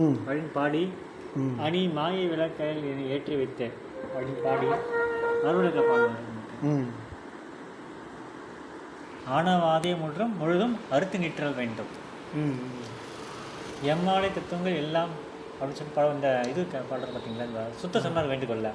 அப்படின்னு பாடி அணி மாயை விளக்கையில் ஏற்றி வைத்தேன் அப்படின்னு பாடி அருளுக்கு பாடுவார். ஆணவாதே முழுதும் அறுத்து நிற்றல் வேண்டும். எம்மாலை தத்துவங்கள் எல்லாம் அப்படின்னு சொல்லி படம் இந்த இது பாடுறது பார்த்தீங்களா, இந்த சுத்த சொன்னால் வேண்டுகொள்ள.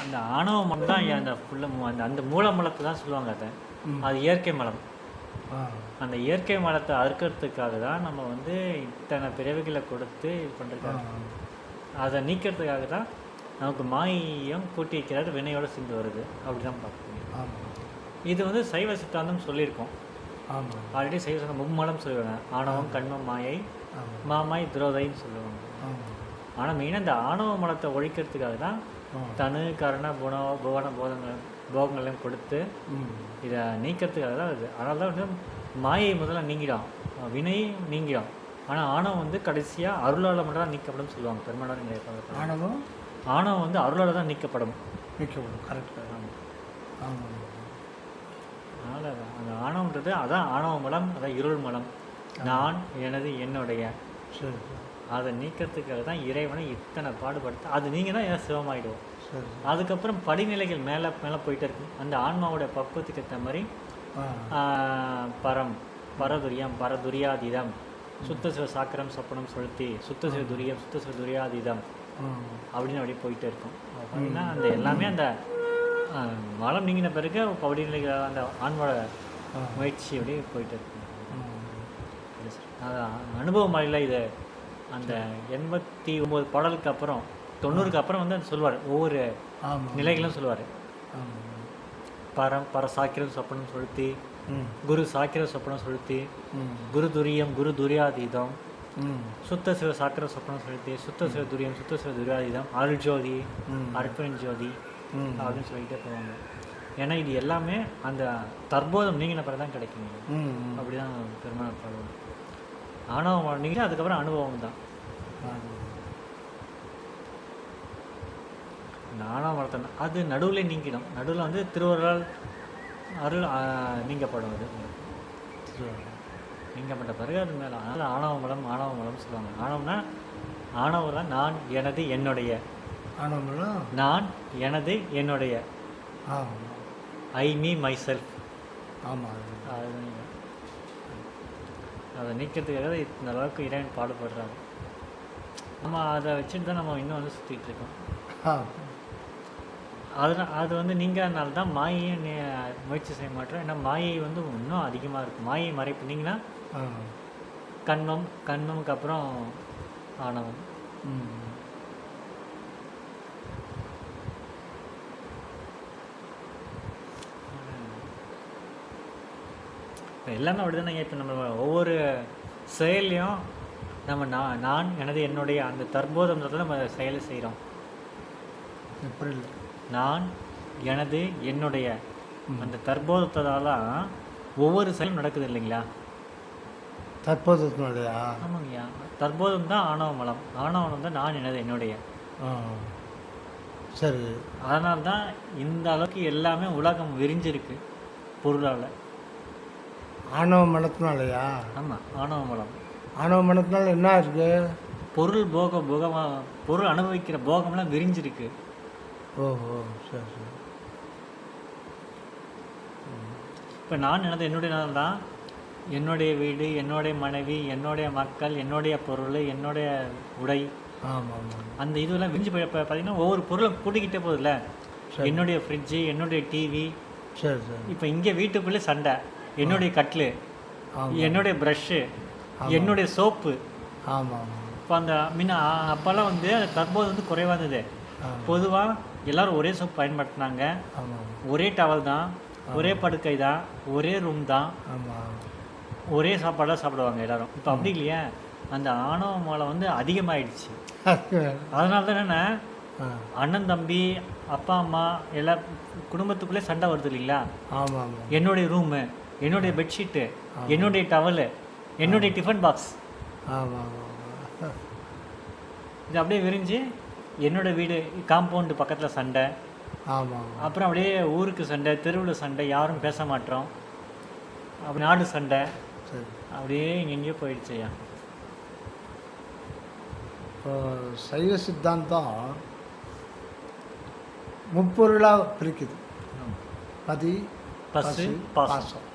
அந்த ஆணவ மலம் தான் அந்த ஃபுல்லாக அந்த மூல மலத்தை தான் சொல்லுவாங்க. அது இயற்கை மலம். அந்த இயற்கை மலத்தை அறுக்கிறதுக்காக தான் நம்ம வந்து இத்தனை பிறவிகளை கொடுத்து இது பண்ணுறதுக்காக, அதை நீக்கிறதுக்காக தான் நமக்கு மாயம் கூட்டி வைக்கிறாரு, வினையோடு சேர்ந்து வருது. அப்படி தான் பார்க்கணும். இது வந்து சைவ சித்தாந்தம் சொல்லியிருக்கோம். ஆல்ரெடி சைவ சித்தாந்தம் மும்மலம் சொல்லுவாங்க. ஆணவம், கண்மம், மாயை, மாமாய், துரோதைன்னு சொல்லுவாங்க. ஆனால் மெயினாக இந்த ஆணவ மலத்தை ஒழிக்கிறதுக்காக தான் தனு கரண புவன போகங்களையும் கொடுத்து இதை நீக்கிறதுக்காக தான் அது. அதனால தான் வந்து மாயை முதல்ல நீங்கிடும், வினை நீங்கிடும். ஆனால் ஆணவம் வந்து கடைசியாக அருளால் மட்டும் தான் நீக்கப்படும் சொல்லுவாங்க பெருமானார். ஆணவம் வந்து அருளால் தான் நீக்கப்படும். கரெக்டாக. அதனால் அந்த ஆணவன்றது அதான் ஆணவ மலம், அதான் இருள் மலம். நான், எனது, என்னுடைய, அதை நீக்கிறதுக்காக தான் இறைவனை இத்தனை பாடுபடுத்த. அது நீங்கள் தான் ஏன் சிவமாயிடுவோம். அதுக்கப்புறம் படிநிலைகள் மேலே மேலே போயிட்டே இருக்கும். அந்த ஆன்மாவோட பக்குவத்துக்கு ஏற்ற மாதிரி பரதுரியம், பரதுரியாதீதம், சுத்த சிவ சாக்கரம், சொப்பனம், சொலுத்தி, சுத்த சிவ துரியம், சுத்த சிவ துரியாதீதம் அப்படின்னு அப்படியே போயிட்டே இருக்கும். அப்படின்னா அந்த எல்லாமே அந்த மலம் நீங்கின பிறகு படிநிலைகள் அந்த ஆன்மாவோட முயற்சி அப்படியே போயிட்டே இருக்கும். அது அனுபவம் மாதிரில இது அந்த 89 பாடலுக்கு அப்புறம் 90க்கு அப்புறம் வந்து சொல்லுவார், ஒவ்வொரு நிலைகளும் சொல்லுவார். பர சாக்கிரம் சொப்பனம் சொலுத்தி, குரு சாக்கிரம் சொப்பனம் சொலுத்தி, குரு துரியம், குரு துரியாதீதம், சுத்த சிவ சாக்கிரம் சொப்பனம் சொலுத்தி, சுத்த சிவ துரியம், சுத்த சிவ துரியாதீதம், அருள் ஜோதி, அர்ப்பன் ஜோதி அப்படின்னு சொல்லிகிட்டே போவாங்க. ஏன்னா இது எல்லாமே அந்த தற்போதம் நீங்கின பிறகு தான் கிடைக்குங்க. அப்படிதான் பெருமாள் பாடுவாங்க. ஆணவம் நீங்க அதுக்கப்புறம் அனுபவம் தான். ஆணவ வளர்த்தன அது நடுவில் நீங்கிடும். நடுவில் வந்து திருவருளால் அருள் நீங்கப்படுவது. நீங்கப்பட்ட பிறகு அது மேலே அதனால் ஆணவ மலம் சொல்லுவாங்க. ஆணவம்னா ஆணவம் நான், எனது, என்னுடைய. நான், எனது, என்னுடைய, ஐ, மீ, மை செல்ஃப். அதை நீக்கிறதுக்காக இந்த அளவுக்கு இறைவன் பாடுபடுறாங்க. நம்ம அதை வச்சுட்டு தான் நம்ம இன்னும் வந்து சுற்றிட்டு இருக்கோம். அது வந்து நீங்கிறதுனால தான் மாயையை முயற்சி செய்ய மாட்டோம். ஏன்னா மாயை வந்து இன்னும் அதிகமாக இருக்கும். மாயை மறைப்பினீங்கன்னா கண்மமுக்கு அப்புறம் ஆணவம். எல்லாமே அப்படி தானே. இப்போ நம்ம ஒவ்வொரு செயலையும் நம்ம நான், எனது, என்னுடைய அந்த தற்போதன்றதை நம்ம செயலை செய்கிறோம். எப்படி இல்லை, நான், எனது, என்னுடைய அந்த தற்போதத்தால் ஒவ்வொரு செயலும் நடக்குது இல்லைங்களா? தற்போதத்தினுடைய. ஆமாங்கய்யா, தற்போதம் தான் ஆணவ மலம். ஆணவம் தான் நான், எனது, என்னுடைய. சரி. அதனால தான் இந்த அளவுக்கு எல்லாமே உலகம் விரிஞ்சிருக்கு பொருளால். ஆணவ மலத்தினாலையா? ஆமாம், ஆணவ மலம். ஆணவ மலத்தினால என்ன இருக்கு? பொருள் அனுபவிக்கிற போகம்லாம் விரிஞ்சிருக்கு. ஓஹோ, சரி சரி. இப்போ நான் எனது என்னுடைய நாள் தான் என்னுடைய வீடு, என்னுடைய மனைவி, என்னுடைய மக்கள், என்னுடைய பொருள், என்னுடைய உடை. ஆமாம். அந்த இதெல்லாம் விரிஞ்சு போய் பார்த்தீங்கன்னா ஒவ்வொரு பொருளும் கூட்டிக்கிட்டே போகுதுல்ல. என்னுடைய ஃப்ரிட்ஜு, என்னுடைய டிவி. சரி சரி. இப்போ இங்கே வீட்டுக்குள்ளே சண்டை. என்னுடைய கட்லு, என்னுடைய ப்ரஷ்ஷு, என்னுடைய சோப்பு. ஆமாம். இப்போ அந்த அப்போல்லாம் வந்து அது தற்போது வந்து குறைவாக இருந்தது. பொதுவாக எல்லோரும் ஒரே சோப் பயன்படுத்தினாங்க. ஒரே டவல் தான், ஒரே படுக்கை தான், ஒரே ரூம் தான், ஒரே சாப்பாடாக சாப்பிடுவாங்க எல்லோரும். இப்போ அப்படி இல்லையா? அந்த ஆணவ மலம் வந்து அதிகமாகிடுச்சு. அதனால தான் என்னென்ன அண்ணன் தம்பி அப்பா அம்மா எல்லா குடும்பத்துக்குள்ளே சண்டை வருது இல்லைங்களா? ஆமாம். என்னுடைய ரூமு, என்னுடைய பெட்ஷீட்டு, என்னுடைய டவலு, என்னுடைய டிஃபன் பாக்ஸ், ஆமாம் ஆமாம் இது அப்படியே விரிஞ்சு என்னோடய வீடு, காம்பவுண்டு பக்கத்தில் சண்டை, ஆமாம் அப்புறம் அப்படியே ஊருக்கு சண்டை, தெருவில் சண்டை, யாரும் பேச மாட்டோம், அப்படி நாடு சண்டை, சரி. அப்படியே எங்கேயோ போயிடுச்சு ஐயா. இப்போ சைவ சித்தாந்தம் முப்பொருளாக பிரிக்குது. பதி, பசு, பாசம்.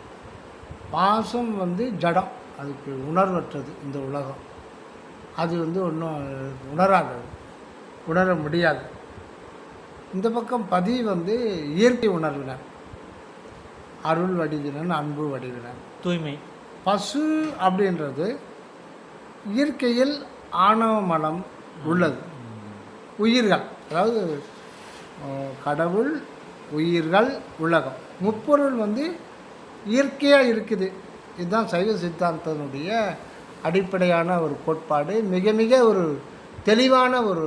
பாசம் வந்து ஜடம், அதுக்கு உணர்வற்றது இந்த உலகம். அது வந்து ஒன்றும் உணராதது, உணர முடியாது. இந்த பக்கம் பதி வந்து இயற்கை உணர்வினர், அருள் வடிவினன், அன்பு வடிவினன், தூய்மை. பசு அப்படின்றது இயற்கையில் ஆணவ மனம் உள்ளது. உயிர்கள், அதாவது கடவுள், உயிர்கள், உலகம், முப்பொருள் வந்து இயற்கையாக இருக்குது. இதுதான் சைவ சித்தாந்தத்தினுடைய அடிப்படையான ஒரு கோட்பாடு. மிக மிக ஒரு தெளிவான ஒரு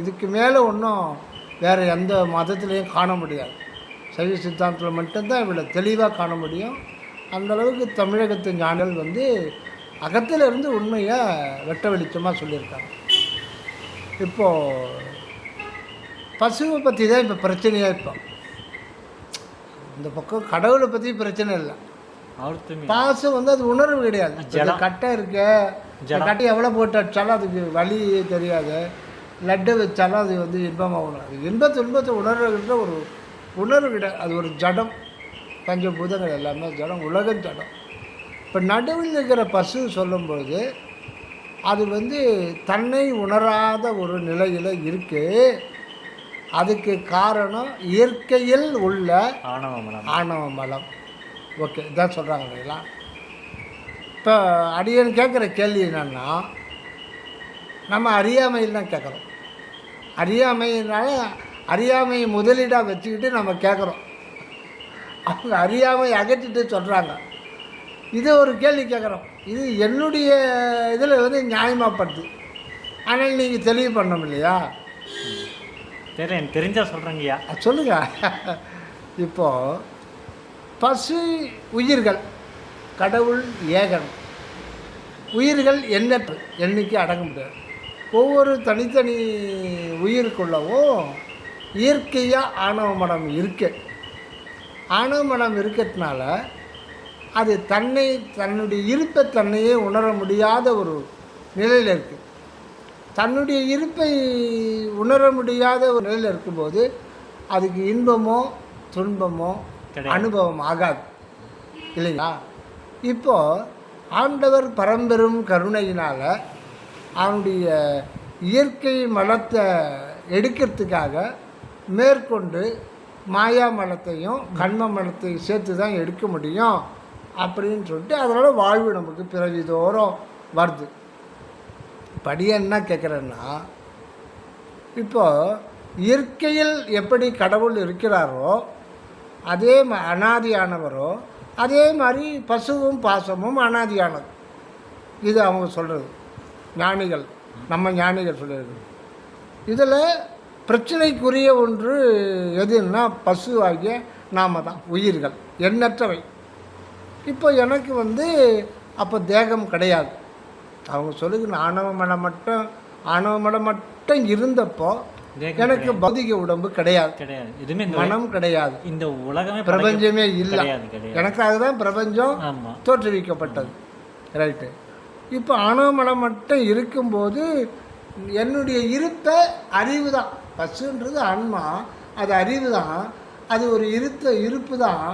இதுக்கு மேலே ஒன்றும் வேறு எந்த மதத்துலேயும் காண முடியாது. சைவ சித்தாந்தத்தில் மட்டும்தான் இவ்வளோ தெளிவாக காண முடியும். அந்தளவுக்கு தமிழகத்து ஞானிகள் வந்து அகத்தில் இருந்து உண்மையை வெட்ட வெளிச்சமாக சொல்லியிருக்காங்க. இப்போது பசுவை பற்றி தான் இப்போ பிரச்சனையாக. இப்போ இந்த பக்கம் கடவுளை பற்றி பிரச்சனை இல்லை. பாசம் வந்து அது உணர்வு கிடையாது. கட்டை இருக்க, கட்டை எவ்வளோ போட்டு அடித்தாலும் அதுக்கு வலி தெரியாது. லட்டை வச்சாலும் அது வந்து இன்பமாக உணராது. இன்பத்தை உணர்கின்ற ஒரு உணர்வு கிடையாது. அது ஒரு ஜடம். பஞ்சபூதங்கள் எல்லாமே ஜடம், உலகம் ஜடம். இப்போ நடுவில் இருக்கிற பசு சொல்லும்போது அது வந்து தன்னை உணராத ஒரு நிலையில் இருக்குது. அதுக்கு காரணம் இயற்கையில் உள்ள ஆணவ மலம். ஓகே, இதான் சொல்கிறாங்க இல்லைங்களா? இப்போ அடியன் கேட்குற கேள்வி என்னென்னா, நம்ம அறியாமையில் தான் கேட்குறோம். அறியாமையினால அறியாமையை முதலீடாக வச்சுக்கிட்டு நம்ம கேட்குறோம். அவங்க அறியாமை அகற்றிட்டு சொல்கிறாங்க. இதை ஒரு கேள்வி கேட்குறோம். இது என்னுடைய இதில் வந்து நியாயமாகப்படுது. ஆனால் நீங்கள் தெளிவு பண்ணணும் இல்லையா? தெரியல, எனக்கு தெரிஞ்சால் சொல்கிறேங்கய்யா. சொல்லுங்கள். இப்போது பசு உயிர்கள், கடவுள் ஏகன், உயிர்கள் எண்ணற்று, எண்ணிக்கை அடங்க முடியாது. ஒவ்வொரு தனித்தனி உயிருக்குள்ளவும் இயற்கையாக ஆணவ மனம் இருக்கு. ஆணவ மனம் இருக்கிறதுனால அது தன்னுடைய இருப்பை தன்னையே உணர முடியாத ஒரு நிலையில் இருக்குது. தன்னுடைய இருப்பை உணர முடியாத ஒரு நிலையில் இருக்கும்போது அதுக்கு இன்பமோ துன்பமோ அனுபவம் ஆகாது இல்லைங்களா? இப்போது ஆண்டவர் பரம்பெரும் கருணையினால் அவனுடைய இயற்கை மலத்தை எடுக்கிறதுக்காக மேற்கொண்டு மாயா மலத்தையும் கண்ம மலத்தையும் சேர்த்து தான் எடுக்க முடியும் அப்படின்னு சொல்லிட்டு அதனால் வாழ்வு நமக்கு பிறவிதோறும் வருது. படிய என்ன கேட்குறேன்னா, இப்போது இயற்கையில் எப்படி கடவுள் இருக்கிறாரோ அதே அனாதியானவரோ அதே மாதிரி பசுவும் பாசமும் அனாதியானது. இது அவங்க சொல்கிறது, ஞானிகள், நம்ம ஞானிகள் சொல்லியிருக்கு. இதில் பிரச்சனைக்குரிய ஒன்று எதுன்னா பசு ஆகிய நாம தான், உயிர்கள் எண்ணற்றவை. இப்போ எனக்கு வந்து அப்போ தேகம் கிடையாது. அவங்க சொல்லுங்க ஆணவ மலம் மட்டும் இருந்தப்போ எனக்கு பௌதிக உடம்பு கிடையாது, மனம் கிடையாது, இந்த உலகமே பிரபஞ்சமே இல்லை. எனக்காக தான் பிரபஞ்சம் தோற்றுவிக்கப்பட்டது. ரைட்டு. இப்போ ஆணவ மலம் மட்டும் இருக்கும்போது என்னுடைய இருப்பை அறிவு தான். பசுன்றது ஆன்மா, அது அறிவு தான், அது ஒரு இருப்பு தான்.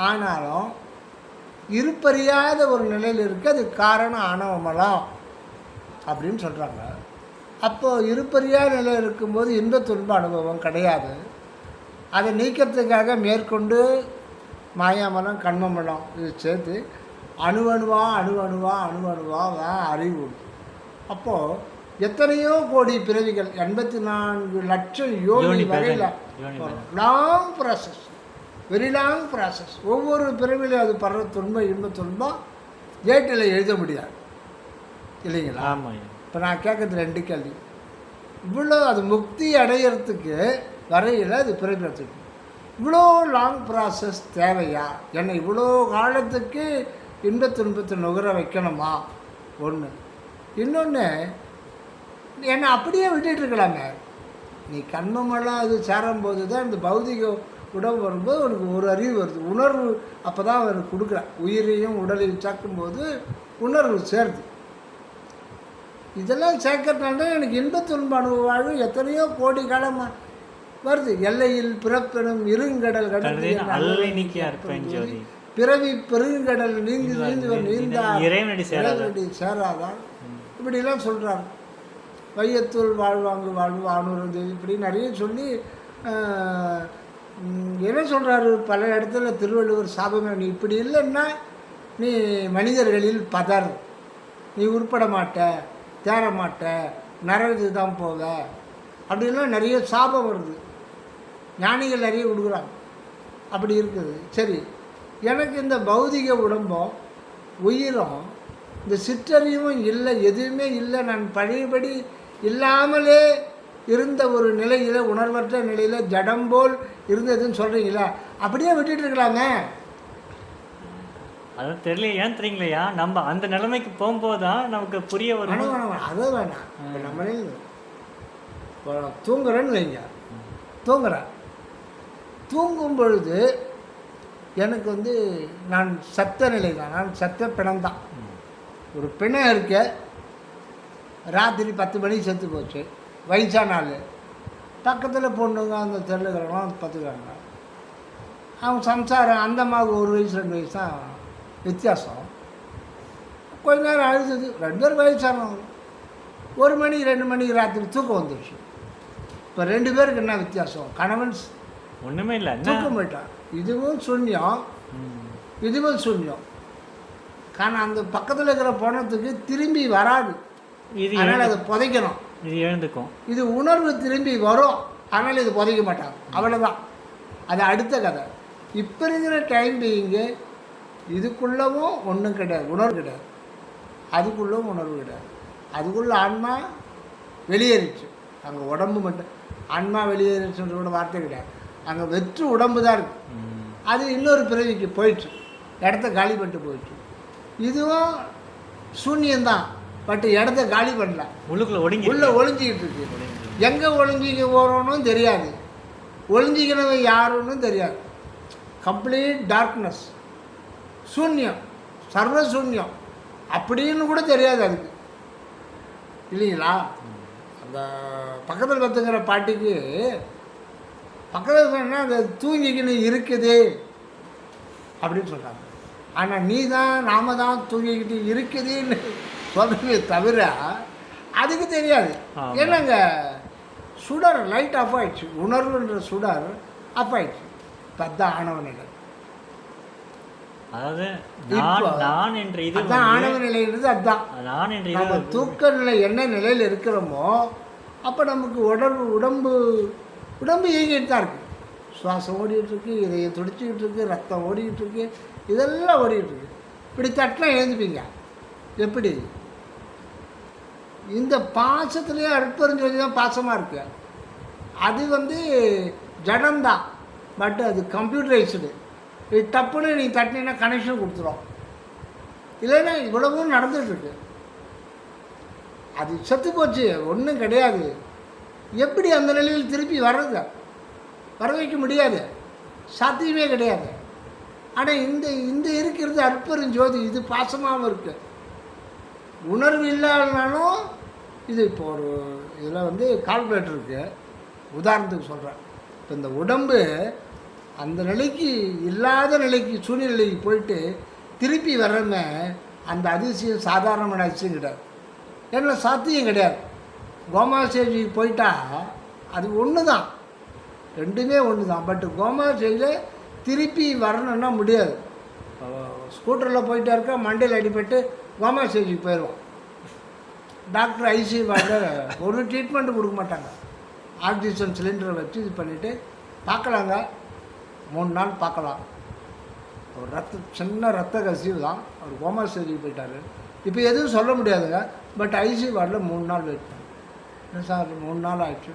ஆனாலும் இருப்பறியாத ஒரு நிலையில் இருக்குது. அது காரணம் ஆணவ மலம் அப்படின்னு சொல்கிறாங்க. அப்போது இருப்பறியாத நிலையில் இருக்கும்போது இன்ப துன்ப அனுபவம் கிடையாது. அதை நீக்கிறதுக்காக மேற்கொண்டு மாயாமலம் கண்மமலம் இது சேர்த்து அணுவணுவா தான் அறிவு. அப்போது எத்தனையோ கோடி பிறவிகள், 84 லட்சம் யோனி வரையில் long process, very long process. ஒவ்வொரு பிறவிலையும் அது படுற துன்பம் இன்ப துன்பம் டேட்டில் எழுத முடியாது இல்லைங்களா? இப்போ நான் கேட்குறது 2 கேள்வி. இவ்வளோ அது முக்தி அடையிறதுக்கு வரையில் அது பிறப்பிறதுக்கு இவ்வளோ லாங் ப்ராசஸ் தேவையா? என்னை இவ்வளோ காலத்துக்கு இன்ப துன்பத்தை நுகர வைக்கணுமா? ஒன்று. இன்னொன்று, என்னை அப்படியே விட்டுட்டு இருக்கலாமே. நீ கண்மமெல்லாம் அது சேரும்போது தான் இந்த பௌதிக உடம்பு வரும்போது உனக்கு ஒரு அறிவு வருது, உணர்வு. அப்போ தான் அவருக்கு கொடுக்குறேன். உயிரையும் உடலையும் சேர்க்கும்போது உணர்வு சேருது. இதெல்லாம் சேர்க்கறதுனால தான் எனக்கு இன்பத்துன்ப அனுபவ வாழ்வு எத்தனையோ கோடி காலமாக வருது. எல்லையில் பிறப்பெனும் இருங்கடல் கடந்து பிறவி பெருங்கடல் நீந்தி நீந்தி சேராதான் இப்படிலாம் சொல்கிறாங்க. வையத்துள் வாழ்வாங்கு வாழ்வு ஆணுறது இப்படி நிறைய சொல்லி என்ன சொல்கிறாரு பல இடத்துல திருவள்ளுவர் சாபமே. நீ இப்படி இல்லைன்னா நீ மனிதர்களில் பதர், நீ உருப்பட மாட்ட, தேர மாட்ட, நரது தான் போக அப்படின்லாம் நிறைய சாபம் வருது. ஞானிகள் நிறைய கொடுக்குறாங்க. அப்படி இருக்குது. சரி, எனக்கு இந்த பௌதிக உடம்பும் உயிரும் இந்த சிற்றறிவும் இல்லை, எதுவுமே இல்லை. நான் பழையபடி இல்லாமலே இருந்த ஒரு நிலையில், உணர்வற்ற நிலையில் ஜடம் போல் இருந்ததுன்னு சொல்கிறீங்களா? அப்படியே விட்டுட்டு இருக்கலாமே. அதான் தெரியல. ஏன் தெரியுங்களையா, நம்ம அந்த நிலைமைக்கு போகும்போது தான் நமக்கு புரிய வரும். அதை வேணாம். இப்போ நம்மளே தூங்குறேன்னு வைங்க, தூங்குறேன். தூங்கும் பொழுது எனக்கு வந்து நான் சத்த நிலை தான், நான் சத்த பிணம் தான். ஒரு பிணம் இருக்க, ராத்திரி 10 மணிக்கு செத்து போச்சு, வயசான ஆள். பக்கத்தில் பொண்ணுங்க அந்த தெருக்கிறவங்க பார்த்துக்கிறாங்க. அவங்க சம்சாரம் அந்த அம்மாவுக்கு 1 வயசு 2 வயசு தான் வித்தியாசம். கொஞ்ச நேரம் அழுதுது, 2 பேரும் வயசானவங்க. 1 மணி 2 மணிக்கு ராத்திரி தூக்கம் வந்துடுச்சு. இப்போ 2 பேருக்கு என்ன வித்தியாசம்? கணவன் ஒன்றுமே இல்லை, தூக்கம் போயிட்டான். இதுவும் சூன்யம், இதுவும் சூன்யம். ஆனால் அந்த பக்கத்தில் இருக்கிற பணத்துக்கு திரும்பி வராது, அதனால் அதை புதைக்கணும். இது எழுந்துக்கும். இது உணர்வு திரும்பி வரும், அதனால் இது புதைக்க மாட்டாங்க. அவ்வளோதான், அது அடுத்த கதை. இப்போ இருக்கிற டைம் பீயிங்கு இதுக்குள்ளவும் ஒன்றும் கிடையாது, உணர்வு கிடையாது. அதுக்குள்ளவும் உணர்வு கிடையாது. அதுக்குள்ளே ஆன்மா வெளியேறிச்சு. அங்கே உடம்பு மட்டும் ஆன்மா வெளியேறிச்சுன்ற கூட வார்த்தை கிடையாது. அங்கே வெற்று உடம்பு தான் இருக்குது. அது இன்னொரு பிறவிக்கு போயிடுச்சு, இடத்த காலி பண்ணிட்டு போயிடுச்சு. இதுவும் சூன்யந்தான், பட் இடத்த காலி பண்ணல, உள்ளே ஒளிஞ்சிக்கிட்டு இருக்கு. எங்கே ஒளிஞ்சிக்க போகிறோன்னு தெரியாது, ஒளிஞ்சிக்கிறவன் யாருன்னு தெரியாது. கம்ப்ளீட் டார்க்னஸ், சூன்யம், சர்வ சூன்யம் அப்படின்னு கூட தெரியாது அதுக்கு, இல்லைங்களா? அந்த பக்கத்தில் பார்த்துக்கிற பாட்டிக்கு பக்கத்தில் சொன்னால் அந்த தூங்கிக்கின்னு இருக்குது அப்படின்னு சொல்கிறாங்க. ஆனால் நீ தான் நாம தான் தூங்கிக்கிட்டு இருக்குதுன்னு சொல்கிறதே தவிர அதுக்கு தெரியாது. ஏன்னாங்க சுடர் லைட் ஆஃப் ஆயிடுச்சு, உணர்வுன்ற சுடர் ஆஃப் ஆயிடுச்சு. இப்போ அதுதான் ஆணவ நிலை. அதாவது அதுதான் ஆணவ நிலைன்றது. அதுதான் நம்ம தூக்க நிலை என்ன நிலையில் இருக்கிறோமோ அப்போ நமக்கு உடம்பு இயங்கிட்டு தான் இருக்குது. சுவாசம் ஓடிட்டுருக்கு, இதயம் துடிச்சிக்கிட்டு இருக்குது, ரத்தம் ஓடிக்கிட்டு இருக்கு, இதெல்லாம் ஓடிக்கிட்டுருக்கு. இப்படி தட்டினா எழுந்துப்பீங்க. எப்படி? இந்த பாசத்துலேயே அற்பறிஞ்சொல்லி தான் பாசமாக இருக்கு. அது வந்து ஜடம்தான், பட் அது கம்ப்யூட்டரைஸ்டு. இது டப்புன்னு நீ தட்டினா கனெக்ஷன் கொடுத்துரும். இல்லைன்னா இவ்வளவும் நடந்துகிட்ருக்கு. அது செத்து போச்சு, ஒன்றும் கிடையாது. எப்படி அந்த நிலையில் திருப்பி வர்றது? வர வைக்க முடியாது, சாத்தியமே கிடையாது. ஆனால் இந்த இருக்கிறது அற்பெருஞ்சோதி, இது பாசமாகவும் இருக்குது. உணர்வு இல்லாதனாலும் இது இப்போ ஒரு இதில் வந்து கால்குலேட்டர் இருக்குது, உதாரணத்துக்கு சொல்கிறேன். இப்போ இந்த உடம்பு அந்த நிலைக்கு இல்லாத நிலைக்கு சூழ்நிலைக்கு போயிட்டு திருப்பி வர்றமே, அந்த அதிசயம் சாதாரணமான அதிசயம் கிடையாது. ஏன்னா சாத்தியம் கிடையாது. கோமா ஸ்டேஜுக்கு போயிட்டா அது ஒன்று தான், ரெண்டுமே ஒன்று தான். பட் கோமா ஸ்டேஜில் திருப்பி வரணுன்னா முடியாது. ஸ்கூட்டரில் போயிட்டா இருக்கா, மண்டையில் அடிபட்டு கோமா ஸ்டேஜுக்கு போயிடுவோம். டாக்டர் ஐசியூ வார்டில் ஒரு ட்ரீட்மெண்ட்டு கொடுக்க மாட்டாங்க. ஆக்சிஜன் சிலிண்டரை வச்சு இது பண்ணிவிட்டு பார்க்கலாங்க, 3 நாள் பார்க்கலாம். ஒரு சின்ன ரத்த கசிவு தான், அவர் கோமா ஸ்டேஜுக்கு போயிட்டார். இப்போ எதுவும் சொல்ல முடியாதுங்க. பட் ஐசியூ வார்டில் 3 நாள் வெயிட் பண்ணேன். என்ன சார் 3 நாள் ஆயிடுச்சு?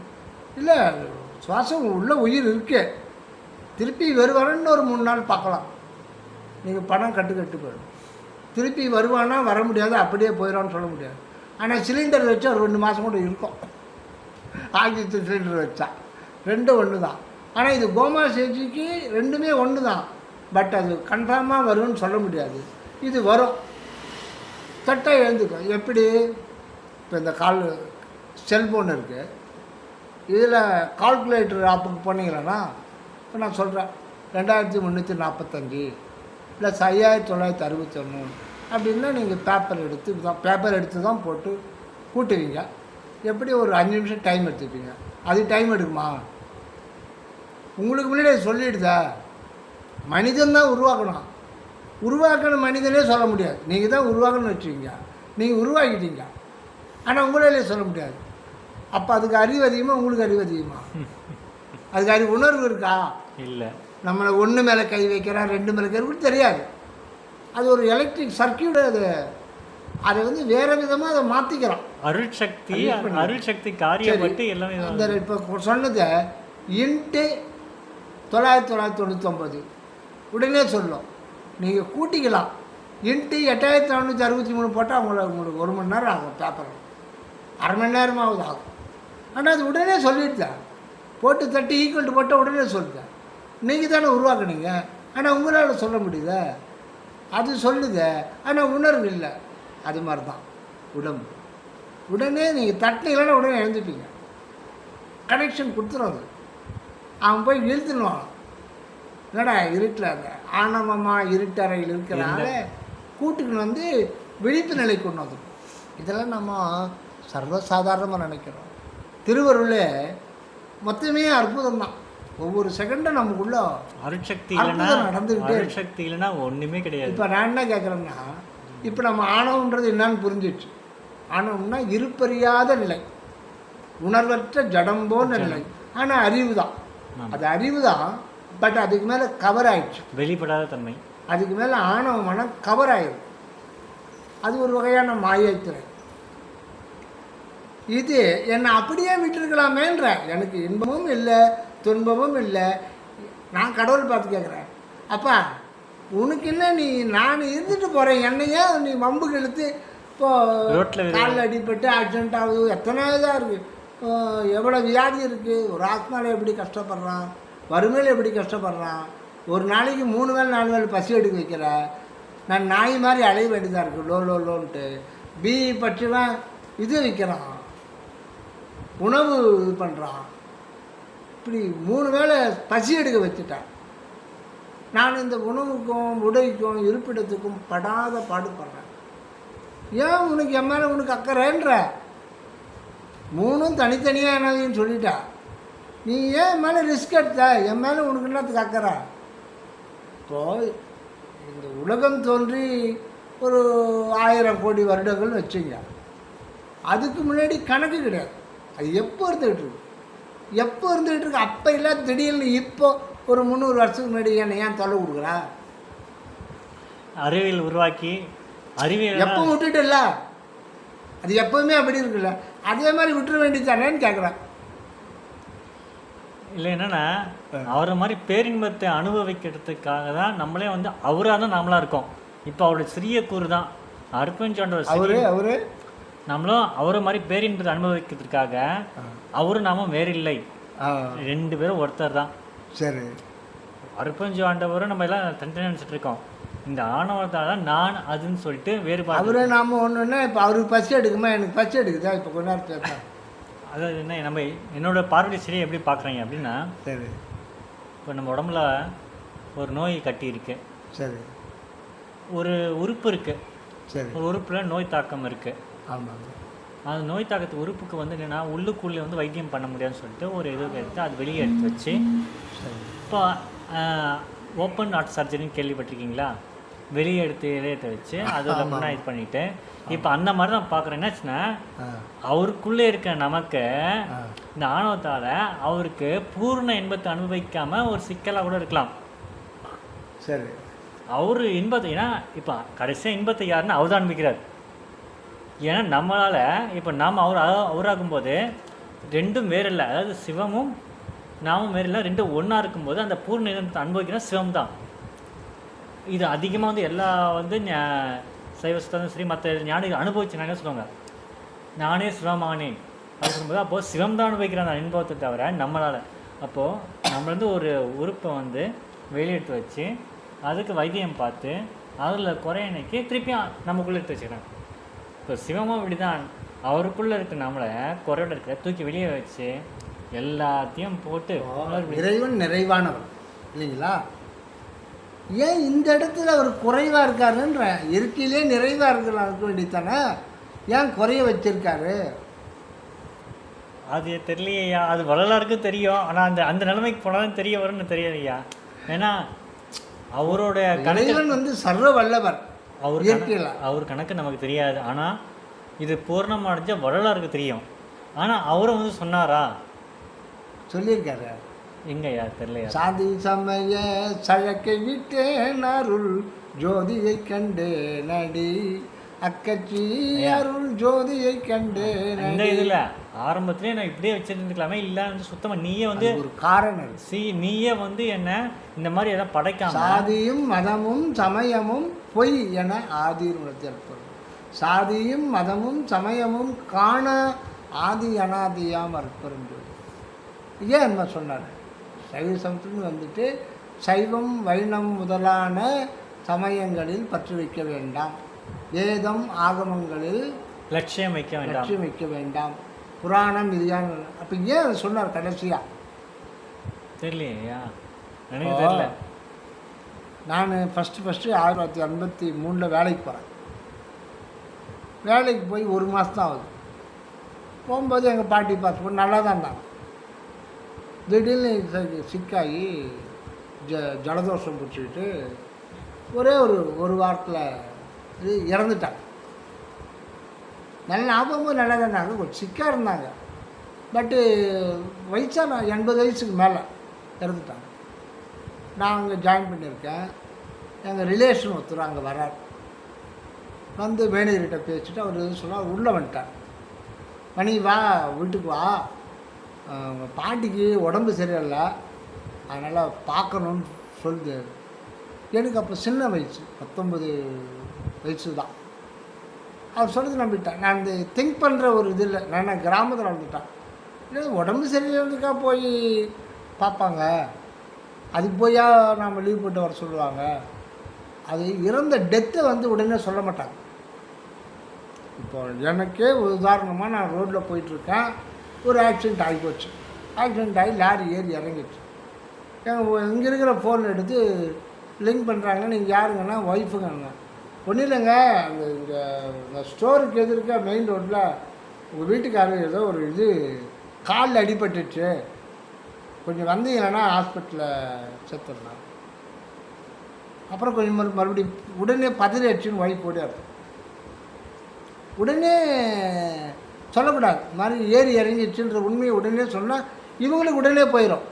இல்லை, சுவாசம் உள்ள உயிர் இருக்கு, திருப்பி வருவாரன்னு ஒரு 3 நாள் பார்க்கலாம். நீங்கள் பணம் கட்டு போயிடும். திருப்பி வருவானா வர முடியாது, அப்படியே போயிடும்னு சொல்ல முடியாது. ஆனால் சிலிண்டர் வச்சா ஒரு 2 மாதம் கூட இருக்கும். ஆக்சிஜன் சிலிண்டர் வச்சா 2 ஒன்று தான். ஆனால் இது கோமா சேஜிக்கு 2மே ஒன்று தான். பட் அது கன்ஃபார்மாக வரும்னு சொல்ல முடியாது. இது வரும், தட்டாக எழுந்துக்கும். எப்படி இப்போ இந்த செல்ஃபோன் இருக்குது, இதில் கால்குலேட்டர் ஆப்புக்கு போனீங்கன்னா இப்போ நான் சொல்கிறேன் 2345 ப்ளஸ் 5961 அப்படின்னா நீங்கள் பேப்பர் எடுத்து தான் போட்டு கூட்டுவீங்க. எப்படி ஒரு 5 நிமிஷம் டைம் எடுத்துப்பீங்க. அது டைம் எடுக்குமா? உங்களுக்கு முன்னாடி சொல்லிடுதா? மனிதன் தான் உருவாக்கணும். உருவாக்கணும் மனிதனே சொல்ல முடியாது. நீங்கள் தான் உருவாக்கணும்னு வச்சுக்கிங்க. நீங்கள் உருவாக்கிட்டீங்க, ஆனால் உங்களாலே சொல்ல முடியாது. அப்போ அதுக்கு அறிவு அதிகமாக, உங்களுக்கு அறிவு அதிகமாக? அதுக்கு உணர்வு இருக்கா? இல்லை. நம்மளை 1 மேலே கை வைக்கிறான், 2 மேலே கை வைக்கிறது தெரியாது. அது ஒரு எலக்ட்ரிக் சர்க்கியூட். அதை வந்து வேறு விதமாக அதை மாற்றிக்கிறோம். அருள் சக்தி காரியப்பட்டு எல்லாமே. அந்த இப்போ சொன்னதை இன்ட்டு 9999 உடனே சொல்லும். நீங்கள் கூட்டிக்கலாம். இன்ட்டு 8463 போட்டால் உங்களுக்கு 1 மணி நேரம் ஆகும். பேப்பர் அரை மணி நேரமாவது ஆகும். ஆனால் அது உடனே சொல்லிவிட்டேன். போட்டு தட்டி ஈக்குவல் போட்டால் உடனே சொல்லிட்டேன். நீங்கள் தானே உருவாக்குனீங்க, ஆனால் உங்களால் சொல்ல முடியுத? அது சொல்லுது, ஆனால் உணர்வு இல்லை. அது மாதிரி தான் உடம்பு. உடனே நீங்கள் தட்டினீங்கன்னா உடனே எழுந்துப்பீங்க. கனெக்ஷன் கொடுத்துரும். அவன் போய் இழுத்துனுவான். என்னடா இருட்டில் அந்த ஆணவமாக இருட்டறையில் இருக்கிறனால கூட்டுக்குன்னு வந்து விழிப்பு நிலை கொண்டு வந்துடும். இதெல்லாம் நம்ம சர்வசாதாரணமாக நினைக்கிறோம். திருவருளே மொத்தமே அற்புதம் தான். ஒவ்வொரு செகண்டும் நமக்குள்ள அருட்சக்தி நடந்துக்கிட்டே. அருட்சக்தி இல்லைன்னா ஒன்றுமே கிடையாது. இப்போ நான் என்ன கேட்குறேன்னா, இப்போ நம்ம ஆணவன்றது என்னன்னு புரிஞ்சிடுச்சு. ஆணவம்னா இருப்பறியாத நிலை, உணர்வற்ற ஜடம்போன்ற நிலை. ஆனால் அறிவு தான். அது அறிவு தான். பட் அதுக்கு மேலே கவர் ஆயிடுச்சு, வெளிப்படாத தன்மை. அதுக்கு மேலே ஆணவ மனம் கவர் ஆயிடும். அது ஒரு வகையான மாயத்திரை. இது என்னை அப்படியே விட்டுருக்கலாமேன்ற. எனக்கு இன்பமும் இல்லை, துன்பமும் இல்லை. நான் கடவுள் பார்த்து கேட்குறேன், அப்பா உனக்கு என்ன, நான் இருந்துட்டு போகிறேன், என்னையே நீ வம்புக்கு இழுத்து இப்போது காலில் அடிப்பட்டு ஆக்சிடென்ட் ஆகுது, எத்தனை இதாக இருக்குது, எவ்வளோ வியாதி இருக்குது. ஒரு ஆத்மாவில் எப்படி கஷ்டப்படுறான், வறுமையில் எப்படி கஷ்டப்படுறான். ஒரு நாளைக்கு 3 வேளை 4 வேளை பசி எடுக்க வைக்கிற. நான் நாய் மாதிரி அலைய வேண்டியதாக இருக்குது. லோன்ட்டு பச்சுவேன். இது வைக்கிறான், உணவு இது பண்ணுறான். இப்படி 3 வேளை பசி எடுக்க வச்சுட்டேன். நான் இந்த உணவுக்கும் உடைக்கும் இருப்பிடத்துக்கும் படாத பாடுபடுறேன். ஏன் உனக்கு என் மேலே உனக்கு அக்கறைன்ற? 3ம் தனித்தனியாக என்னதுன்னு சொல்லிட்டா. நீ ஏன் மேலே ரிஸ்க் எடுத்த? என் மேலே உனக்கு என்னத்துக்கு அக்கறை? இப்போது இந்த உலகம் தோன்றி ஒரு 1000 கோடி வருடங்கள் வச்சுங்க. அதுக்கு முன்னாடி கணக்கு கிடையாது. அது எப்போ இருந்துகிட்டு இருக்கு, அப்போ இல்லை. திடீர்னு இப்போ ஒரு 300 வருஷத்துக்கு முன்னாடி ஏன் தொலை கொடுக்குறா? அறிவியல் உருவாக்கி அறிவியல் எப்போ விட்டுட்டு இல்லை, அது எப்போவுமே அப்படி இருக்குல்ல, அதே மாதிரி விட்டுற வேண்டியதானேன்னு கேட்குறேன். இல்லை என்னென்னா, அவரை மாதிரி பேரின்பத்தை அனுபவிக்கிறதுக்காக தான் நம்மளே வந்து அவராக தான் நாமளாக இருக்கோம். இப்போ அவருடைய சிறிய கூறு தான் அருட்பெருஞ்சோண்டவர். அவரு நம்மளும் அவரை மாதிரி பேரின்பத்தை அனுபவிக்கிறதுக்காக அவரும் நாமும் வேறு இல்லை, 2 பேரும் ஒருத்தர் தான். சரி, அருட்பெருஞ்சோண்டவரும் நம்ம எல்லாம் தனித்தனி நினச்சிட்டு இருக்கோம். இந்த ஆணவத்தால் தான் நான் அதுன்னு சொல்லிட்டு வேறுபாடு. அவரு நாம ஒன்றுன்னா இப்போ அவருக்கு பசி எடுக்குமா, எனக்கு பசி எடுக்குதா? இப்போ கொஞ்ச நேரத்தில் அதாவது என்ன, நம்ம என்னோடய பார்வை சரியை எப்படி பார்க்குறீங்க அப்படின்னா, சரி, இப்போ நம்ம உடம்புல ஒரு நோய் கட்டி இருக்கு. சரி, ஒரு உறுப்பு இருக்குது. சரி, ஒரு உறுப்பில் நோய் தாக்கம் இருக்குது. ஆமாங்க. அந்த நோய் தாக்கத்து உறுப்புக்கு வந்து என்னென்னா உள்ளுக்குள்ளே வந்து வைத்தியம் பண்ண முடியாதுன்னு சொல்லிட்டு ஒரு இது எடுத்து அது வெளியே எடுத்து வச்சு, இப்போ ஓப்பன் ஹார்ட் சர்ஜரின்னு கேள்விப்பட்டிருக்கீங்களா? வெளியே எடுத்து இதயத்தை வச்சு அதில் அப்படின்னா இது பண்ணிவிட்டு, இப்போ அந்த மாதிரி தான் பார்க்குறேன். என்னாச்சுன்னா, அவருக்குள்ளே இருக்க நமக்கு இந்த ஆணவத்தால் அவருக்கு பூர்ண இன்பத்தை அனுபவிக்காமல் ஒரு சிக்கலாக கூட இருக்கலாம். சரி, அவர் இன்பத்தை, ஏன்னா இப்போ கடைசியாக இன்பத்தை யாருன்னா அவர் தான் அனுபவிக்கிறார். ஏன்னா நம்மளால் இப்போ நாம் அவராகும்போது 2ம் வேறு இல்லை. அதாவது சிவமும் நாமும் மாரிலாம் ரெண்டும் ஒன்றா இருக்கும்போது அந்த பூர்ண இன்பத்தை அனுபவிக்கிற சிவம் தான். இது அதிகமாக வந்து எல்லா வந்து சைவ சித்தாந்தம் சரி மற்ற ஞானிகள் அனுபவிச்சுனாங்க சொல்லுவாங்க, நானே சிவமானேன் அப்படின்னு சொல்லும்போது அப்போது சிவம் தான் அனுபவிக்கிற அந்த அனுபவத்தை தவிர நம்மளால். அப்போது நம்ம வந்து ஒரு உறுப்பை வந்து வெளியெடுத்து வச்சு அதுக்கு வைத்தியம் பார்த்து அதில் குறையணைக்கு திருப்பியும் நமக்குள்ளே எடுத்து வச்சுக்கிறாங்க. இப்போ சிவமும் இப்படி தான், அவருக்குள்ளே இருக்க நம்மளை குறையோட இருக்கிற தூக்கி வெளியே வச்சு எல்லாத்தையும் போட்டு இறைவன் நிறைவானவர் இல்லைங்களா? ஏன் இந்த இடத்துல அவர் குறைவாக இருக்காருன்ற, இருக்கையிலே நிறைவாக இருக்கலாம் இருக்க வேண்டியதானே, ஏன் குறைய வச்சிருக்காரு? அது தெரியலையா, அது வரலாறுக்கும் தெரியும், ஆனால் அந்த அந்த நிலைமைக்கு போனாலும் தெரிய வரும்னு தெரியலையா. ஏன்னா அவரோட இறைவன் வந்து சர்வ வல்லவர், அவர் கணக்கு நமக்கு தெரியாது. ஆனால் இது பூர்ணமடைஞ்ச வரலாறுக்கு தெரியும். ஆனால் அவரை வந்து சொன்னாரா, சொல்லியிருக்காரு எங்கய்யா தெரியலையா? சாதி சமய சழக்கை விட்டேன் அருள் ஜோதியை கண்டே நடி அக்கச்சி அருள் ஜோதியை கண்டே. இந்த இதில் ஆரம்பத்திலே நான் இப்படியே வச்சிருந்துக்கலாமே, இல்லை வந்து சுத்தமாக நீயே வந்து ஒரு காரணம் நீயே வந்து என்ன இந்த மாதிரி எதாவது படைக்காம சாதியும் மதமும் சமயமும் பொய் என ஆதீர்வத்தில் சாதியும் மதமும் சமயமும் காண ஆதி அனாதியாம் அற்பரும் ஏன் என்ன சொன்னார்? சைவ சமத்துன்னு வந்துட்டு சைவம் வைணவம் முதலான சமயங்களில் பற்று வைக்க வேண்டாம், வேதம் ஆகமங்களில் லட்சியம் வைக்க வேண்டாம், புராணம் இதுதான். அப்போ ஏன் சொன்னார் கடைசியா? தெரியலையா, எனக்கு தெரியல. நான் ஃபஸ்ட்டு 1953 வேலைக்கு போகிறேன். வேலைக்கு போய் 1 மாதம் தான் ஆகுது. போகும்போது எங்கள் பாட்டி பார்த்து நல்லா தான் இருந்தாங்க. திடீர்னு சிக்காகி ஜலதோஷம் பிடிச்சிக்கிட்டு ஒரே ஒரு வாரத்தில் இது இறந்துட்டாங்க. நல்ல ஞாபகமும் நல்லா தான் இருந்தாங்க, கொஞ்சம் சிக்காக இருந்தாங்க. பட்டு வயசாக 80 வயசுக்கு மேலே இறந்துட்டாங்க. நான் அங்கே ஜாயின் பண்ணியிருக்கேன். எங்கள் ரிலேஷன் ஒருத்தர் அங்கே வரார். வந்து மேனேஜர்கிட்ட பேசிட்டு அவர் எதுவும் சொன்னால் உள்ளே வந்துட்டார். மணி வா, வீட்டுக்கு வா, உங்கள் பாட்டிக்கு உடம்பு சரியில்லை, அதனால் பார்க்கணுன்னு சொல்லுது. எனக்கு அப்போ சின்ன வயசு, 19 வயசு தான். அவர் சொல்கிறது நம்பிட்டேன். நான் இந்த திங்க் பண்ணுற ஒரு இது இல்லை, நான் கிராமத்தில் வந்துட்டேன். இல்லை உடம்பு சரியில்லைக்கா போய் பார்ப்பாங்க, அதுக்கு போயா நாம் லீவ் போட்டு வர சொல்லுவாங்க. அது இறந்த டெத்தை வந்து உடனே சொல்ல மாட்டாங்க. இப்போ எனக்கே உதாரணமாக நான் ரோட்டில் போயிட்டுருக்கேன், ஒரு ஆக்சிடெண்ட் ஆகிப்போச்சு. ஆக்சிடெண்ட் ஆகி லாரி ஏறி இறங்கிடுச்சு. எங்கள் இங்கே இருக்கிற ஃபோன் எடுத்து லிங்க் பண்ணுறாங்க, நீங்கள் யாருங்கன்னா ஒய்ஃபுங்க. ஒன்றும் இல்லைங்க, இந்த ஸ்டோருக்கு எதிர்க்க மெயின் ரோட்டில் உங்கள் வீட்டுக்காரர் ஏதோ ஒரு இது காலில் அடிபட்டுச்சு, கொஞ்சம் வந்தீங்கன்னா ஹாஸ்பிட்டலில் சேர்த்துடலாம். அப்புறம் கொஞ்சம் மறுபடியும் உடனே பதறிடுச்சுன்னு ஒய்ஃப் ஓடியாரு. உடனே சொல்லக்கூடாது, இந்த மாதிரி ஏறி இறங்கிடுச்சுன்ற உண்மையை உடனே சொன்னால் இவங்களுக்கு உடனே போயிடும்.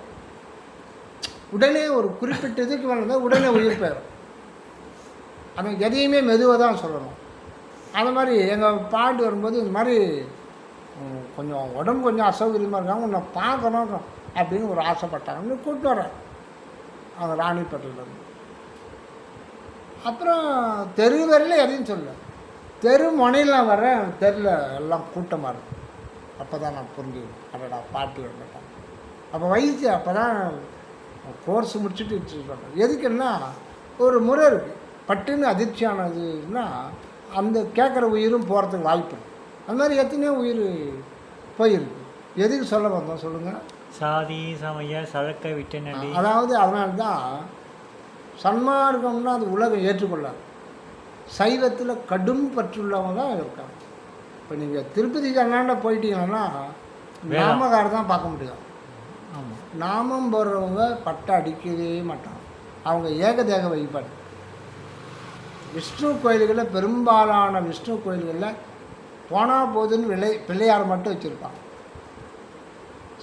உடனே ஒரு குறிப்பிட்ட இதுக்கு மேலே தான் உடனே உயிர் போயிடும். அது எதையுமே மெதுவாக தான் சொல்லணும். அது மாதிரி எங்கள் பாட்டு வரும்போது இந்த மாதிரி கொஞ்சம் உடம்பு கொஞ்சம் அசௌகரியமாக இருக்காங்க, உன்னை பார்க்கணும் அப்படின்னு ஒரு ஆசைப்பட்டாங்க. இன்னும் கூப்பிட்டு வரேன் அவங்க ராணிப்பேட்டையிலேருந்து. அப்புறம் தெரு வரையில் எதையும் சொல்ல, தெரு முனையில் நான் வரேன், தெருவில் எல்லாம் கூட்டமாக இருக்கும். அப்போ தான் நான் புரிஞ்சுக்கணும், அடடா பாட்டி வந்துட்டாங்க. அப்போ வயசு அப்போ தான் கோர்ஸ் முடிச்சுட்டு சொல்கிறேன். எதுக்குன்னா ஒரு முறை இருக்குது, பட்டுன்னு அதிர்ச்சியானதுன்னா அந்த கேட்குற உயிரும் போகிறதுக்கு வாய்ப்பு இருக்குது. அது மாதிரி எத்தனையோ உயிர் போயிருக்கு. எதுக்கு சொல்ல வந்தோம் சொல்லுங்கள்? சாதி சமய சழக்க விட்டு நடி. அதாவது அதனால்தான் சன்மார்க்கம்னா அது உலகம் ஏற்றுக்கொள்ளாது. சைவத்தில் கடும் பற்றுள்ளவங்க தான் இருக்காங்க. இப்போ நீங்கள் திருப்பதி கண்ணாண்ட போயிட்டீங்கன்னா நாமக்கார தான் பார்க்க முடியும். ஆமாம், நாமம் போடுறவங்க பட்டை அடிக்கவே மாட்டாங்க, அவங்க ஏகதேக வழிபாடு. விஷ்ணு கோயில்களில் பெரும்பாலான விஷ்ணு கோயில்களில் போனால் போதுன்னு பிள்ளையார் மட்டும் வச்சுருப்பாங்க.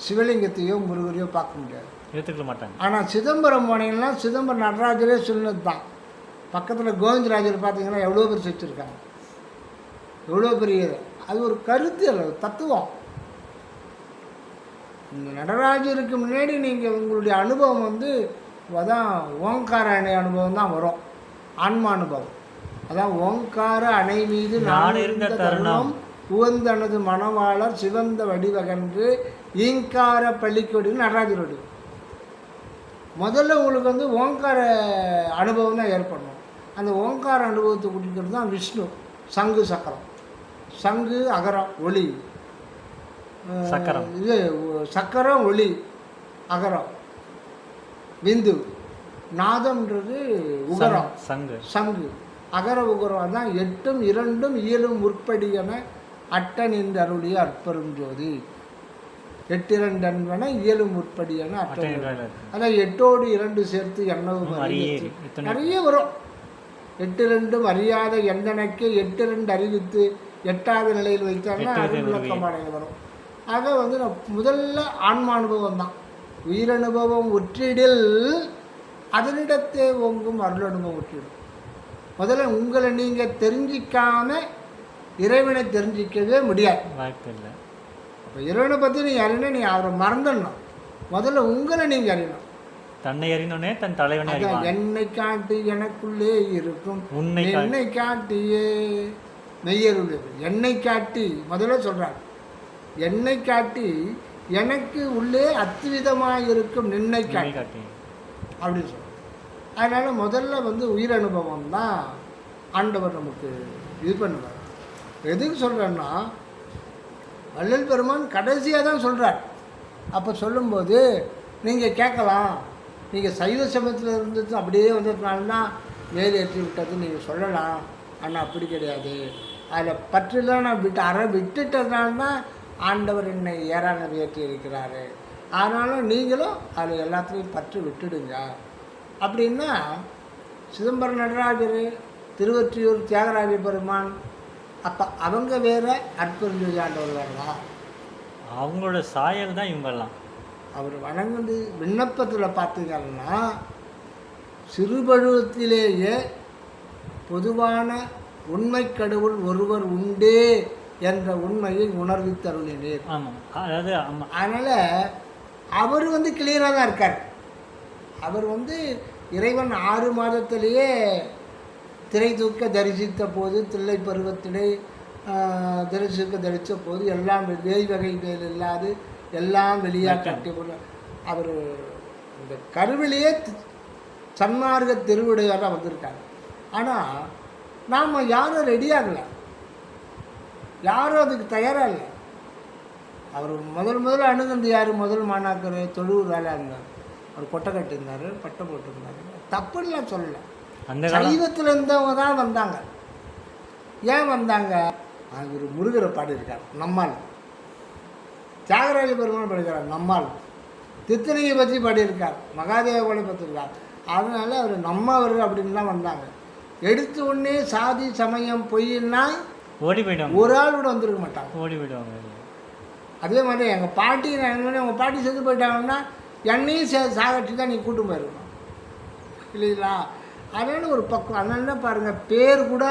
சிவலிங்கத்தையோ முருகரையோ பார்க்க முடியாது, ஏற்றுக்க மாட்டாங்க. ஆனால் சிதம்பரம் போனீங்கன்னா சிதம்பரம் நடராஜரே சொன்னது தான். பக்கத்தில் கோவிந்தராஜர் பார்த்தீங்கன்னா எவ்வளோ பேர் வச்சுருக்காங்க, எவ்வளோ பெரிய அது ஒரு கருத்து அல்ல, தத்துவம். இந்த நடராஜருக்கு முன்னாடி நீங்கள் உங்களுடைய அனுபவம் வந்து அதான் ஓங்கார அணை அனுபவம் தான் வரும். ஆன்மா அனுபவம் அதான் ஓங்கார அணை மீது நான் இருந்த தருணம் உவந்தனது மணவாளர் சிவந்த வடிவகன்று ஈங்கார பள்ளிக்கொடின்னு நடராஜர் வடிவம். முதல்ல உங்களுக்கு வந்து ஓங்கார அனுபவம் தான் ஏற்படணும். அந்த ஓங்கார அனுபவத்தை குடிக்கிறது தான் விஷ்ணு. சங்கு சக்கரம், சங்கு அகரம் ஒளி, சக்கரம் இது சக்கரம் ஒளி, அகரம் விந்து, நாதம்ன்றது உகரம் சங்கு, சங்கு அகர உகரம் தான் 8ம் 2ம் இயலும் உற்படியென அட்டன் என்று அருளிய அற்பெரும் ஜோதி. 8 2 என்பன இயலும் உற்படியென அட்டன். அதான் 8ஓடு 2 சேர்த்து எண்ணவும் நிறைய வரும். 8 2 அறியாத எந்தனக்கே 8 2 அறிவித்து 8வது நிலையில் வைத்தாங்கன்னா அது விளக்கமானது வரும். ஆக வந்து நான் முதல்ல ஆன்மா அனுபவம் தான். உயிரனுபவம் உற்றிடில் அதனிடத்தே ஓங்கும் அருள் அனுபவம் உற்றிடும். முதல்ல உங்களை நீங்கள் தெரிஞ்சிக்காம இறைவனை தெரிஞ்சிக்கவே முடியாது, வாய்ப்பு இல்லை. அப்போ இறைவனை பற்றி நீங்கள் அறியணும், நீங்கள் அவரை மறந்துடணும். முதல்ல உங்களை நீங்கள் அறியணும். தன்னை அறிந்தோடனே தன் தலைவனை அறிவான். என்னை காட்டி எனக்குள்ளே இருக்கும் என்னை காட்டியே மெய்யருள். என்னை காட்டி முதல்ல சொல்கிறாங்க, என்னை காட்டி எனக்கு உள்ளே அத்விதமாக இருக்கும் நின்னை காட்டி அப்படின்னு சொல்கிறாங்க. அதனால் முதல்ல வந்து உயிர் அனுபவம் தான் ஆண்டவர் நமக்கு இது பண்ணுவார். எதுக்கு சொல்கிறேன்னா, வள்ளல் பெருமான் கடைசியாக தான் சொல்கிறார். அப்போ சொல்லும்போது நீங்கள் கேட்கலாம், நீங்கள் சைவ சமயத்தில் இருந்தது அப்படியே வந்ததுனால்தான் வேறு ஏற்றி விட்டது நீங்கள் சொல்லலாம். ஆனால் அப்படி கிடையாது. அதில் பற்றிலாம் நான் விட்டுட்டதுனால்தான் ஆண்டவர் என்னை ஏறான ஏற்றி இருக்கிறாரு. ஆனாலும் நீங்களும் அதில் எல்லாத்துலேயும் பற்று விட்டுடுங்க அப்படின்னா, சிதம்பரம் நடராஜர், திருவொற்றியூர் தியாகராஜ பெருமான், அப்போ அவங்க வேறு, அற்பெருஞ்சோதி ஆண்டவர் வேறா? அவங்களோட சாயல் தான் இவங்கெல்லாம். அவர் வணங்குது விண்ணப்பத்தில் பார்த்தீங்கன்னா சிறுபழுவத்திலேயே பொதுவான உண்மை கடவுள் ஒருவர் உண்டே என்ற உண்மையை உணர்வித்தருளினீர். ஆமாம், அதாவது அதனால் அவர் வந்து கிளியராக தான் இருக்கார். அவர் வந்து இறைவன் 6 மாதத்திலேயே திரை தூக்க தரிசித்த போது, தில்லை பருவத்திலே தரிசித்த போது எல்லாம் வேய் வகை வேல் இல்லாது எல்லாம் வெளியாக கட்டி போல அவர் இந்த கருவிலேயே சன்மார்க்க திருவிடையாக வந்திருக்காங்க. ஆனால் நாம் யாரும் ரெடியாகலை, யாரும் அதுக்கு தயாராக இல்லை. அவர் முதல்ல அணுகுந்து யார்? முதல் மாணாக்கர் தொழுவூர் வேலை இருந்தார். அவர் கொட்டை கட்டியிருந்தார், பட்டை போட்டிருந்தார். தப்புலாம் சொல்லலை. சைவத்தில் இருந்தவங்க தான் வந்தாங்க. ஏன் வந்தாங்க? அவர் முருகரை பாடியிருக்கார் நம்மால், தியாகராஜ பெருமாள் பாடியிருக்கார் நம்மால், தித்தனையை பற்றி பாடியிருக்கார், மகாதேவ கோலை பற்றிருக்கார். அதனால அவர் நம்மவர் அப்படின்னு தான் வந்தாங்க. எடுத்த உடனே சாதி சமயம் பொய்ன்னா ஓடி போயிடுவாங்க, ஒரு ஆள் கூட வந்துருக்க மாட்டாங்க, ஓடி போயிடுவாங்க. அதே மாதிரி எங்கள் பாட்டி, நான் உங்கள் பாட்டி செத்து போயிட்டாங்கன்னா என்னையும் சாகட்டி தான் நீ கூட்டும் போயிருக்கணும் இல்லைங்களா? அதனால ஒரு பக்கம். அதனால தான் பாருங்கள், பேர் கூட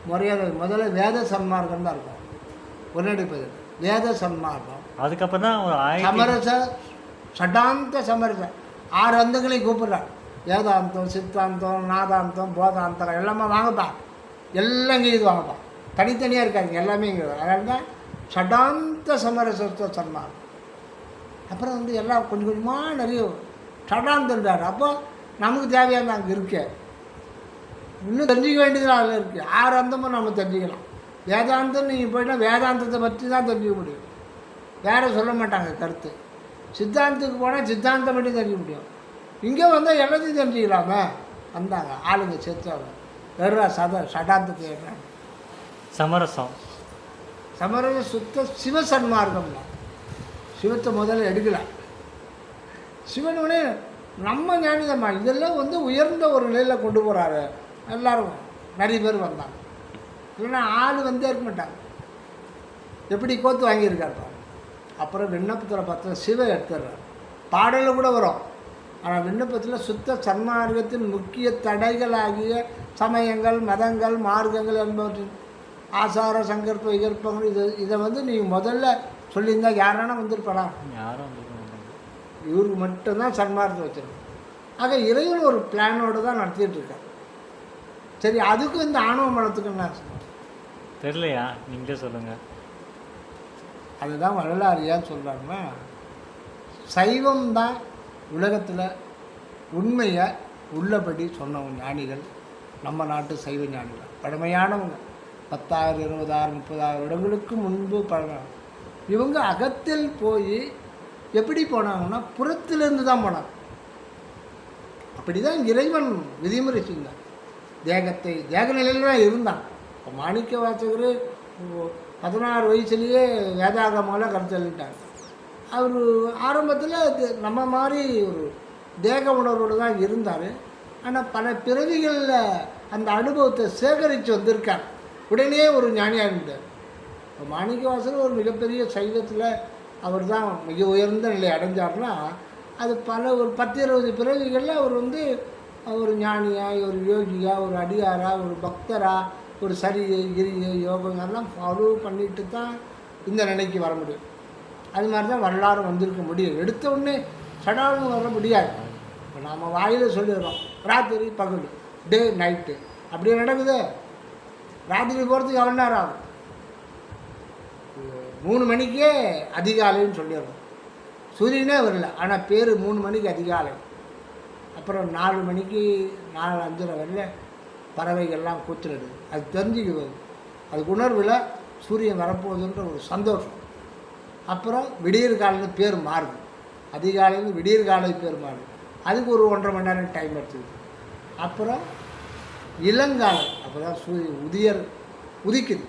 முறையாக முதல்ல வேத சன்மார்க்கம் தான் இருக்கும். உடனடிப்பது வேத சன்மார்க்கம், அதுக்கப்புறம் தான் ஒரு சமரச சடாந்த சமரச 6 அந்தங்களையும் கூப்பிட்றார். வேதாந்தம், சித்தாந்தம், நாதாந்தம், போதாந்தம் எல்லாமே வாங்கப்பா, எல்லாம் இங்கே இது வாங்கப்பா, தனித்தனியாக இருக்காங்க எல்லாமே இங்கே. அதனால தான் சடாந்த சமரசத்துவ சன்மார்க்கம். அப்புறம் வந்து எல்லாம் கொஞ்சம் கொஞ்சமாக நிறைய சடாந்தன்றார். அப்போ நமக்கு தேவையான அங்கே இருக்கு, இன்னும் தெரிஞ்சிக்க வேண்டியதுலாம் அதில் இருக்குது. 6 அந்தமும் நம்ம தெரிஞ்சுக்கலாம். வேதாந்தம் நீங்கள் போய்ட்டால் வேதாந்தத்தை பற்றி தான் தெரிஞ்சுக்க முடியும், வேறு சொல்ல மாட்டாங்க கருத்து. சித்தாந்தத்துக்கு போனால் சித்தாந்தம் மட்டும் தெரிஞ்சுக்க முடியும். இங்கே வந்தால் எல்லாத்தையும் தெரிஞ்சுக்கலாமே. வந்தாங்க ஆளுங்க சேர்த்தாங்க, வெறும் சடாந்தத்துக்கு ஏறாங்க. சமரசம் சுத்த சிவசன்மார்க்கம் தான். சிவத்தை முதல்ல எடுக்கலை. சிவனுடனே நம்ம ஞானிதம்மா இதெல்லாம் வந்து உயர்ந்த ஒரு நிலையில் கொண்டு போகிறாரு. எல்லோரும் நிறைய பேர் வந்தாங்க, இல்லைன்னா ஆள் வந்தே இருக்க மாட்டாங்க. எப்படி கோத்து வாங்கியிருக்காரு. அப்புறம் விண்ணப்பத்தில் பார்த்தா சிவ எடுத்துடுறார். பாடலில் கூட வரும். ஆனால் விண்ணப்பத்தில் சுத்த சன்மார்க்கத்தின் முக்கிய தடைகளாகிய சமயங்கள், மதங்கள், மார்க்கங்கள் என்பவற்றின் ஆசார சங்கற்ப விகற்பங்கள் இதை வந்து நீங்கள் முதல்ல சொல்லியிருந்தா யாரானா வந்திருப்பாரா? யாரும் வந்துருக்க மாட்டாங்க. இவருக்கு மட்டும்தான் சன்மார்க்கத்தை வச்சிருக்கோம். ஆக இறைவன் ஒரு பிளானோடு தான் நடத்திட்டு இருக்கார். சரி, அதுக்கும் இந்த ஆணவ மலத்துக்கு என்ன தெரியலையா? நீங்களே சொல்லுங்கள். அதுதான் வரலாறியான்னு சொல்கிறாங்கன்னா, சைவம் தான் உலகத்தில் உண்மையை உள்ளபடி சொன்னவங்க ஞானிகள். நம்ம நாட்டு சைவ ஞானிகள் பழமையானவங்க. 10,000 20,000 30,000 வருடங்களுக்கு முன்பு பழமையான இவங்க அகத்தில் போய் எப்படி போனாங்கன்னா புறத்திலிருந்து தான் போனாங்க. அப்படி தான் இறைவன் விதிமுறை செஞ்சான். தேக நிலையில் தான் இருந்தான். இப்போ மாணிக்க வாசகர் 16 வயசுலேயே வேதாகமெல்லாம் கருத்தள்ளிட்டாங்க. அவர் ஆரம்பத்தில் நம்ம மாதிரி ஒரு தேக உணர்வோடு தான் இருந்தார். ஆனால் பல பிறவிகளில் அந்த அனுபவத்தை சேகரித்து வந்திருக்கார். உடனே ஒரு ஞானியாக இருந்தார். இப்போ மாணிக்கவாசகர் ஒரு மிகப்பெரிய சைவத்தில் அவர் தான் மிக உயர்ந்த நிலை அடைஞ்சார்னா, அது ஒரு 10-20 பிறவிகளில் அவர் ஒரு ஞானியாக, ஒரு யோகியாக, ஒரு அடியாராக, ஒரு பக்தராக, ஒரு சரியை கிரியை யோகம் எல்லாம் ஃபாலோ பண்ணிட்டு தான் இந்த நிலைக்கு வர முடியும். அது மாதிரி தான் வரலாறு வந்திருக்க முடியும். எடுத்த உடனே சடாலும் வர முடியாது. இப்போ நாம் வாயில் சொல்லிடுறோம் ராத்திரி பகல், டே நைட்டு, அப்படியே நடக்குது. ராத்திரி போகிறதுக்கு எவ்வளோ நேரம் ஆகும்? 3 மணிக்கே அதிகாலைன்னு சொல்லிடுறோம். சூரியனே வரல, ஆனால் பேர் 3 மணிக்கு அதிகாலை. அப்புறம் 4 மணிக்கு 4:05 வரல பறவைகள்லாம் கூத்துறது. அது தெரிஞ்சுக்குவது, அதுக்கு உணர்வில் சூரியன் வரப்போகுதுன்ற ஒரு சந்தோஷம். அப்புறம் விடியற் காலைன்னு பேர் மாறுது. அதிகாலையில் விடியற் காலை பேர் மாறுது. அதுக்கு ஒரு 1.5 மணி நேரம் டைம் எடுத்துக்குது. அப்புறம் இளங்காலை, அப்போ தான் சூரியன் உதிக்குது.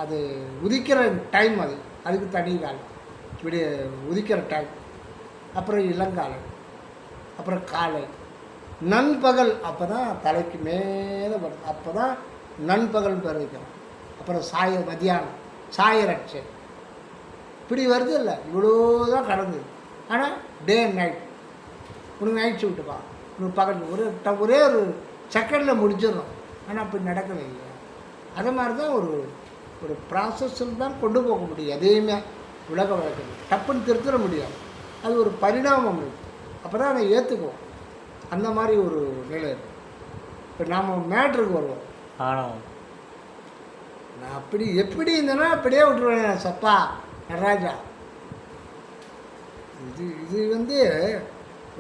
அது உதிக்கிற டைம், அதுக்கு தனி காலம், உதிக்கிற டைம். அப்புறம் இளங்காலை, அப்புறம் காலை, நண்பகல், அப்போ தான் தலைக்கு மேலே வருது, அப்போ தான் நண்பகல் பேர் வைக்கிறோம். அப்புறம் மதியானம் சாயரட்சை, இப்படி வருது இல்லை, இவ்வளோ தான் கடந்தது. ஆனால் டே அண்ட் நைட், உனக்கு நைட் ஷிஃப்ட்டுப்பா, உனக்கு பகல், ஒரே ஒரு செகண்டில் முடிச்சிடணும். ஆனால் அப்படி நடக்கலை இல்லையா? அதே மாதிரி தான் ஒரு ப்ராசஸில் தான் கொண்டு போக முடியும். எதையுமே உலக வழக்கம் டப்புன்னு திருத்திட முடியாது. அது ஒரு பரிணாமம் இருக்குது. அப்போ தான் அதை ஏற்றுக்குவோம். அந்த மாதிரி ஒரு நிலை இருக்குது. இப்போ நாம் மேட்ருக்கு வருவோம். நான் எப்படி இருந்தேன்னா அப்படியே விட்டுருவேன். சப்பா நடராஜா, இது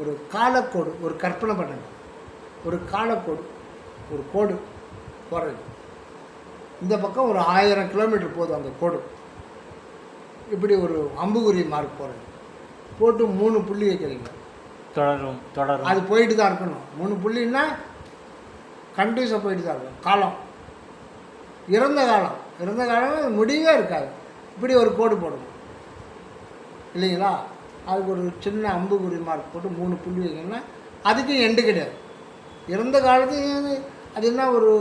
ஒரு காலக்கோடு, ஒரு கற்பனை பண்ணுங்க. ஒரு காலக்கோடு, ஒரு கோடு போகிறது. இந்த பக்கம் ஒரு 1000 கிலோமீட்டர் போதும் அந்த கோடு. இப்படி ஒரு அம்புகுறி மார்க் போகிறது. போட்டு 3 புள்ளி வைக்கிறீங்க. தொடரும். அது போயிட்டு தான் இருக்கணும். 3 புள்ளின்னா கண்டினியூஸாக போயிட்டு தான் இருக்கும். காலம், இறந்த காலம் முடிவே இருக்காது. இப்படி ஒரு கோடு போடணும் இல்லைங்களா? அதுக்கு ஒரு சின்ன அம்புகுறி மார்க் போட்டு 3 புள்ளி வைக்கணும்னா அதுக்கு எண்டு கிடையாது. இறந்த காலத்துக்கு அது என்ன ஒரு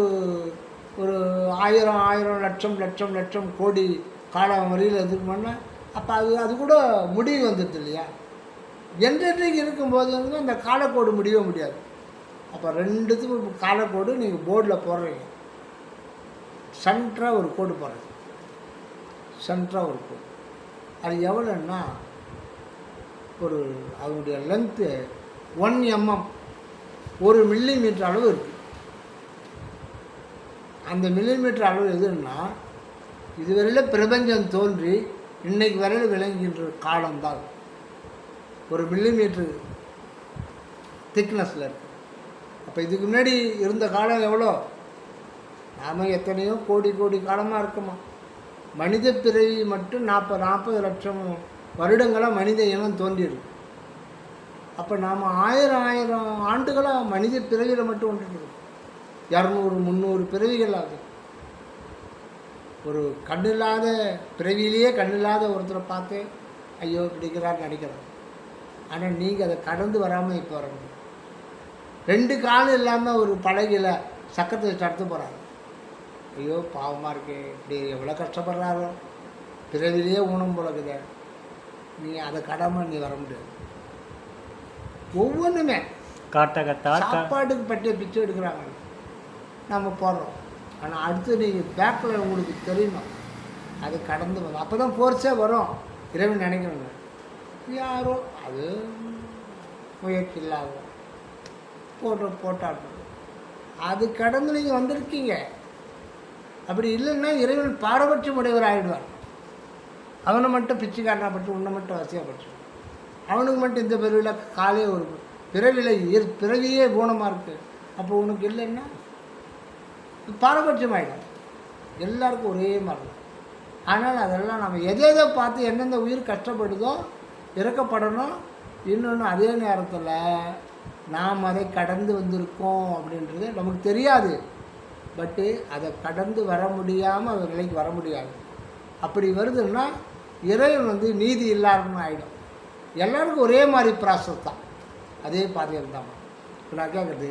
1000 லட்சம் கோடி காலம் வரையில் எதிர்க்கணும்னா அப்போ அது கூட முடிவு வந்துடுது இல்லையா? என்றைக்கு இருக்கும்போது அந்த காலக்கோடு முடியவே முடியாது. அப்போ 2த்துக்கும் காலக்கோடு நீங்கள் போர்டில் போடுறீங்க. சென்டராக ஒரு கோடு போடுறது, சென்டராக ஒரு கோடு. அது எவ்வளோன்னா அதனுடைய லென்த்து 1 mm, 1 மில்லிமீட்டர் அளவு இருக்குது. அந்த மில்லிமீட்டர் அளவு எதுன்னா இதுவரையில் பிரபஞ்சம் தோன்றி இன்னைக்கு வரையில் விளங்குகின்ற காலம்தான் 1 மில்லிமீட்டர் திக்னஸில் இருக்குது. அப்போ இதுக்கு முன்னாடி இருந்த காலம் எவ்வளோ? நாம் எத்தனையோ கோடி காலமாக இருக்குமா. மனித பிறவி மட்டும் 40 லட்சம் வருடங்களாக மனித இனம் தோன்றியிருக்கு. அப்போ நாம் 1000 ஆண்டுகளாக மனித பிறவியில் மட்டும் வந்துட்டு 200 300 பிறவிகள் ஆகுது. ஒரு கண்ணில்லாத பிறவியிலேயே கண்ணில்லாத ஒருத்தரை பார்த்து ஐயோ பிடிக்கிறார் நடிக்கிறார். ஆனால் நீங்கள் அதை கடந்து வராமல் இப்போ வர முடியும். 2 காலம் இல்லாமல் ஒரு பழகில் சக்கரத்தை தடுத்து போகிறாரு. ஐயோ பாவமாக இருக்கு, இப்படி எவ்வளோ கஷ்டப்படுறாரோ, பிறவிலேயே ஊனம் போலக்குத, நீ அதை கடமை நீ வர முடியாது. ஒவ்வொன்றுமே சாப்பாட்டுக்கு பற்றிய பிச்சை எடுக்கிறாங்க, நம்ம போடுறோம். ஆனால் அடுத்து நீங்கள் பேக்கில் உங்களுக்கு தெரியணும் அது கடந்து வரும். அப்போ தான் ஃபோர்ஸே வரும். இறைவன் நினைக்கணுங்க, யாரோ அது முயற்சி இல்லாத போட்டாட்டும் அது கடந்து நீங்கள் வந்திருக்கீங்க. அப்படி இல்லைன்னா இறைவன் பாரபட்சம் உடையவர் ஆகிடுவார். அவனை மட்டும் பிச்சுக்காரனா பட்டு உன்னை மட்டும் வசியப்பட்டு அவனுக்கு மட்டும் இந்த பிறவியில் காலே ஒரு பிறவியில் பிறவியே ஊனமாக இருக்குது. அப்போ உனக்கு இல்லைன்னா பாரபட்சம் ஆகிடும். எல்லாருக்கும் ஒரே மாதிரி தான். ஆனால் அதெல்லாம் நம்ம எதை பார்த்து எந்தெந்த உயிர் கஷ்டப்படுதோ இறக்கப்படணும். இன்னொன்று அதே நேரத்தில் நாம் அதை கடந்து வந்திருக்கோம் அப்படின்றது நமக்கு தெரியாது. பட்டு அதை கடந்து வர முடியாமல் அந்த நிலைக்கு வர முடியாது. அப்படி வருதுன்னா இறைவன் நீதி இல்லாமல் ஆகிடும். எல்லாருக்கும் ஒரே மாதிரி ப்ராசஸ் தான், அதே பாதையில் தான். இப்போ நான் கேட்குறது,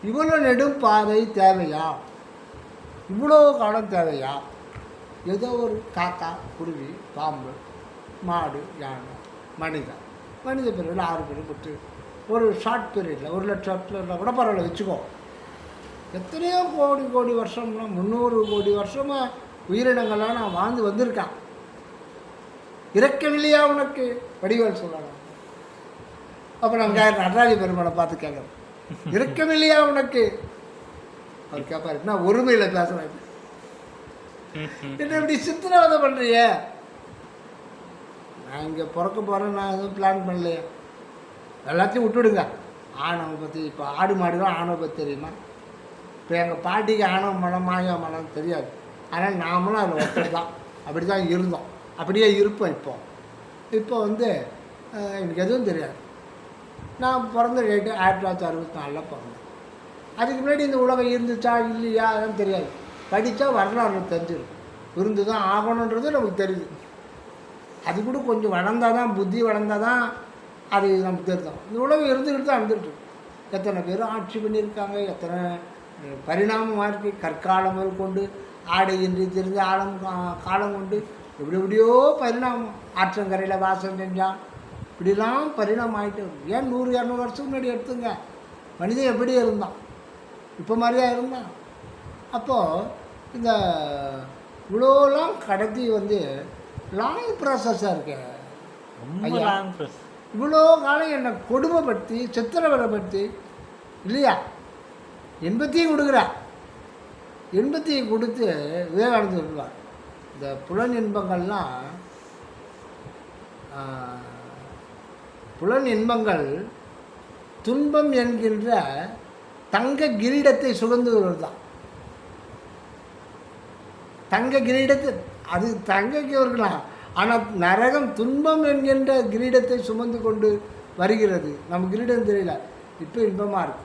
இவ்வளோ நெடும் பாதை தேவையா? இவ்வளோ காலம் தேவையா? ஏதோ ஒரு காக்கா, குருவி, பாம்பு, மாடு, யானை, மனித பீரியடில் 6 பேர் விட்டு ஒரு ஷார்ட் பீரியடில் 1 லட்சத்தில் கூட பரவாயில்ல வச்சுக்கோ. எத்தனையோ கோடி வருஷம்னா 300 கோடி வருஷமாக உயிரினங்கள்லாம் நான் வாழ்ந்து வந்திருக்கான். இறக்கவில்லையா உனக்கு? வடிவேல் சொல்லலாம். அப்போ நம்ம நடராஜ பெருமானை பார்த்து கேட்குறோம், இறக்கவில்லையா உனக்கு? அவர் கேட்பாரு, என்ன ஒருமையில் பேசுகிறாங்க, என்ன இப்படி சித்திரவதை பண்ணுறிய? நான் இங்கே பிறக்க போகிறேன், நான் எதுவும் பிளான் பண்ணலையே, எல்லாத்தையும் விட்டுடுங்க. ஆணவம் பற்றி இப்போ ஆடு மாடுதான் ஆணவம் பற்றி தெரியுமா? இப்போ எங்கள் பாட்டிக்கு ஆணவ மனம் மாய மனம் தெரியாது. ஆனால் நாமளும் அதில் ஒருத்தர் தான். அப்படி தான் இருந்தோம், அப்படியே இருப்போம். இப்போ எனக்கு எதுவும் தெரியாது. நான் பிறந்த டேட்டு 1964 பிறந்தேன். அதுக்கு முன்னாடி இந்த உலகம் இருந்துச்சா இல்லையா அதெல்லாம் தெரியாது. படித்தா வரலாறு தெரிஞ்சிருக்கும். இருந்து தான் ஆகணுன்றது நமக்கு தெரியுது. அது கூட கொஞ்சம் வளர்ந்தால் தான், புத்தி வளர்ந்தால் தான் அது நமக்கு தெரியும். இந்த உலகம் இருந்துக்கிட்டு தான் இருந்துகிட்டு. எத்தனை பேர் ஆட்சி பண்ணியிருக்காங்க, எத்தனை பரிணாமமாக இருக்குது. கற்காலம் முதல் கொண்டு ஆடையின்றி தெரிஞ்ச காலம் கொண்டு எப்படியோ பரிணாமம். ஆற்றங்கரையில் வாசம் செஞ்சான், இப்படிலாம் பரிணாமம் ஆகிட்டு வரும். ஏன் 100-200 வருஷத்துக்கு முன்னாடி எடுத்துங்க, மனிதன் எப்படி இருந்தான், இப்போ மாதிரியா இருந்தான். அப்போது இந்த இவ்வளோலாம் கடத்தி லாங் ப்ராசஸாக இருக்கு. இவ்வளோ காலம் என்னை கொடுமைப்படுத்தி சித்திரவதைப்படுத்தி இல்லையா, எண்பத்தையும் கொடுக்குறா. எண்பத்தையும் கொடுத்து விவேகானந்தர் சொல்லுவார், இந்த புலன் இன்பங்கள் துன்பம் என்கின்ற தங்க கிரீடத்தை சுகந்துவது தான். தங்க கிரீடத்தை அது தங்கைக்கு இருக்கலாம், ஆனால் நரகம் துன்பம் என்கின்ற கிரீடத்தை சுமந்து கொண்டு வருகிறது. நம்ம கிரீடம் தெரியல, இப்போ இன்பமாக இருக்கு.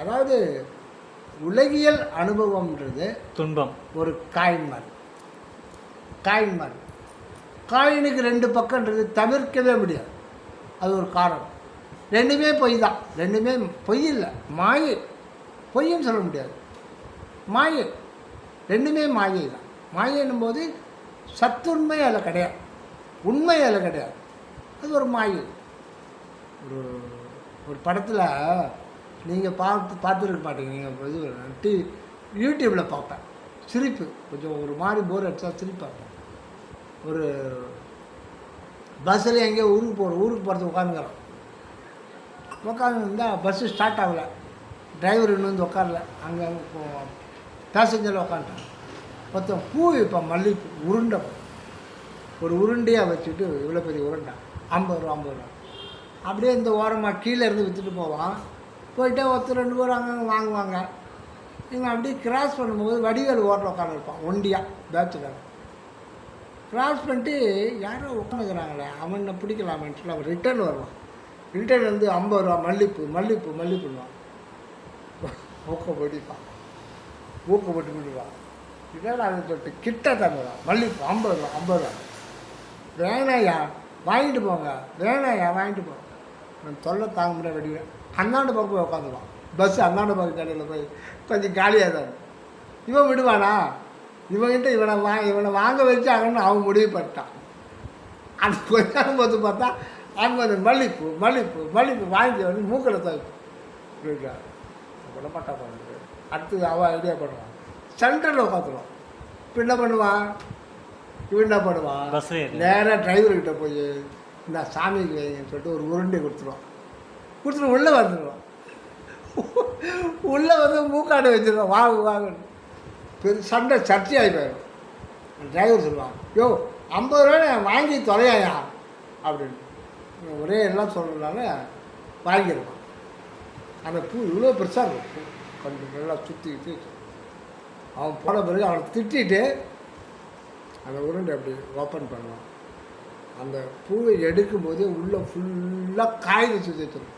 அதாவது உலகியல் அனுபவம்ன்றது துன்பம். ஒரு காயின் மாதிரி. காயினுக்கு 2 பக்கம்ன்றது தவிர்க்கவே முடியாது. அது ஒரு காரணம். ரெண்டுமே பொய் தான். ரெண்டுமே பொய் இல்லை, மாயை. பொய்ன்னு சொல்ல முடியாது, மாயை. ரெண்டுமே மாயை தான். மாயைன்னும் போது சத்துண்மை அதில் கிடையாது, உண்மை அதில் கிடையாது. அது ஒரு மாயை. ஒரு படத்தில் நீங்கள் பார்த்துருக்க மாட்டீங்க. நீங்கள் யூடியூப்பில் பார்ப்பேன், சிரிப்பு கொஞ்சம் ஒரு மாதிரி போர் அடித்தா சிரிப்பாங்க. ஒரு பஸ்ஸில் எங்கேயோ ஊருக்கு போகிறதுக்கு உட்காந்துக்கிறோம். உட்காந்துருந்தால் பஸ்ஸு ஸ்டார்ட் ஆகலை, டிரைவர் இன்னும் உட்காரல. அங்கே பேசஞ்சரில் உட்காந்துட்டான். மொத்தம் பூ இப்போ மல்லிகைப்பூ உருண்டை, ஒரு உருண்டையாக வச்சுட்டு இவ்வளோ பெரிய உருண்டை 50 ரூபா. அப்படியே இந்த ஓரமாக கீழே இருந்து விற்றுட்டு போவான். போயிட்டே 1-2 பேர் அங்கே வாங்குவாங்க. நீங்கள் அப்படியே கிராஸ் பண்ணும்போது வடிவேல் ஓட்டில் உட்காந்துருப்பான் ஒண்டியாக பேச்சுக்கார. கிராஸ் பண்ணிட்டு யாரோ உட்காந்துக்கிறாங்களே, அவனை பிடிக்கலாமேன்னு சொல்லி அவன் ரிட்டர்ன் வருவான். ரிட்டர்ன் 50 ரூபா மல்லிப்பூன்னுவான். ஊக்கப்படிப்பான், ஊக்கப்பட்டு விடுவான். இதெல்லாம் அதை சொல்லிட்டு கிட்ட தந்துடுவான். மல்லிப்பூ 50 ரூபா. வேணாயா வாங்கிட்டு போங்க, வாங்கிட்டு போங்க. நான் தொல்லை தாங்க முடியாது. வடிவேன் அந்தாண்டு பக்கம் போய் உட்காந்துவான். பஸ்ஸு அந்தாண்டு பக்கம் கடையில் போய் கொஞ்சம் காலியாக தான். இவன் விடுவானா? இவன்கிட்ட இவனை வாங்க வச்சு ஆகணும்னு அவன் முடிவு பண்ணிட்டான். அது கொஞ்ச நேரம் பார்த்து பார்த்தா அவங்க மல்லிப்பூ வாங்கி வந்து மூக்கில் துவைப்பா விடமாட்டா பண்ணுறது. அடுத்தது அவன் ஐடியா பண்ணுவான், சென்டரில் உட்காந்துருவான். இப்போ என்ன பண்ணுவான், இவன் என்ன பண்ணுவான், நேராக டிரைவர்கிட்ட போய் இந்த சாமிக்கு வைங்கன்னு சொல்லிட்டு ஒரு உருண்டை கொடுத்துருவான். கொடுத்துட்டு உள்ளே வந்துடுவான். உள்ளே வந்து மூக்காடு வச்சுருவான், வாங்கன்னு சண்டை சர்ச்சையாகி போயிடும். டிரைவர் சொல்லுவான், யோ 50 ரூபா வாங்கி தொலையாயா அப்படின்னு. ஒரே எல்லாம் சொல்கிறதுனால வாங்கிடுவான். அந்த பூ இவ்வளோ பெருசாக இருக்கும், கொஞ்சம் நல்லா சுற்றிக்கிட்டு அவன் போன பிறகு அவனை திட்டிட்டு அந்த உருண்டை அப்படி ஓப்பன் பண்ணுவான். அந்த பூவை எடுக்கும்போது உள்ளே ஃபுல்லாக காகிதம் சுற்றி வச்சிடும்.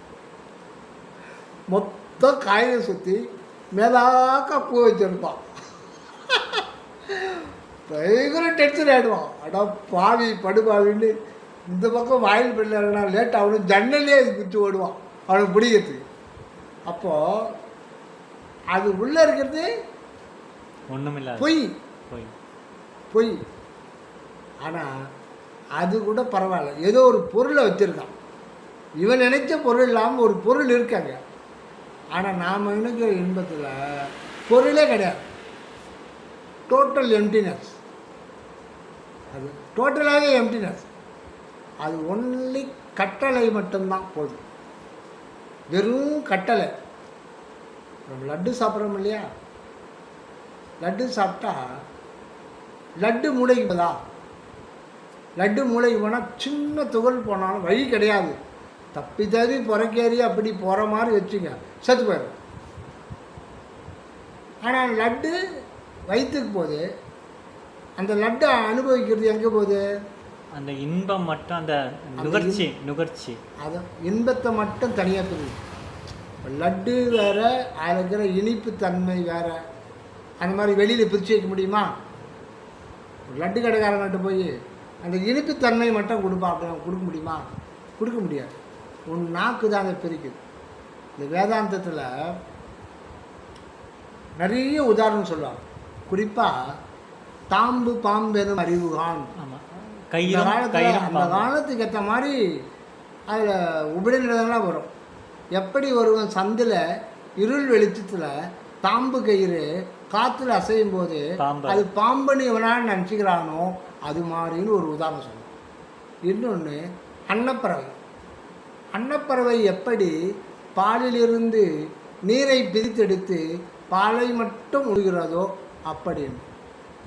மொத்தம் காகிதம் சுற்றி மேலாக்கா பூ வச்சுருப்பான். பயங்கர டென்ஷன் ஆகிடுவான். அடா பாவி படுபாவின்னு இந்த பக்கம் வாயில் பிள்ளைனா லேட் ஆகணும், ஜன்னல்லே குச்சி ஓடுவான் அவனுக்கு பிடிக்கிறதுக்கு. அப்போது அது உள்ளே இருக்கிறது ஒன்றுமில்லை, பொய் பொய். ஆனால் அது கூட பரவாயில்ல, ஏதோ ஒரு பொருளை வச்சுருக்கான். இவன் நினைச்ச பொருள் இல்லாமல் ஒரு பொருள் இருக்காங்க. ஆனால் நாம் நினைக்கிற இன்பத்தில் பொருளே கிடையாது, டோட்டல் எம்டினஸ். அது டோட்டலாகவே எம்டினஸ். அது ஒன்லி கட்டளை மட்டும்தான் போதும், வெறும் கட்டளை. நம்ம லட்டு சாப்பிட்றோம் இல்லையா, லட்டு சாப்பிட்டா லட்டு மூளைக்கு போதா? லட்டு மூளைக்கு போனால் சின்ன துகள் போனாலும் வழி கிடையாது, தப்பி தவி புறக்கேறி அப்படி போகிற மாதிரி வச்சுங்க, செத்து போயிடும். ஆனால் லட்டு வயிற்றுக்கு போகுது. அந்த லட்டை அனுபவிக்கிறது எங்கே போகுது? அந்த இன்பம் மட்டும், அந்த நுகர்ச்சி அதை இன்பத்தை மட்டும் தனியாக பிரிவு. லட்டு வேறு, அதில் இருக்கிற இனிப்பு தன்மை வேறு. அந்த மாதிரி வெளியில் பிரித்து வைக்க முடியுமா? லட்டு கடைக்காரங்கிட்ட போய் அந்த இனிப்பு தன்மை மட்டும் கொடுக்க முடியுமா? கொடுக்க முடியாது. உன் நாக்கு தான் அதை பிரிக்குது. இந்த வேதாந்தத்தில் நிறைய உதாரணம் சொல்லுவாங்க. குறிப்பாக தாம்பு பாம்பெனும் அறிவுகான். அந்த காலத்துக்கு ஏற்ற மாதிரி அதில் உபநிடதெல்லாம் வரும். எப்படி ஒருவன் சந்தில் இருள் வெளிச்சத்தில் தாம்பு கயிறு காற்றுல அசையும் போது அது பாம்பனி எவனால் நினச்சிக்கிறானோ அது மாதிரின்னு ஒரு உதாரணம் சொல்லுவோம். இன்னொன்று அன்னப்பறவை. அன்னப்பறவை எப்படி பாலிலிருந்து நீரை பிரித்தெடுத்து பாலை மட்டும் உழுகிறதோ அப்படின்னு.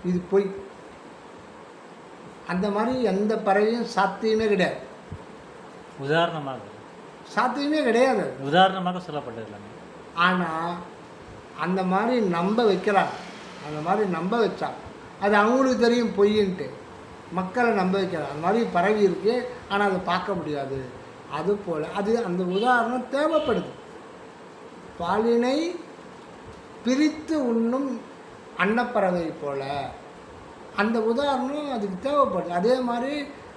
இது பொய். அந்த மாதிரி எந்த பறவையும் சாத்தியமே கிடையாது. உதாரணமாக சாத்தியமே கிடையாது, உதாரணமாக சொல்லப்பட்டது. ஆனால் அந்த மாதிரி நம்ப வைக்கிறாங்க. அந்த மாதிரி நம்ப வச்சா அது அவங்களுக்கு தெரியும் பொய்ன்ட்டு, மக்களை நம்ப வைக்கிறாங்க. அந்த மாதிரி பறவை இருக்குது, ஆனால் அதை பார்க்க முடியாது. அதுபோல் அது அந்த உதாரணம் தேவைப்படுது. பாலினை பிரித்து உண்ணும் அன்னப்பறவை போல் அந்த உதாரணம் அதுக்கு தேவைப்படுது. அதே மாதிரி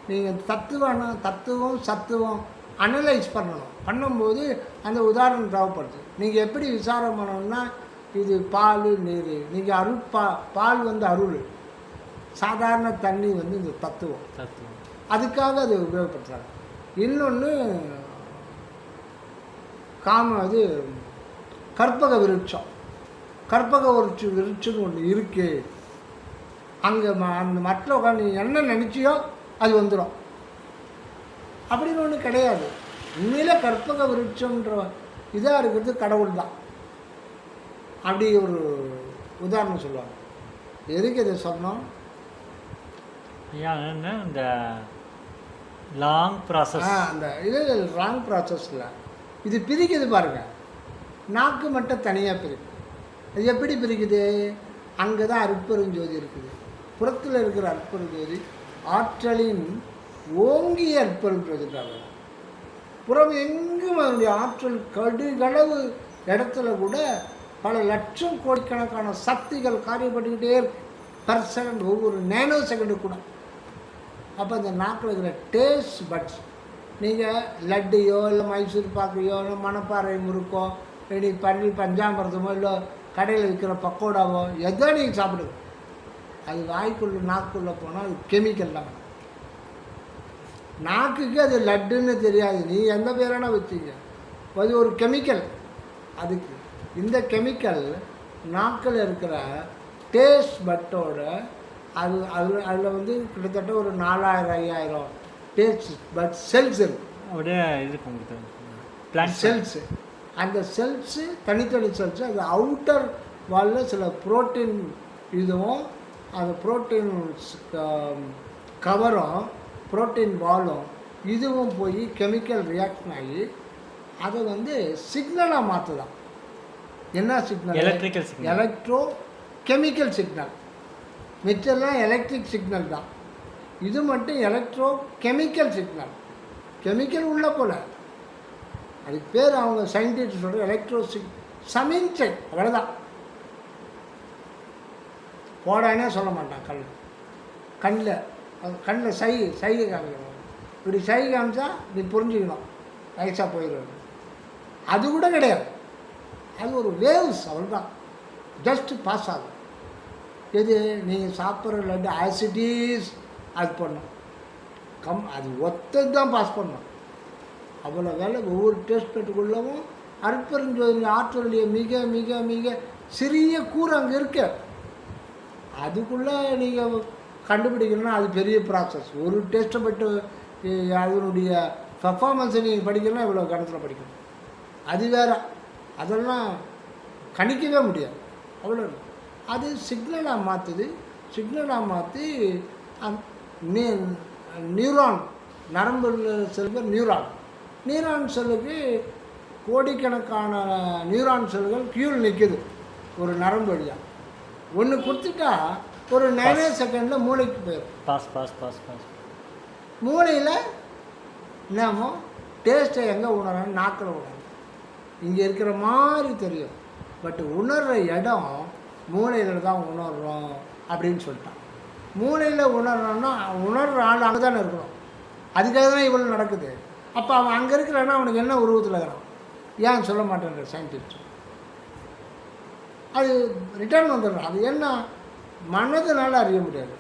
நீங்கள் தத்துவம் சத்துவம் அனலைஸ் பண்ணும்போது அந்த உதாரணம் தேவைப்படுது. நீங்கள் எப்படி விசாரம் பண்ணணும்னா, இது பால் நீர், நீங்கள் பால் வந்து அருள், சாதாரண தண்ணி வந்து இந்த தத்துவம். அதுக்காக அது உபயோகப்படுத்துகிறாங்க. இன்னொன்று அது கற்பக விருட்சம். கற்பக விருட்சம்னு ஒன்று இருக்குது. அங்கே அந்த மட்டில் உட்காந்து நீ என்ன நினச்சியோ அது வந்துடும் அப்படின்னு ஒன்று கிடையாது. உண்மையில் கற்பக விருட்சம்ன்ற இதாக இருக்கிறது கடவுள் தான். அப்படி ஒரு உதாரணம் சொல்லுவாங்க. எதுக்கு இதை சொன்னோம்? இந்த லாங் ப்ராசஸ், அந்த இது லாங் ப்ராசஸில் இது பிரிக்குது பாருங்கள். நாக்கு மட்டும் தனியாக பிரிக்குது. அது எப்படி பிரிக்குது? அங்கே தான் அற்பெருஞ்சோதி இருக்குது. புறத்தில் இருக்கிற அற்பெருஞ்சோதி ஆற்றலின் ஓங்கிய அற்பெருஞ்சோதிட்டாங்க. புறம் எங்கும் அதனுடைய ஆற்றல் கடுகளவு இடத்துல கூட பல லட்சம் கோடிக்கணக்கான சக்திகள் காரியப்பட்டுக்கிட்டே இருக்கு பர் செகண்ட், ஒவ்வொரு நேனோ செகண்டு கூட. அப்போ இந்த நாக்கில் இருக்கிற டேஸ்ட் பட்ஸ், நீங்கள் லட்டையோ இல்லை மைசூர் பாக்கையோ இல்லை மணப்பாறை முறுக்கோ இல்லை பஞ்சாமிரதமோ இல்லை கடையில் விற்கிற பக்கோடாவோ எதோ நீங்கள் சாப்பிடுங்க, அது வாய்க்குள்ளே நாக்குள்ளே போனால் அது கெமிக்கல் தான். நாக்குக்கு அது லட்டுன்னு தெரியாது, நீ எந்த பேரான வச்சுங்க, அது ஒரு கெமிக்கல். அதுக்கு இந்த கெமிக்கல் நாக்கில் இருக்கிற டேஸ்ட் பட்டோட அதில் வந்து கிட்டத்தட்ட ஒரு 4000-5000 டேஸ்ட் பட் செல்ஸ் இருக்குது. அப்படியே இதுக்கு உங்களுக்கு பிளான்ட் செல்ஸு, அந்த செல்ஸு தனித்தனி செல்ஸு, அது அவுட்டர் வாலில் சில புரோட்டீன் இதுவும் அந்த புரோட்டீன் கவரும் புரோட்டீன் பாலும் இதுவும் போய் கெமிக்கல் ரியாக்ஷன் ஆகி அதை வந்து சிக்னலாக மாற்றுதான். என்ன signal? Electrical signal, electro chemical signal. மிச்செல்லாம் எலக்ட்ரிக் சிக்னல் தான், இது மட்டும் எலக்ட்ரோ கெமிக்கல் சிக்னல். கெமிக்கல் உள்ள போல, அதுக்கு பேர் அவங்க சயின்டிஸ்ட் சொல்கிற எலக்ட்ரோ சமிஞ்சை, அவ்வளோதான். போடானே சொல்ல மாட்டான். கண்ணில் சைகை காமிக்கணும். இப்படி சைகை காமிச்சா நீ புரிஞ்சுக்கணும், வயசாக போயிடுவாங்க. அது கூட கிடையாது, அது ஒரு வேவ்ஸ், அவ்வளோதான். ஜஸ்ட் பாஸ் ஆகும். எது நீங்கள் சாப்பிட்ற லட்டு ஆசிட்டீஸ் அது பண்ணும், அது ஒத்தது தான் பாஸ் பண்ணும். அவ்வளோ வேலை. ஒவ்வொரு டேஸ்ட் பெட்டுக்குள்ளவும் அற்பெருஞ்சோதி ஆற்றலுடைய மிக மிக மிக சிறிய கூறு அங்கே இருக்கு. அதுக்குள்ளே நீங்கள் கண்டுபிடிக்கணும்னா அது பெரிய ப்ராசஸ். ஒரு டெஸ்ட்டை பட்டு அதனுடைய பர்ஃபார்மன்ஸை நீங்கள் படிக்கணும்னா இவ்வளோ கணத்தில் படிக்கணும். அது வேறு, அதெல்லாம் கணிக்கவே முடியாது. அவ்வளோ அது சிக்னலாக மாற்றுது. சிக்னலாக மாற்றி நியூரான், நரம்பு செல்கள் நியூரான் செல்லுக்கு கோடிக்கணக்கான நியூரான் செல்கள் கியூல் நிற்குது ஒரு நரம்பு வழியாக. ஒன்று கொடுத்துட்டா ஒரு 9 செகண்டில் மூளைக்கு போயிடும். Pass pass pass pass. மூளையில் என்னமோ டேஸ்ட்டை எங்கே உணரணும்? நாக்கில் உணரணும். இங்கே இருக்கிற மாதிரி தெரியும், பட் உணர்கிற இடம் மூளையில் தான் உணர்றோம் அப்படின்னு சொல்லிட்டான். மூளையில் உணர்றோன்னா உணர்கிற ஆள் அங்கே தானே இருக்கணும். அதுக்காக தான் இவ்வளோ நடக்குது. அப்போ அவன் அங்கே இருக்கிறான்னா அவனுக்கு என்ன உருவத்தில் இருக்கிறான்? ஏன் சொல்ல மாட்டேன்ற சயின்டிஸ்ட்? அது ரிட்டர்ன் வந்துடுறான். அது என்ன மனதினால அறிய முடியாது,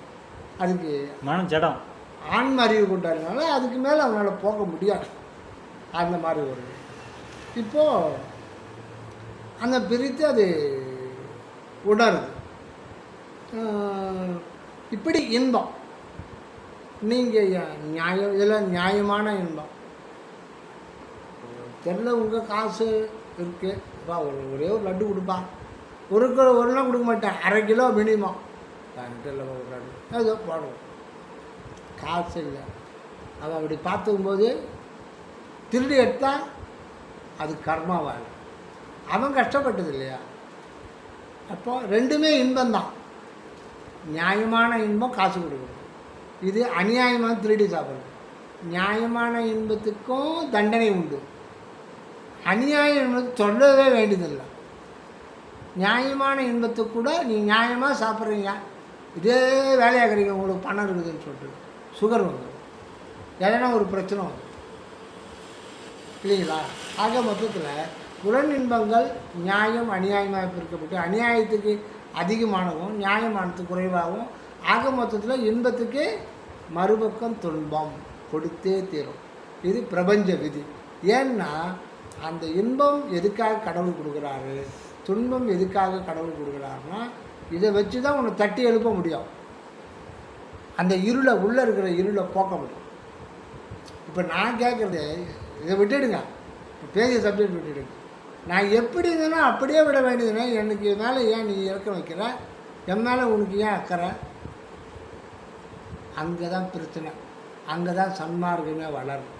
அதுக்கு மனம் ஜடம், ஆன்ம அறிவு கொண்டாடினால அதுக்கு மேலே அவனால் போக முடியாது. அந்த மாதிரி ஒரு இப்போது அந்த பிரித்து அது உணருது. இப்படி இன்பம் நீங்கள் நியாயம், இதெல்லாம் நியாயமான இன்பம். தெரியல, உங்கள் காசு இருக்குப்பா, ஒரே ஒரு லட்டு கொடுப்பா, ஒரு நாள் கொடுக்க மாட்டேன், 1/2 கிலோ மினிமம் தெரியல ஒரு லட்டு ஏதோ போடுவோம். காசு இல்லை. அவன் அப்படி பார்த்துக்கும்போது திருடி எடுத்தால் அது கர்மாவாக, அவன் கஷ்டப்பட்டது இல்லையா? அப்போ ரெண்டுமே இன்பம்தான். நியாயமான இன்பம் காசு கொடுக்கணும், இது அநியாயமாக திருடி சாப்பிடணும். நியாயமான இன்பத்துக்கும் தண்டனை உண்டு, அநியாய இன்பத்துக்கு சொல்லவே வேண்டியதில்லை. நியாயமான இன்பத்துக்கு கூட நீ நியாயமாக சாப்பிட்றீங்க, இதே வேலையாகிறீங்க, உங்களுக்கு பணம் இருக்குதுன்னு சொல்லிட்டு சுகர் வந்துடும், எதனா ஒரு பிரச்சனை வரும் இல்லைங்களா? ஆக மொத்தத்தில் புலன் இன்பங்கள் நியாயம் அநியாயமாக பிரிக்கப்பட்டு அநியாயத்துக்கு அதிகமானவும் நியாயமானத்துக்கு குறைவாகவும், ஆக மொத்தத்தில் இன்பத்துக்கு மறுபக்கம் துன்பம் கொடுத்தே தீரும். இது பிரபஞ்ச விதி. ஏன்னா அந்த இன்பம் எதுக்காக கடவுள் கொடுக்குறாரு, துன்பம் எதுக்காக கடவுள் கொடுக்குறாருன்னா இதை வச்சு தான் உன்னை தட்டி எழுப்ப முடியும், அந்த இருளை உள்ளே இருக்கிற இருளை போக்க முடியும். இப்போ நான் கேட்குறது இதை விட்டுடுங்க, பேசிய சப்ஜெக்ட் விட்டுடுங்க. நான் எப்படி இருந்தேன்னா அப்படியே விட வேண்டியதுன்னா எனக்கு மேலே ஏன் நீ இறக்க வைக்கிற, என் மேலே உனக்கு ஏன் அக்கறை? அங்கே தான் பிரச்சனை, அங்கே தான் சன்மார்க்கமே வளரும்.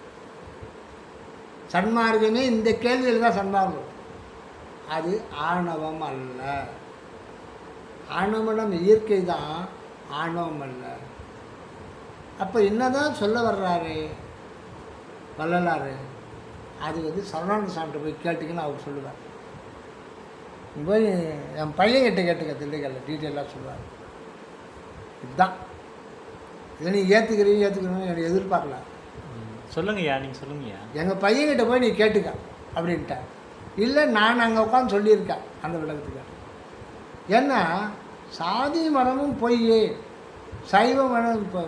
சன்மார்க்கமே இந்த கேள்வியில் தான் சன்மார்க்கம். அது ஆணவம் அல்ல. ஆணவம் இயற்கை தான், ஆணவம் அல்ல. அப்போ என்னதான் சொல்ல வர்றாரு வள்ளலாறு? அது வந்து சரவண சாமிகிட்ட போய் கேட்டிங்கன்னு அவர் சொல்லுவார். போய் என் பையன்கிட்ட கேட்டுக்க, திண்டுக்கல்ல டீட்டெயிலாக சொல்லுவார். இதுதான் இதை நீ ஏற்றுக்கிறீங்கன்னு எனக்கு எதிர்பார்க்கல. சொல்லுங்கய்யா, நீங்கள் சொல்லுங்கய்யா. எங்கள் பையன்கிட்ட போய் நீ கேட்டுக்க அப்படின்ட்டேன். இல்லை நான் அங்கே உட்காந்து சொல்லியிருக்கேன் அந்த விளக்கத்துக்கு. ஏன்னா சாதி மதமும் பொய்யே, சைவ மதம் இப்போ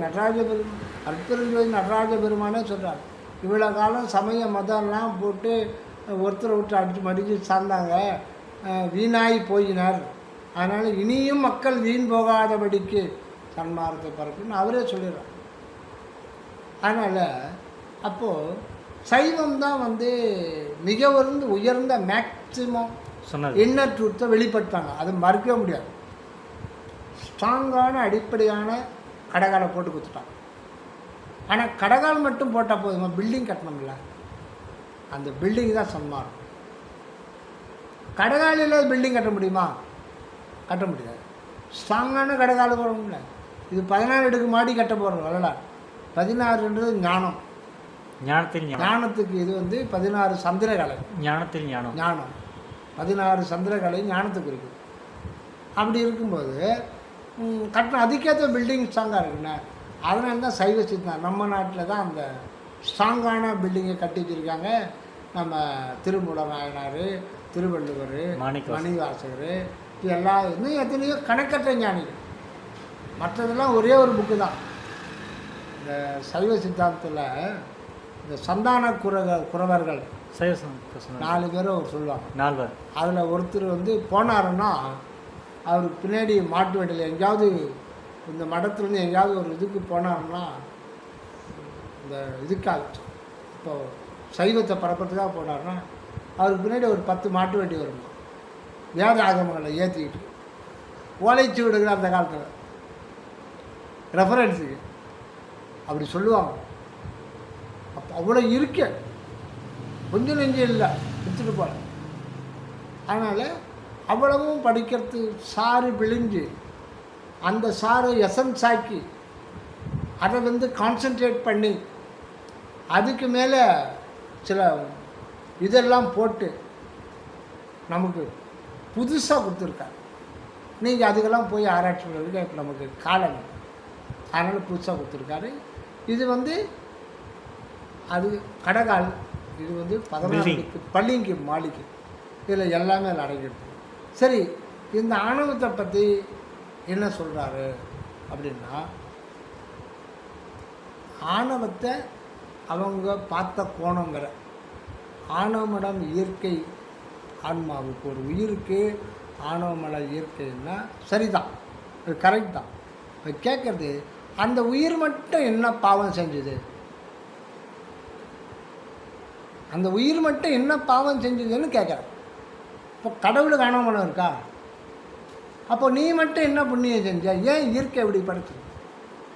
நடராஜ பெருமான் அற்பெருஞ்சோதி நடராஜ பெருமானே சொல்கிறார், இவ்வளோ காலம் சமய மதம்லாம் போட்டு ஒருத்தரை விட்டு அடித்து மடித்து சார்ந்தாங்க, வீணாகி போயினார். அதனால் இனியும் மக்கள் வீண் போகாதபடிக்கு சன்மார்க்கத்தை பரப்புன்னு அவரே சொல்லிடுறார். அதனால் அப்போது சைவம் தான் வந்து மிக உயர்ந்த மேக்சிமம் இன்னர் ட்ரூத்தை வெளிப்படுத்தாங்க. அது மறுக்கவே முடியாது. ஸ்ட்ராங்கான அடிப்படையான கடகாலை போட்டு கொடுத்துட்டாங்க. ஆனால் கடகால் மட்டும் போட்டால் போதுமா? பில்டிங் கட்டணும்ல, அந்த பில்டிங் தான் சன்மார்க்கம். கடகாலில் பில்டிங் கட்ட முடியுமா? கட்ட முடியாது. ஸ்ட்ராங்கான கடகால் போகிறோம்ல. இது 16 அடுக்கு மாடி கட்ட போகிறோம் வரலாறு. 16ன்றது ஞானம், ஞானத்துக்கு இது வந்து 16 சந்திரகலை, ஞானத்தில் ஞானம் 16 சந்திரகலை ஞானத்துக்கு இருக்குது. அப்படி இருக்கும்போது கட்டணம் அதுக்கேற்ற பில்டிங் ஸ்ட்ராங்காக இருக்குண்ணே. அதனால தான் சைவ சித்தாந்தம் நம்ம நாட்டில் தான் அந்த ஸ்ட்ராங்கான பில்டிங்கை கட்டி வச்சுருக்காங்க. நம்ம திருமூல நாயனார், திருவள்ளுவர், மணிவாசகர், எல்லா இன்னும் எத்தனையோ கணக்கற்ற ஞானிகள். மற்றதெல்லாம் ஒரே ஒரு புக்கு தான். இந்த சைவ சித்தாந்தத்தில் இந்த சந்தான குறவர்கள் 4 பேரும் சொல்லுவாங்க. அதில் ஒருத்தர் வந்து போனாருன்னா அவருக்கு பின்னாடி மாட்டு வண்டியில் எங்கேயாவது இந்த மடத்துலேருந்து எங்கேயாவது ஒரு இதுக்கு போனாருன்னா இந்த இதுக்காக இப்போது சைவத்தை பரப்புறதுக்காக போனாருன்னா அவருக்கு பின்னாடி ஒரு 10 மாட்டு வண்டி வருமா, வேத ஆகமங்களை ஏற்றிக்கிட்டு ஓலைச்சு விடுகிற அந்த காலத்தில் ரெஃபரன்ஸுக்கு அப்படி சொல்லுவாங்க. அப்போ அவ்வளோ இருக்க கொஞ்சம் நெஞ்சம் இல்லை எடுத்துகிட்டு போகல. அதனால் அவ்வளவும் படிக்கிறது சாறு பிழிஞ்சு அந்த சாரை எசன்ஸ் ஆக்கி அதை வந்து கான்சன்ட்ரேட் பண்ணி அதுக்கு மேலே சில இதெல்லாம் போட்டு நமக்கு புதுசாக கொடுத்துருக்காரு. நீங்கள் அதுக்கெல்லாம் போய் ஆராய்ச்சி பண்ணுறதுக்கு இப்போ நமக்கு காலம், அதனால் புதுசாக கொடுத்துருக்காரு. இது வந்து அது கடகால், இது வந்து 16 பள்ளிக்கு மாளிகை, இதில் எல்லாமே அதில் அடங்கிடுது. சரி, இந்த ஆணவத்தை பற்றி என்ன சொல்கிறாரு அப்படின்னா, ஆணவத்தை அவங்க பார்த்த கோணங்கிற ஆணவமடம் இயற்கை, ஆன்மாவுக்கு ஒரு உயிருக்கு ஆணவமல இயற்கைன்னா சரிதான், அது கரெக்ட் தான். இப்போ கேட்குறது, அந்த உயிர் மட்டும் என்ன பாவம் செஞ்சுது, அந்த உயிர் மட்டும் என்ன பாவம் செஞ்சதுன்னு கேட்குறேன். இப்போ கடவுளுக்கு ஆணவமலம் இருக்கா? அப்போ நீ மட்டும் என்ன புண்ணியம் செஞ்ச? ஏன் இயற்கை அப்படி படைச்சிருக்கு?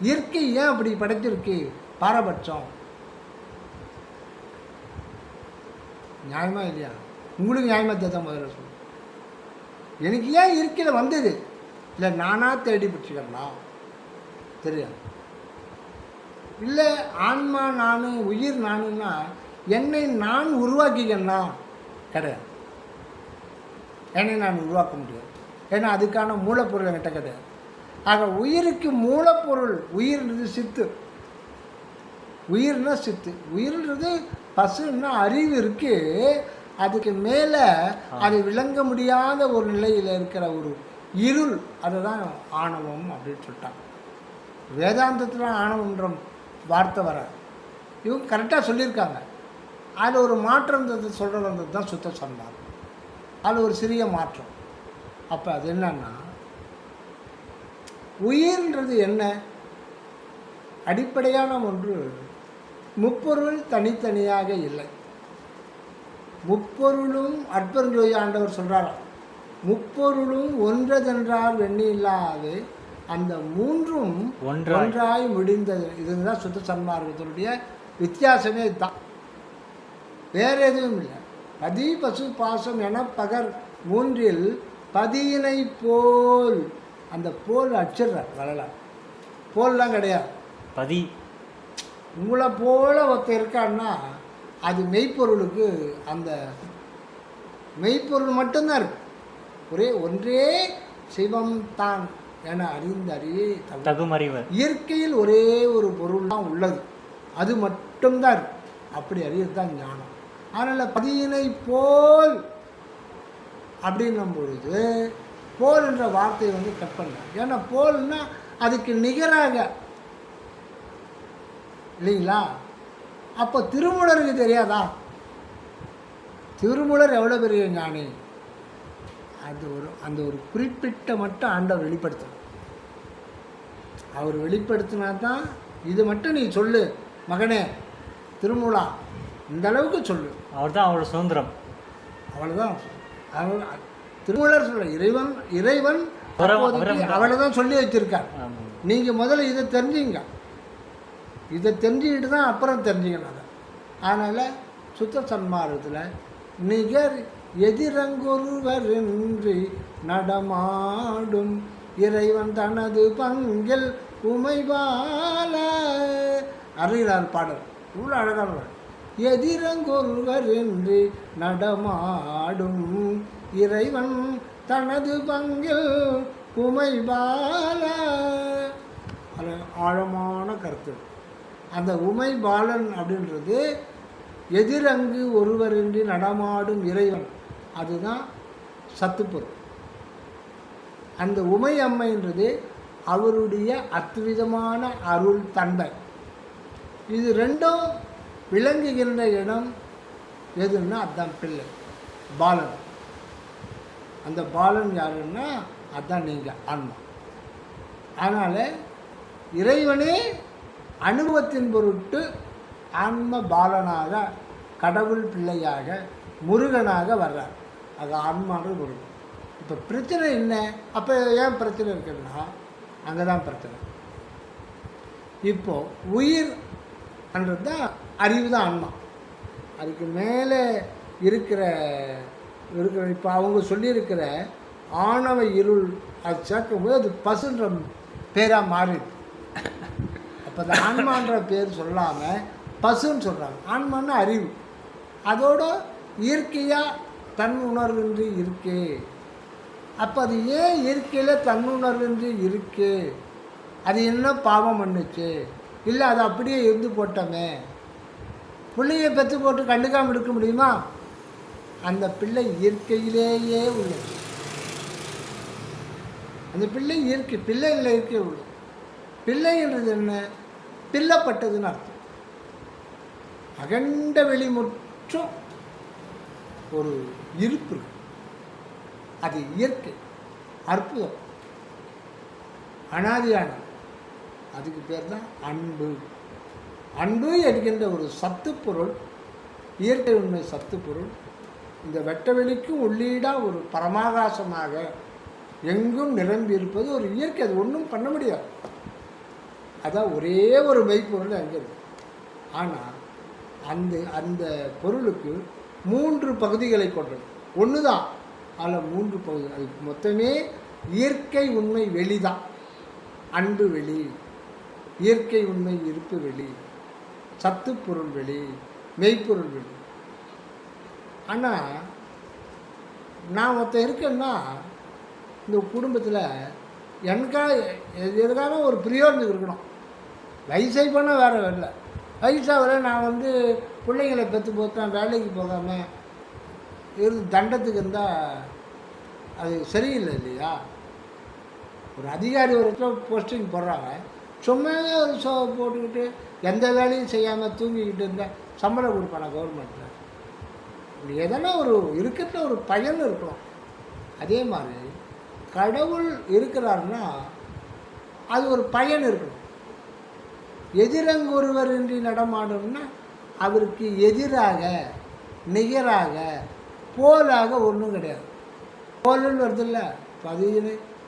இயற்கை ஏன் அப்படி படைச்சிருக்கு? பாரபட்சம் நியாயமா இல்லையா? உங்களுக்கு நியாயமாக தான் முதல்ல சொல்லு. எனக்கு ஏன் இயற்கையில் வந்தது? இல்லை நானாக தேடி பிடிச்சிக்கிறேன்னா தெரியாது. இல்லை ஆன்மா நான், உயிர் நானுன்னா என்னை நான் உருவாக்கிக்கன்னா கிடையாது. என்னை நான் உருவாக்க முடியாது. ஏன்னா அதுக்கான மூலப்பொருள் என்கிட்ட கிடையாது. ஆக உயிருக்கு மூலப்பொருள் உயிர்ன்றது சித்து. உயிர்னா சித்து, உயிர்ன்றது பசுன்னா அறிவு இருக்குது. அதுக்கு மேலே அது விளங்க முடியாத ஒரு நிலையில் இருக்கிற ஒரு இருள், அதை தான் ஆணவம் அப்படின்னு சொல்லிட்டாங்க. வேதாந்தத்தில் ஆணவம்ன்ற வார்த்தை வர இவங்க கரெக்டாக சொல்லியிருக்காங்க. அதில் ஒரு மாற்றம் சொல்கிறது தான் சுத்த சொன்னார். அதில் ஒரு சிறிய மாற்றம். அப்போ அது என்னன்னா, உயிர்ன்றது என்ன? அடிப்படையான ஒன்று. முப்பொருள் தனித்தனியாக இல்லை. முப்பொருளும் அற்பெருஞ்சோதி ஆண்டவர் சொல்கிறாராம், முப்பொருளும் ஒன்றதென்றால் வெண்ணி இல்லாது அந்த மூன்றும் ஒன்றாய் முடிந்தது. இதுதான் சுத்த சன்மார்க்கத்தினுடைய வித்தியாசமே இதுதான், வேறு எதுவும் இல்லை. பதி பசு பாசம் என பகர் மூன்றில் பதியினை போல், அந்த போல் அடிச்சிடுறார் வரலாறு. போல்லாம் கிடையாது, பதி. உங்களை போல ஒருத்தர் இருக்கான்னா அது மெய்ப்பொருளுக்கு, அந்த மெய்ப்பொருள் மட்டும்தான் இருக்கு. ஒன்றே சிவம் தான் என அறிந்தறியே தகுமறிவு. இயற்கையில் ஒரே ஒரு பொருள் தான் உள்ளது, அது மட்டும்தான் இருக்கு. அப்படி அறியது தான் ஞானம். அதனால் பதியினை போல் அப்படின்னும் பொழுது போல் என்ற வார்த்தையை வந்து கட் பண்ண. ஏன்னா போல்னா அதுக்கு நிகராக இல்லைங்களா? அப்போ திருமூலருக்கு தெரியாதா? திருமூலர் எவ்வளோ பெரிய ஞானி. அந்த ஒரு குறிப்பிட்ட மட்டும் ஆண்டவர் வெளிப்படுத்தணும். அவர் வெளிப்படுத்தினா தான் இது மட்டும் நீ சொல்லு மகனே திருமூலா, இந்த அளவுக்கு சொல்லு. அவர் தான் அவரோட சுதந்திரம். அவ்வளோதான். அவர் திருமூலர் சொல்ல இறைவன் அவளை தான் சொல்லி வச்சிருக்கார். நீங்கள் முதல்ல இதை தெரிஞ்சுங்க, இதை தெரிஞ்சுக்கிட்டு தான் அப்புறம் தெரிஞ்சுக்கணும் அதை. அதனால் சுத்த சன்மார்க்கத்தில் நிகர் எதிரங்கொருவரின்றி நடமாடும் இறைவன் தனது பங்கில் உமைபால அறிகிறார் பாடல். இவ்வளோ அழகான பாடல். எதிரங்கொருவரின்றி நடமாடும் இறைவன் தனது பங்கில் உமைபால. அது ஆழமான கருத்து. அந்த உமைபாலன் அப்படின்றது எதிரங்கு ஒருவரின்றி நடமாடும் இறைவன், அதுதான் சத்துப்பொருள். அந்த உமை அம்மைன்றது அவருடைய அத்விதமான அருள் தந்தை. இது ரெண்டும் விளங்குகின்ற இடம் எதுன்னா அதுதான் பிள்ளை பாலன். அந்த பாலன் யாருன்னா அதுதான் நீங்கள் ஆன்மா. அதனால் இறைவனே அனுபவத்தின் பொருட்டு ஆன்ம பாலனாக, கடவுள் பிள்ளையாக, முருகனாக வர்றார். அது ஆன்மான்ற முருகன். இப்போ பிரச்சனை என்ன? அப்போ ஏன் பிரச்சனை இருக்குன்னா அங்கே தான் பிரச்சனை. இப்போது உயிர் என்றது தான் அறிவு தான் ஆன்மா. அதுக்கு மேலே இருக்கிற இப்போ அவங்க சொல்லியிருக்கிற ஆணவ இருள் அது சேர்க்கும்போது அது பசுன்ற பேராக மாறிடுது. அப்போ அந்த ஆன்மான்ற பேர் சொல்லாமல் பசுன்னு சொல்கிறாங்க. ஆன்மான்னு அறிவு, அதோட இயற்கையாக தன் உணர்வின்றி இருக்கு. அப்போ அது ஏன் இயற்கையில் தன்னுணர்வின்றி இருக்கு? அது என்ன பாவம் பண்ணுச்சு? இல்லை அது அப்படியே இருந்து போட்டோமே. பிள்ளையை பெற்று போட்டு கண்டுக்காமல் இருக்க முடியுமா? அந்த பிள்ளை இயற்கையிலேயே உள்ளது. அந்த பிள்ளை இயற்கை, பிள்ளைகளில் இயற்கை உள்ளது. பிள்ளைன்றது என்ன? பிள்ளப்பட்டதுன்னு அர்த்தம். அகண்ட வெளிமுற்றும் ஒரு இருப்பு இருக்கு. அது இயற்கை, அற்புதம், அனாதியான. அதுக்கு பேர் தான் அன்பு. அன்பு என்கின்ற ஒரு சத்து பொருள், இயற்கை உண்மை சத்து பொருள், இந்த வெட்டவெளிக்கும் உள்ளீடாக ஒரு பரமாகாசமாக எங்கும் நிரம்பி இருப்பது ஒரு இயற்கை. அது ஒன்றும் பண்ண முடியாது. அதான் ஒரே ஒரு மெய்ப்பொருள் அங்கே இருக்கு. ஆனால் அந்த அந்த பொருளுக்கு 3 பகுதிகளை கொண்டது. ஒன்று தான், அதில் 3 பகுதி. அது மொத்தமே இயற்கை உண்மை வெளி தான். அன்பு வெளி, இயற்கை உண்மை இருப்பு வெளி, சத்துப்பொருள் வெளி, மெய்ப்பொருள் வெளி. ஆனால் நான் ஒருத்தன் இருக்கேன்னா இந்த குடும்பத்தில் எதுக்காக ஒரு பிரயோஜனம் இருக்கணும். வயசாகி போனால் வேறு வரல. வயசாக வர நான் பிள்ளைங்களை பெற்று போத்தேன், வேலைக்கு போகாமல் இருந்து தண்டத்துக்கு இருந்தால் அது சரியில்லை இல்லையா? ஒரு அதிகாரி ஒரு போஸ்டிங் போடுறாங்க, சும்மாவே ஒரு ஷோ போட்டுக்கிட்டு எந்த வேலையும் செய்யாமல் தூங்கிக்கிட்டு இருந்தால் சம்பளம் கொடுப்பானா கவர்மெண்ட்டில்? இப்படி எதனா ஒரு இருக்கிறதுல ஒரு பயன் இருக்கணும். அதே மாதிரி கடவுள் இருக்கிறாருன்னா அது ஒரு பயன் இருக்கணும். எதிரங்கு ஒருவரின்றி நடமாடும்னா அவருக்கு எதிராக, நிகராக, போலாக ஒன்றும் கிடையாது. போலுன்னு வருதில்ல,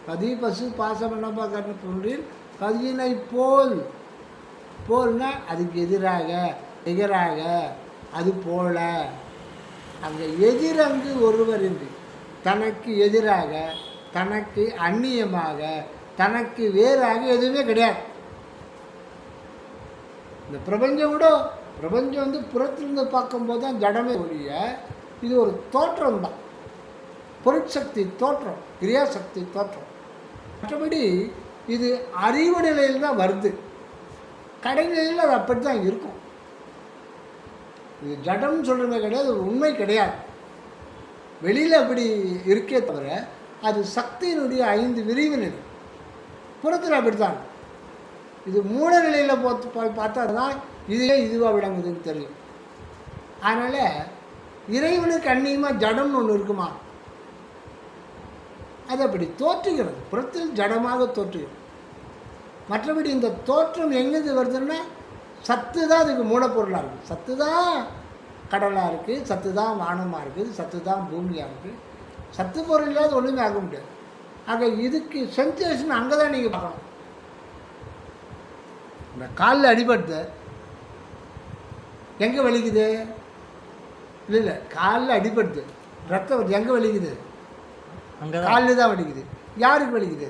பதி பசு பாசம் என்னப்பா கண்ணு பொன்றில் பதியினை போல்னா அதுக்கு எதிராக, நிகராக, அது போல. அங்கே எதிரங்கு ஒருவரின்றி, தனக்கு எதிராக, தனக்கு அந்நியமாக, தனக்கு வேறாக எதுவுமே கிடையாது. இந்த பிரபஞ்சம் கூட, பிரபஞ்சம் புறத்திலிருந்து பார்க்கும்போது தான் ஜடமே ஒழிய இது ஒரு தோற்றம் தான். பொருட்சக்தி தோற்றம், கிரியாசக்தி தோற்றம். மற்றபடி இது அறிவு நிலையில் தான் வருது. கடைநிலையில் அது அப்படி தான் இருக்கும். இது ஜடம்னு சொல்கிறதே கிடையாது, ஒரு உண்மை கிடையாது. வெளியில் அப்படி இருக்கே தவிர அது சக்தியினுடைய 5 விரிவு நிலை. புறத்தில் அப்படி தான். இது மூல நிலையில் போய் பார்த்தா தான் இதுவே இதுவாக விளங்குதுன்னு தெரியும். அதனால் இறைவனுக்கு அந்நியமாக ஜடம்னு ஒன்று இருக்குமா? அது அப்படி தோற்றுகிறது, புறத்தில் ஜடமாக தோற்றுகிறது. மற்றபடி இந்த தோற்றம் எங்கேருந்து வருதுன்னா சத்து தான் அதுக்கு மூலப்பொருளாக இருக்குது. சத்து தான் கடலாக இருக்குது, சத்து தான் வானமாக இருக்குது, சத்து தான் பூமியாக இருக்குது. சத்து பொருள் இல்லாத ஒன்றுமே ஆக முடியாது. ஆக இதுக்கு சென்சேஷன் அங்கே தான் நீங்கள் பார்க்கணும். இந்த காலில் அடிபடுது எங்கே வலிக்குது? இல்லை காலில் அடிபடுது, ரத்தம் வருது, எங்கே வலிக்குது? அங்கே காலில் தான் வலிக்குது. யாருக்கு வலிக்குது?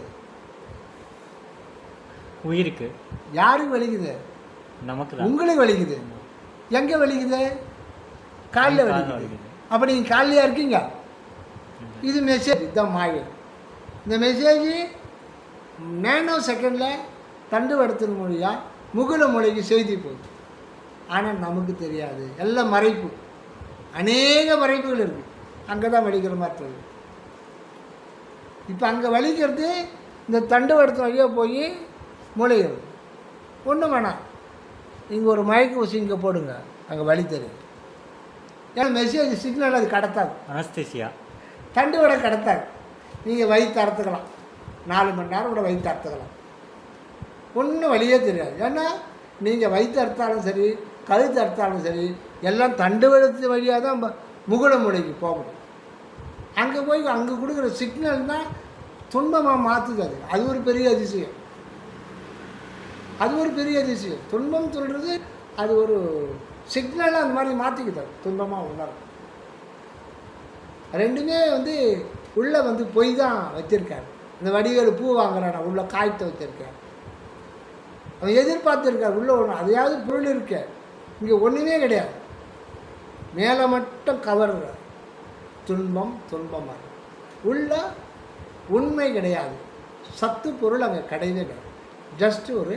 உயிருக்கு. யாருக்கு வலிக்குது? நமக்கு. உங்களுக்கு வலிக்குது. எங்கே வலிக்குது? காலில் வலிக்குது. அப்போ நீங்கள் காலையாக இருக்கீங்க. இது மெசேஜ், இதுதான் மாயை. இந்த மெசேஜ் நேனோ செகண்டில் தண்டுவடத்தின் மொழியாக முகுல மொழிக்கு செய்தி போகுது. ஆனால் நமக்கு தெரியாது. எல்லாம் மறைப்பு, அநேக மறைப்புகள் இருக்குது. அங்கே தான் வலிக்கிற மாதிரி தெரியுது. இப்போ அங்கே வலிக்கிறது இந்த தண்டுவடத்து வழியாக போய் மூளைகிறது. ஒன்றும் வேணாம், இங்கே ஒரு மயக்க ஊசி இங்கே போடுங்க, அங்கே வலி தெரியும். ஏன்னா மெசேஜ் சிக்னல் அது கடத்தாது. அனஸ்தேசியா தண்டுவடை கடத்தாது. நீங்கள் வயிற்று அறுத்துக்கலாம், 4 மணி நேரம் கூட வயிற்று அறுத்துக்கலாம், ஒன்றும் வழியே தெரியாது. ஏன்னா நீங்கள் வயிற்று அறுத்தாலும் சரி, கழுத்து அறுத்தாலும் சரி, எல்லாம் தண்டுவடத்து வழியாக தான் முகுல மூளைக்கு போக முடியும். அங்கே போய் அங்கே கொடுக்குற சிக்னல் தான் துன்பமாக மாற்றுது. அது ஒரு பெரிய அதிசயம். அது ஒரு பெரிய அதிசயம். துன்பம் சொல்கிறது அது ஒரு சிக்னலாக அந்த மாதிரி மாற்றிக்கிது. துன்பமாக உணரும். ரெண்டுமே உள்ளே பொய் தான் வச்சுருக்காரு. இந்த வடிவேலு பூ வாங்குறான், உள்ள காய்த்த வச்சுருக்கார். அவன் எதிர்பார்த்துருக்கார் உள்ளே ஒன்று அதையாவது பொருள் இருக்க. இங்கே ஒன்றுமே கிடையாது. மேலே மட்டும் கவர்ற துன்பம் துன்பமாக உள்ள உண்மை கிடையாது. சத்து பொருள் அங்கே கிடையவே கிடையாது. ஜஸ்ட் ஒரு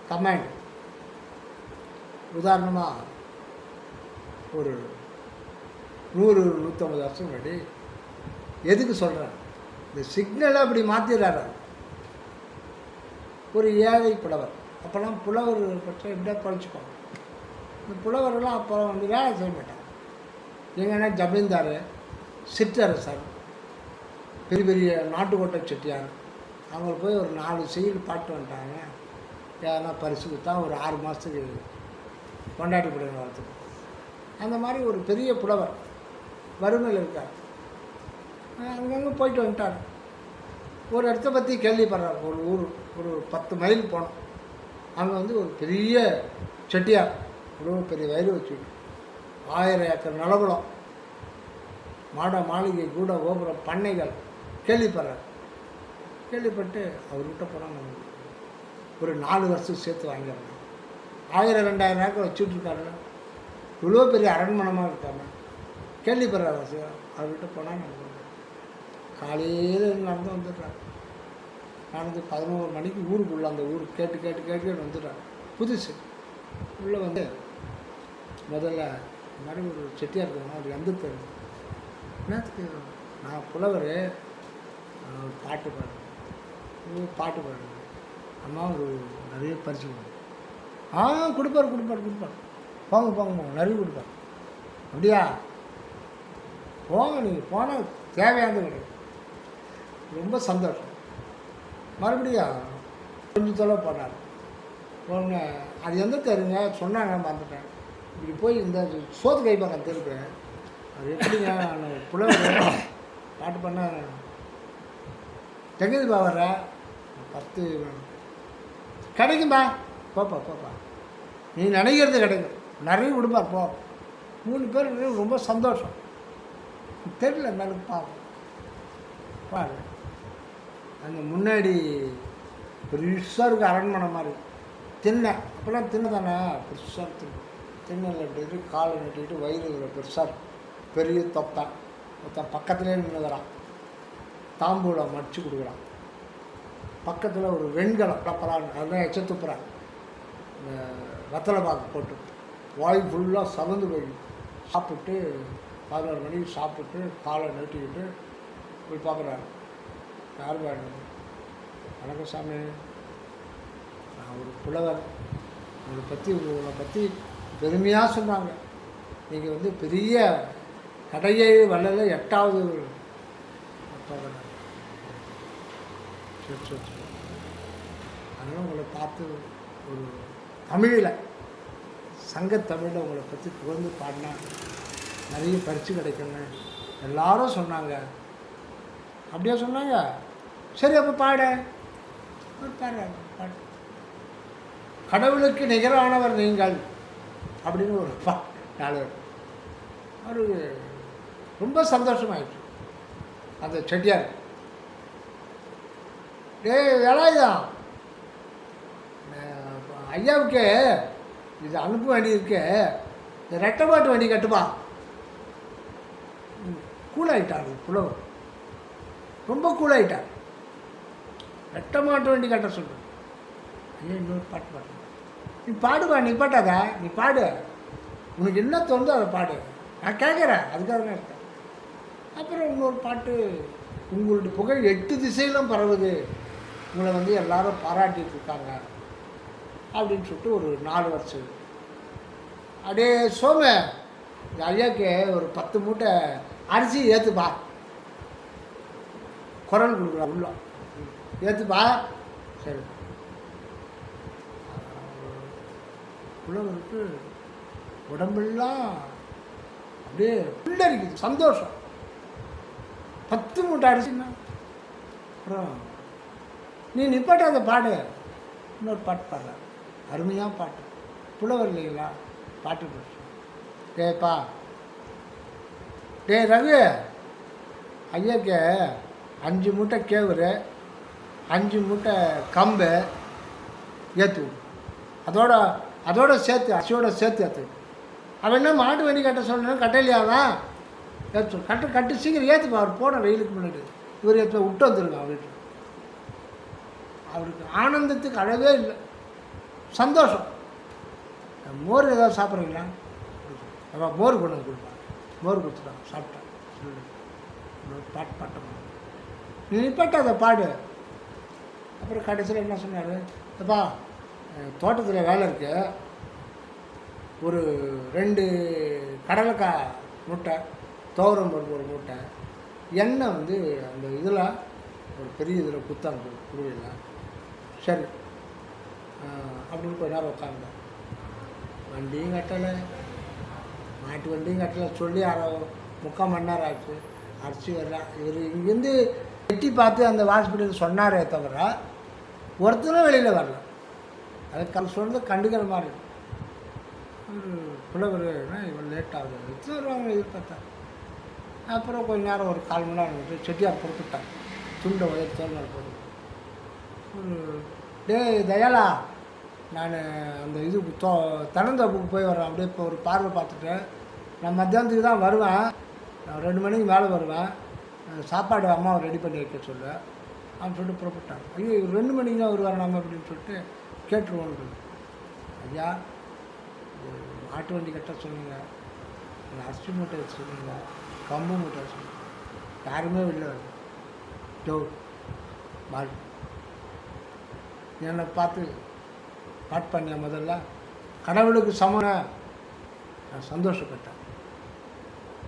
கமாண்ட். உதாரணமாக ஒரு 100-150 வருஷம் முன்னாடி எதுக்கு சொல்கிறேன், இந்த சிக்னலை அப்படி மாற்றிடுறாரு. ஒரு ஏழை புலவர், அப்போல்லாம் புலவர் பற்றி எப்படியா பழிச்சுப்பாங்க. இந்த புலவரெல்லாம் அப்போ வேலை செய்ய மாட்டாங்க. எங்கன்னா ஜமீன்தார், சிற்றரசர், பெரிய பெரிய நாட்டுக்கோட்டை செட்டியார், அவங்க போய் ஒரு 4 செயல் பாட்டு வந்துட்டாங்க. ஏன்னா பரிசு கொடுத்தா ஒரு 6 மாதத்துக்கு கொண்டாட்டி பிள்ளைங்க வரத்துக்கு. அந்த மாதிரி ஒரு பெரிய புலவர் வறுமையில் இருக்கார். அங்கங்கே போயிட்டு வந்துட்டார். ஒரு இடத்த பற்றி கேள்விப்படுறார். ஒரு ஊர் ஒரு 10 மைல் போனோம். அங்கே ஒரு பெரிய செட்டியார், இவ்வளோ பெரிய வயிறு வச்சுட்டு 1000 ஏக்கர் நிலகுலம், மாட மாளிகை கூட கோபுரம் பண்ணைகள் கேள்விப்படுறார். கேள்விப்பட்டு அவர்கிட்ட போனால் நம்ம ஒரு 4 வருஷம் சேர்த்து வாங்கிடலாம். 1000-2000 ஏக்கர் வச்சுட்ருக்காருல்ல, இவ்வளோ பெரிய அரண்மனமாக இருக்காங்க. கேள்விப்படுறாரு. அவர்கிட்ட போனால் நம்ம காலையில் நடந்து வந்துடுறாரு. நடந்து 11 மணிக்கு ஊருக்குள்ளே, அந்த ஊர் கேட்டு கேட்டு கேட்டு வந்துடுறாரு. புதுசு உள்ளே முதல்ல இந்த மாதிரி ஒரு செட்டியாக இருக்கணும். அவர் எந்த என்னத்துக்கு? நான் புலவர், பாட்டு பாடுறேன். பாட்டு பாடுறேன். அம்மா ஒரு நிறைய பரிசு கொடுப்பார். கொடுப்பார். போங்க போங்க, நிறைய கொடுப்பார். அப்படியா? போங்க, நீங்கள் போனால் தேவையானது கிடையாது. ரொம்ப சந்தோஷம். மறுபடியும் கொஞ்சம் தொலைவு போனார். போங்க, அது எந்த தெருங்க சொன்னாங்க, மறந்துட்டேன். இப்படி போய் இந்த சோத்து கை பக்கம் திருப்பேன். அது எப்படிங்க? நான் புலவர் பாட்டு பண்ண தெங்குதுப்பா, வர்ற 10 கிடைக்கும்பா. போப்பா, நீ நினைக்கிறது கிடைக்கும். நிறைய கொடுப்பா. போ. 3 பேர் ரொம்ப சந்தோஷம். தெரியல இருந்தாலும் பாரு. அந்த முன்னாடி பெருசாக இருக்குது அரண்மனை மாதிரி. திண்ணை, அப்போல்லாம் திண்ணை தானே, பெருசாக திண்ணையில் எடுத்துக்கிட்டு காலை நட்டிக்கிட்டு வயிறு பெருசாக பெரிய தொப்பை ஒருத்தன் பக்கத்துலேயே நின்றுக்கிறான். தாம்பூலம் மடித்து கொடுக்குறான். பக்கத்தில் ஒரு வெண்கலம் டப்பரான், அதெல்லாம் எச்ச துப்புறான். இந்த வெத்தலை பாக்கு போட்டு வாய் ஃபுல்லாக சவந்து போய் சாப்பிட்டு 11 மணிக்கு சாப்பிட்டு காலை நட்டிக்கிட்டு போய் பார்க்குறாரு. யார் வேணும்? வணக்கம் சாமி, நான் ஒரு புலவர். உங்களை பற்றி பெருமையாக சொன்னாங்க. நீங்கள் பெரிய கடையை வள்ளல 8வது. சரி அதனால் உங்களை பார்த்து ஒரு தமிழில் சங்கத்தமிழில் உங்களை பற்றி புகழ்ந்து பாடினா நிறைய பரிசு கிடைக்குங்க எல்லாரும் சொன்னாங்க. அப்படியே சொன்னாங்க. சரி அப்போ பாடு பாடு. கடவுளுக்கு நிகரானவர் நீங்கள் அப்படின்னு ஒரு 4 அவருக்கு ரொம்ப சந்தோஷமாயிடுச்சு அந்த செட்டியார். வேலாயுதம் ஐயாவுக்கு இது அனுப்ப வேண்டியிருக்கு, இந்த ரெட்டை வண்டி கட்டுப்பா. கூலாயிட்டார் புலவர், ரொம்ப கூலாயிட்டார். ரெட்டை மாட்டு வண்டி கட்ட சொல்கிறேன். ஐயா இன்னொரு பாட்டு நீ பாடுவா, நீ பாட்டாதா, நீ பாடு, உனக்கு என்ன தோணுதோ அதை பாடு, நான் கேட்குறேன், அதுக்காக தான் இருக்கேன். அப்புறம் இன்னொரு பாட்டு, உங்களுடைய புகழ் 8 திசையிலும் பரவுது, உங்களை வந்து எல்லாரும் பாராட்டிட்டு இருக்காங்க அப்படின்னு சொல்லிட்டு ஒரு 4 வருஷம். அப்படியே சோம ஐயாவுக்கு ஒரு 10 மூட்டை அரிசி ஏற்றுப்பா, குரல் கொடுக்குறா உள்ள ஏற்றுப்பா. சரி, புலவருக்கு உடம்பெல்லாம் அப்படியே புல்லரிக்குது சந்தோஷம். 10 மூட்டை அரிசின்னா அப்புறம் நீ நிப்பாட்டாத பாடு, இன்னொரு பாட்டு பாடுற, அருமையாக பாட்டு, புலவர் இல்லைங்களா பாட்டு படிச்சு. டேப்பா டே ரகு, ஐயாக்கு 5 மூட்டை கேவுரு, 5 மூட்டை கம்பு ஏற்று அதோட சேர்த்து அரிசியோட சேர்த்து ஏற்று. அவன் என்ன மாட்டு வண்டி கட்ட சொன்னேன், கட்டலையாதான் ஏற்று கட்டு சீக்கிரம் ஏற்றுப்பா. அவர் போன வெயிலுக்கு முன்னாடி இவர் ஏற்ற விட்டு வந்துருங்க அவர்கிட்ட. அவருக்கு ஆனந்தத்துக்கு அளவே இல்லை, சந்தோஷம். மோர் ஏதாவது சாப்பிட்றீங்களா, மோர் கொண்டு வந்து கொடுப்பான். மோர் கொடுத்துட்டான், சாப்பிட்டான். சொல்லி பாட்டம் நீ நிப்பாட்ட பாடு. அப்புறம் கடைசியில் என்ன சொன்னார், அப்பா தோட்டத்தில் வேலை இருக்கு, ஒரு 2 கடலைக்காய் மூட்டை, துவரம் பருப்பு ஒரு மூட்டை, எண்ணெய் வந்து அந்த இதில் ஒரு பெரிய இதில் குத்தாங்க குருவியில். சரி அப்படின்னு கொஞ்ச நேரம் உட்காந்தேன். வண்டியும் கட்டலை, மாட்டு வண்டியும் கட்டலை, சொல்லி 3/4 மணி நேரம் ஆச்சு. அரிசி வர்றா. இவர் இங்கேருந்து எட்டி பார்த்து அந்த ஹாஸ்பிட்டல் சொன்னாரே தவிர ஒருத்தரும் வெளியில் வரல. அதுக்கு சொன்னது கண்டுக்கிற மாதிரி ஒரு புலவர்னா இவன் லேட் ஆகுது, எத்தனை வருவாங்க எதிர்பார்த்தா. அப்புறம் கொஞ்ச நேரம் ஒரு 1/4 மணி நேரம் வந்துட்டு செட்டியார் கொடுத்துட்டான். துண்டை உயர்த்தோன்னு போது ஒரு தயாலா, நான் அந்த இதுக்கு தென்னந்தோப்புக்கு போய் வரேன், அப்படியே இப்போ ஒரு பார்வை பார்த்துட்டு நான் மத்தியானத்துக்கு தான் வருவேன், நான் 2 மணிக்கு மேலே வருவேன், சாப்பாடு அம்மாவை ரெடி பண்ணி வைக்க சொல்ல அப்படின்னு சொல்லிட்டு புறப்பட்டாங்க. ஐயோ 2 மணிக்கு தான் வருவார் நம்ம அப்படின்னு சொல்லிட்டு கேட்டுருவோன்றது. ஐயா மாட்டு வண்டி கட்ட சொன்னீங்க, அரிசி மூட்டை வச்சு சொன்னீங்க, கம்பு மூட்டை சொன்னீங்க, யாருமே வெளில வருது. ஜோ மாடு என்னை பார்த்து பாட்டு பண்ணிய முதல்ல கடவுளுக்கு சமன நான் சந்தோஷப்பட்டேன்.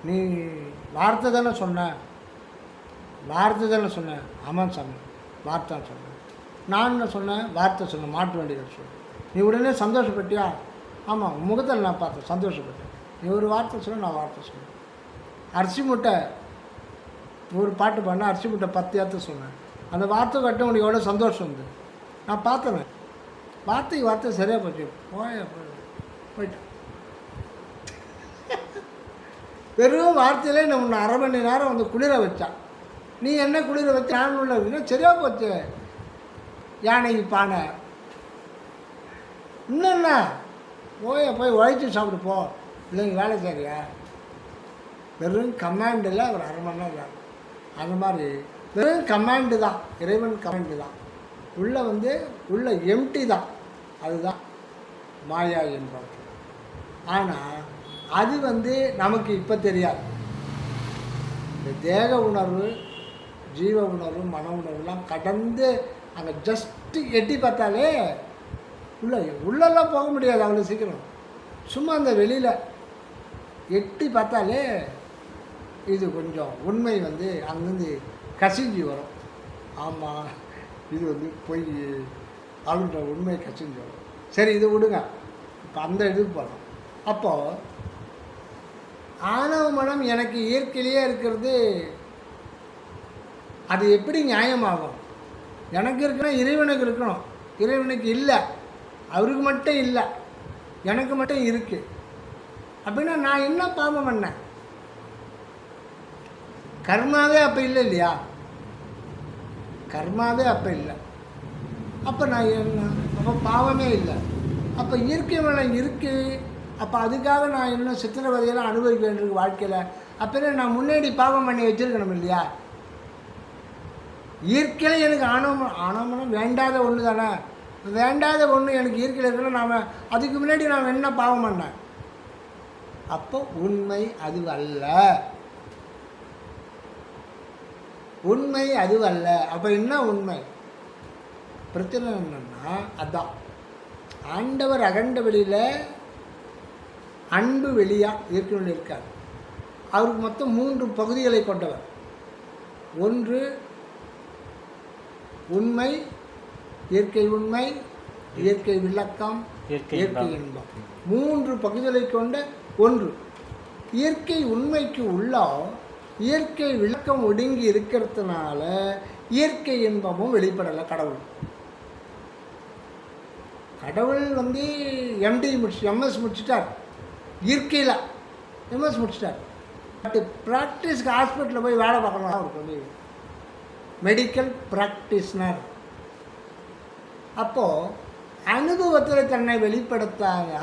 நீ வார்த்தை தானே சொன்னேன், ஆமாம் சாமி வார்த்தை சொன்னேன். நான் என்ன சொன்னேன், வார்த்தை சொன்னேன், மாட்டு வண்டிகள் சொன்னேன். நீ உடனே சந்தோஷப்பட்டியா? ஆமாம், முகத்தில் நான் பார்த்தேன், சந்தோஷப்பட்டேன். நீ ஒரு வார்த்தை சொன்ன, நான் வார்த்தை சொன்னேன். அரிசி மூட்டை ஒரு பாட்டு பண்ண அரிசி மூட்டை 10 ஏற்ற சொன்னேன். அந்த வார்த்தை கட்ட உனக்கு எவ்வளோ சந்தோஷம் வந்து நான் பார்த்தேன். வார்த்தை சரியாக போச்சு. போயிட்டேன். வெறும் வார்த்தையிலே நம்ம 1/2 மணி நேரம் வந்து குளிர வச்சான். நீ என்ன குளிர வச்ச, நான் உள்ள அப்படின்னா சரியாக போச்சு. யானைக்கு பானை இன்னும் போய் உழைச்சி சாப்பிட்டு போ, இல்லைங்க வேலை செய்றியா. வெறும் கமாண்டில் ஒரு 1/2 மணி நேரம். அந்த மாதிரி வெறும் கமாண்டு தான், இறைவன் கமாண்டு தான். உள்ள எம்டி தான், அதுதான் மாயா என்பது. ஆனால் அது நமக்கு இப்போ தெரியாது. இந்த தேக உணர்வு, ஜீவ உணர்வு, மன உணர்வுலாம் கடந்து அங்கே ஜஸ்ட்டு எட்டி பார்த்தாலே உள்ளெல்லாம் போக முடியாது அவ்வளோ சீக்கிரம். சும்மா அந்த வெளியில் எட்டி பார்த்தாலே இது கொஞ்சம் உண்மை அங்கேருந்து கசிஞ்சு வரும். ஆமாம், இது பொய், அப்படின்ற உண்மை கட்சின்னு சொல்லுவோம். சரி, இது விடுங்க. இப்போ அந்த இதுக்கு போகிறோம். அப்போது ஆணவ மனம் எனக்கு இயற்கையிலேயே இருக்கிறது, அது எப்படி நியாயமாகும்? எனக்கு இருக்கணும், இறைவனுக்கு இருக்கணும். இறைவனுக்கு இல்லை, அவருக்கு மட்டும் இல்லை, எனக்கு மட்டும் இருக்குது. அப்படின்னா நான் என்ன பாவம் பண்ணேன்? கர்மாவே அப்போ இல்லை இல்லையா? கர்மாவே அப்போ இல்லை. அப்போ நான் என்ன? அப்போ பாவமே இல்லை. அப்போ இயற்கை வளம் இருக்குது. அப்போ அதுக்காக நான் இன்னும் சித்திரவதையெல்லாம் அனுபவிக்க வேண்டியிருக்கு வாழ்க்கையில். அப்போ நான் முன்னாடி பாவம் பண்ணி வச்சுருக்கணும் இல்லையா? இயற்கையில் எனக்கு ஆணவமனம் வேண்டாத ஒன்று தானே. வேண்டாத ஒன்று எனக்கு இயற்கையில் இருக்கணும். நாம் அதுக்கு முன்னாடி நான் என்ன பாவம் பண்ணேன்? அப்போ உண்மை அது அல்ல, உண்மை அது அல்ல. அப்போ என்ன உண்மை? பிரச்சனை என்னன்னா அதான் ஆண்டவர் அகண்ட வெளியில் அன்பு வெளியாக இயற்கையில் இருக்கார். அவருக்கு மொத்தம் 3 பகுதிகளை கொண்டவர். ஒன்று உண்மை, இயற்கை உண்மை, இயற்கை விளக்கம், இயற்கை இன்பம். 3 பகுதிகளை கொண்ட ஒன்று. இயற்கை உண்மைக்கு உள்ள இயற்கை விளக்கம் ஒடுங்கி இருக்கிறதுனால இயற்கை இன்பமும் வெளிப்படலை. கடவுள் வந்து எம்டி எம்எஸ் முடிச்சிட்டார், இயற்கையில் எம்எஸ் முடிச்சிட்டார். பட் ப்ராக்டிஸ்க்கு ஹாஸ்பிட்டலில் போய் வேலை பார்க்கணும். அவருக்கு வந்து மெடிக்கல் ப்ராக்டிஸ்னர். அப்போது அனுபவத்தில் தன்னை வெளிப்படுத்தாங்க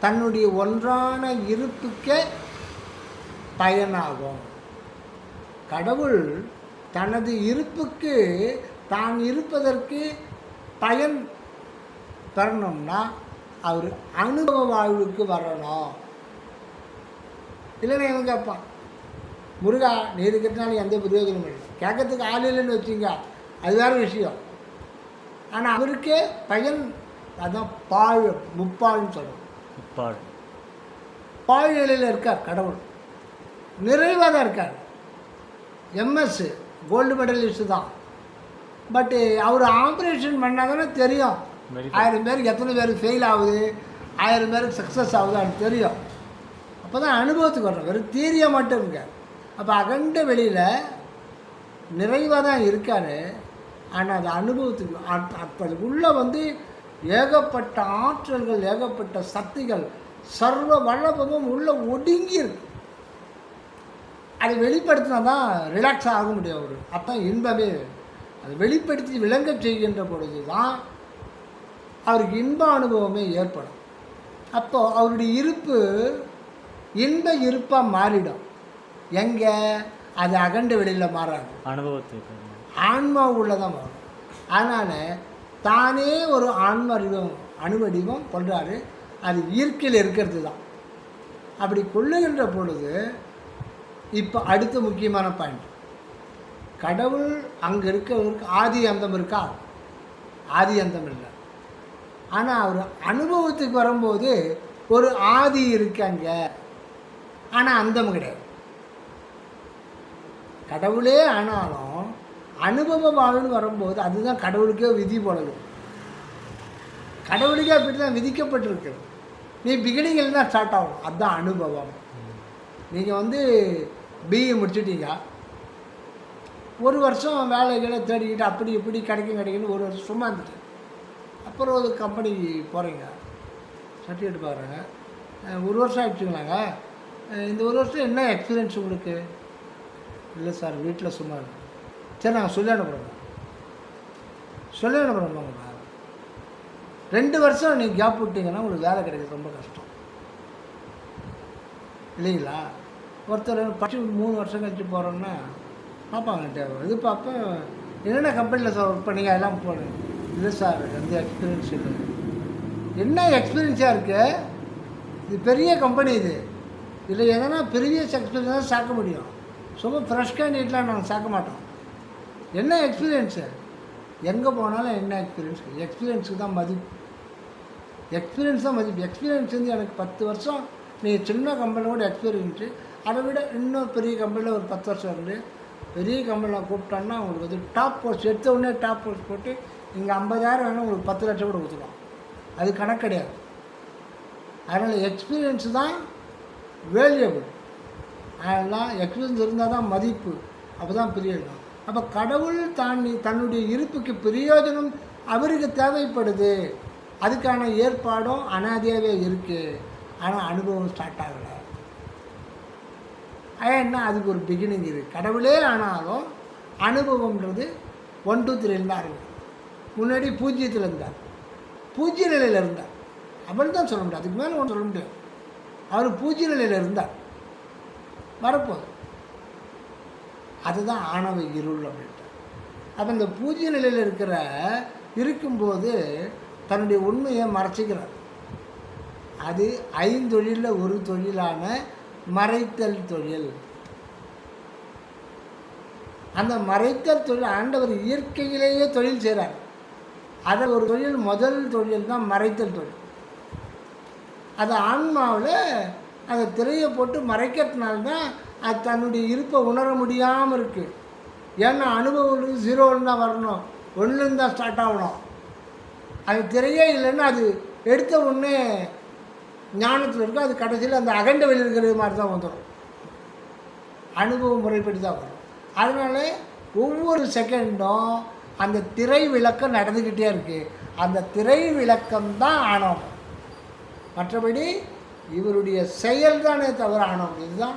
தன்னுடைய ஒன்றான இருப்புக்கே பயனாகும். கடவுள் தனது இருப்புக்கு தான் இருப்பதற்கு பயன் பெறணும்னா அவர் அனுபவ வாழ்வுக்கு வரணும். இல்லைன்னா இவன் கேட்பான், முருகா நீ இருக்கிறதுனால எந்த பிரயோஜனமும் இல்லை. கேட்கறதுக்கு ஆள் இல்லைன்னு வச்சுங்க, அது வேறு விஷயம். ஆனால் அவருக்கே பயன். அதுதான் பாழ், முப்பாழ்னு சொல்கிறோம். பாழ் நிலையில் இருக்கார் கடவுள், நிறைவாக தான் இருக்கார். எம்எஸ் கோல்டு மெடலிஸ்ட் தான். பட்டு அவர் ஆப்ரேஷன் பண்ணால் தானே தெரியும் 1000 பேருக்கு எத்தனை பேருக்கு ஃபெயில் ஆகுது, 1000 பேருக்கு சக்ஸஸ் ஆகுது, அது தெரியும். அப்போ தான் அனுபவத்துக்கு வரணும். வெறும் தீரியாக மட்டும் இருக்கார். அப்போ அகண்ட வெளியில் நிறைவாக தான் இருக்கார். ஆனால் அது அனுபவத்துக்கு அப்போ உள்ளே வந்து ஏகப்பட்ட ஆற்றல்கள், ஏகப்பட்ட சக்திகள், சர்வ வல்லபமும் உள்ள ஒடுங்கி இருக்கு. அதை வெளிப்படுத்தினா தான் ரிலாக்ஸ் ஆக முடியும் அவர். அப்போ இன்பமே அதை வெளிப்படுத்தி விளங்க செய்கின்ற பொழுது தான் அவருக்கு இன்ப அனுபவமே ஏற்படும். அப்போது அவருடைய இருப்பு இன்ப இருப்பாக மாறிடும். எங்கே? அது அகண்ட வெளியில் மாறாது, அனுபவத்துக்கு ஆன்மா உள்ளதான் மாறும். அதனால் தானே ஒரு ஆன்ம அணுவடிவம் கொள்றாரு. அது இயற்கையில் இருக்கிறது தான். அப்படி கொள்ளுகின்ற பொழுது இப்போ அடுத்த முக்கியமான பாயிண்ட், கடவுள் அங்கே இருக்கிறவருக்கு ஆதி அந்தம் இருக்கா? ஆதி அந்தம் இல்லை. ஆனால் அவர் அனுபவத்துக்கு வரும்போது ஒரு ஆதி இருக்காங்க, ஆனால் அந்தம் கிடையாது. கடவுளே ஆனாலும் அனுபவ வாழ்னு வரும்போது அதுதான் கடவுளுக்கே விதி போலது. கடவுளுக்கே அப்படி தான் விதிக்கப்பட்டிருக்கிறது. நீ பிகினிங்கில் தான் ஸ்டார்ட் ஆகும், அதுதான் அனுபவம். நீங்கள் வந்து பிஇ முடிச்சுட்டீங்க, 1 வருஷம் வேலைகளை தேடிக்கிட்டு அப்படி இப்படி கிடைக்குன்னு 1 வருஷம் சும்மா இருந்துட்டு அப்புறம் ஒரு கம்பெனி போகிறீங்க, சர்டிஃபிகேட் பார்க்குறாங்க, 1 வருஷம் ஆகிடுச்சுங்களாங்க, இந்த 1 வருஷம் என்ன எக்ஸ்பீரியன்ஸ் உங்களுக்கு? இல்லை சார் வீட்டில் சும்மா இருக்கு. சரி நாங்கள் சொல்லி அனுப்புகிறோம் 2 வருஷம் நீங்கள் கேப் விட்டிங்கன்னா உங்களுக்கு வேலை கிடைக்கிறது ரொம்ப கஷ்டம் இல்லைங்களா? ஒருத்தர் படிச்சு 3 வருஷம் கழிச்சு போகிறோன்னா பார்ப்பாங்க, இது பார்ப்பேன் என்னென்ன கம்பெனியில் சார் ஒர்க் பண்ணிங்க எல்லாம் போகணும். இல்லை சார் எந்த எக்ஸ்பீரியன்ஸ் இல்லை. என்ன எக்ஸ்பீரியன்ஸாக இருக்குது? இது பெரிய கம்பெனி, இதில் எதனா ப்ரீவியஸ் எக்ஸ்பீரியன்ஸ் தான் சேர்க்க முடியும். சும்மா ஃப்ரெஷ் கேண்டிடேட்லாம் நாங்கள் சேர்க்க மாட்டோம். என்ன எக்ஸ்பீரியன்ஸு? எங்கே போனாலும் என்ன எக்ஸ்பீரியன்ஸ்? எக்ஸ்பீரியன்ஸுக்கு தான் மதிப்பு. எக்ஸ்பீரியன்ஸ் தான் மதிப்பு. எக்ஸ்பீரியன்ஸ் வந்து எனக்கு 10 வருஷம் நீங்கள் சின்ன கம்பெனியோட எக்ஸ்பீரியன்ஸு, அதை விட இன்னும் பெரிய கம்பெனியில் ஒரு 10 வருஷம் இருந்து பெரிய கம்பெனியில் கூப்பிட்டோன்னா உங்களுக்கு வந்து டாப் போஸ்ட் எடுத்த உடனே டாப் போஸ்ட் போட்டு இங்கே 50,000 வேணும், உங்களுக்கு 10 லட்சம் கூட கொடுத்துக்கலாம். அது கணக்கு கிடையாது. அதனால் எக்ஸ்பீரியன்ஸ் தான் வேல்யூபிள். அதெல்லாம் எக்ஸ்பீரியன்ஸ் இருந்தால் தான் மதிப்பு, அப்போ தான் பிரயோஜனம். அப்போ கடவுள் தன்னுடைய இருப்புக்கு பிரயோஜனம் அவருக்கு தேவைப்படுது. அதுக்கான ஏற்பாடும் அனாதையாகவே இருக்குது. ஆனால் அனுபவம் ஸ்டார்ட் ஆகலை. ஏன்னா அதுக்கு ஒரு பிகினிங் இருக்குது. கடவுளே ஆனாலும் அனுபவம்ன்றது 1 2 3 தான் இருக்குது. முன்னாடி பூஜ்ஜியத்தில் இருந்தார், பூஜ்ய நிலையில் இருந்தார். அவள் தான் சொல்ல முடியாது, அதுக்கு மேலே ஒன்றும் சொல்ல முடியாது. அவர் பூஜ்ய நிலையில் இருந்தார், வரப்போகுது. அதுதான் ஆணவ இருள் அப்படின்ட்டு. அப்போ இந்த பூஜ்ய நிலையில் இருக்கும்போது தன்னுடைய உண்மையை மறைச்சிக்கிறார். அது 5 தொழிலில் ஒரு தொழிலான மறைத்தல் தொழில். அந்த மறைத்தல் தொழில் ஆண்டவர் இயற்கையிலேயே தொழில் செய்கிறார். அதில் ஒரு தொழில், முதல் தொழில் தான் மறைத்தல் தொழில். அது ஆன்மாவில் அதை திரையை போட்டு மறைக்கிறதுனால்தான் அது தன்னுடைய இருப்பை உணர முடியாமல் இருக்குது. ஏன்னா அனுபவம் 0 தான் வரணும், 1 தான் ஸ்டார்ட் ஆகணும். அது திரையே இல்லைன்னா அது எடுத்த உடனே ஞானத்தில் இருக்கும். அது கடைசியில் அந்த அகண்ட வெளியில் இருக்கிற மாதிரி தான் வந்துடும். அனுபவ முறைப்படி தான் வரும். அதனால ஒவ்வொரு செகண்டும் அந்த திரை விளக்கம் நடந்துக்கிட்டே இருக்குது. அந்த திரை விளக்கம்தான் ஆணவம். மற்றபடி இவருடைய செயல் தானே தவிர ஆணவம். இதுதான்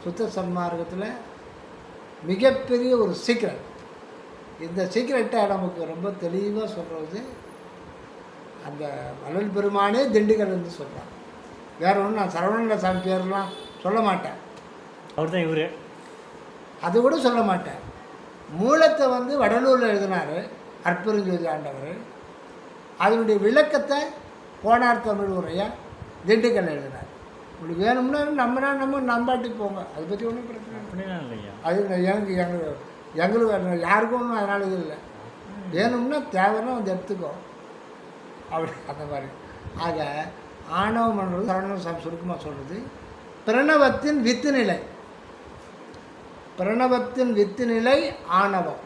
சுத்த சன்மார்க்கத்தில் மிகப்பெரிய ஒரு சீக்ரெட். இந்த சீக்ரெட்டை நமக்கு ரொம்ப தெளிவாக சொல்கிறது அந்த வள்ளல் பெருமானே திண்டுக்கல் வந்து சொல்கிறான். வேறு ஒன்றும் நான் சரவண சாமி பேர்லாம் சொல்ல மாட்டேன். அவர் தான் இவர். அது கூட சொல்ல மாட்டேன். மூலத்தை வந்து வடலூரில் எழுதினார் அற்புதஞ்சோதி ஆண்டவர். அதனுடைய விளக்கத்தை கோனார் தமிழ் உரையாக திண்டுக்கல் எழுதினார். உங்களுக்கு வேணும்னா நம்ம நம்பாட்டி போங்க, அதை பற்றி ஒன்றும் பிரச்சனை அப்படிலாம் இல்லையா. அது எங்களுக்கு யாருக்கும் ஒன்றும் அதனால் இது இல்லை. வேணும்னா தேவைன்னா வந்து எடுத்துக்கோ அப்படி அந்த மாதிரி. ஆக ஆணவம் பண்ணுறது சரவண சாமி சுருக்கமாக சொல்கிறது பிரணவத்தின் வித்து நிலை. பிரணவத்தின் வித்து நிலை ஆணவம்.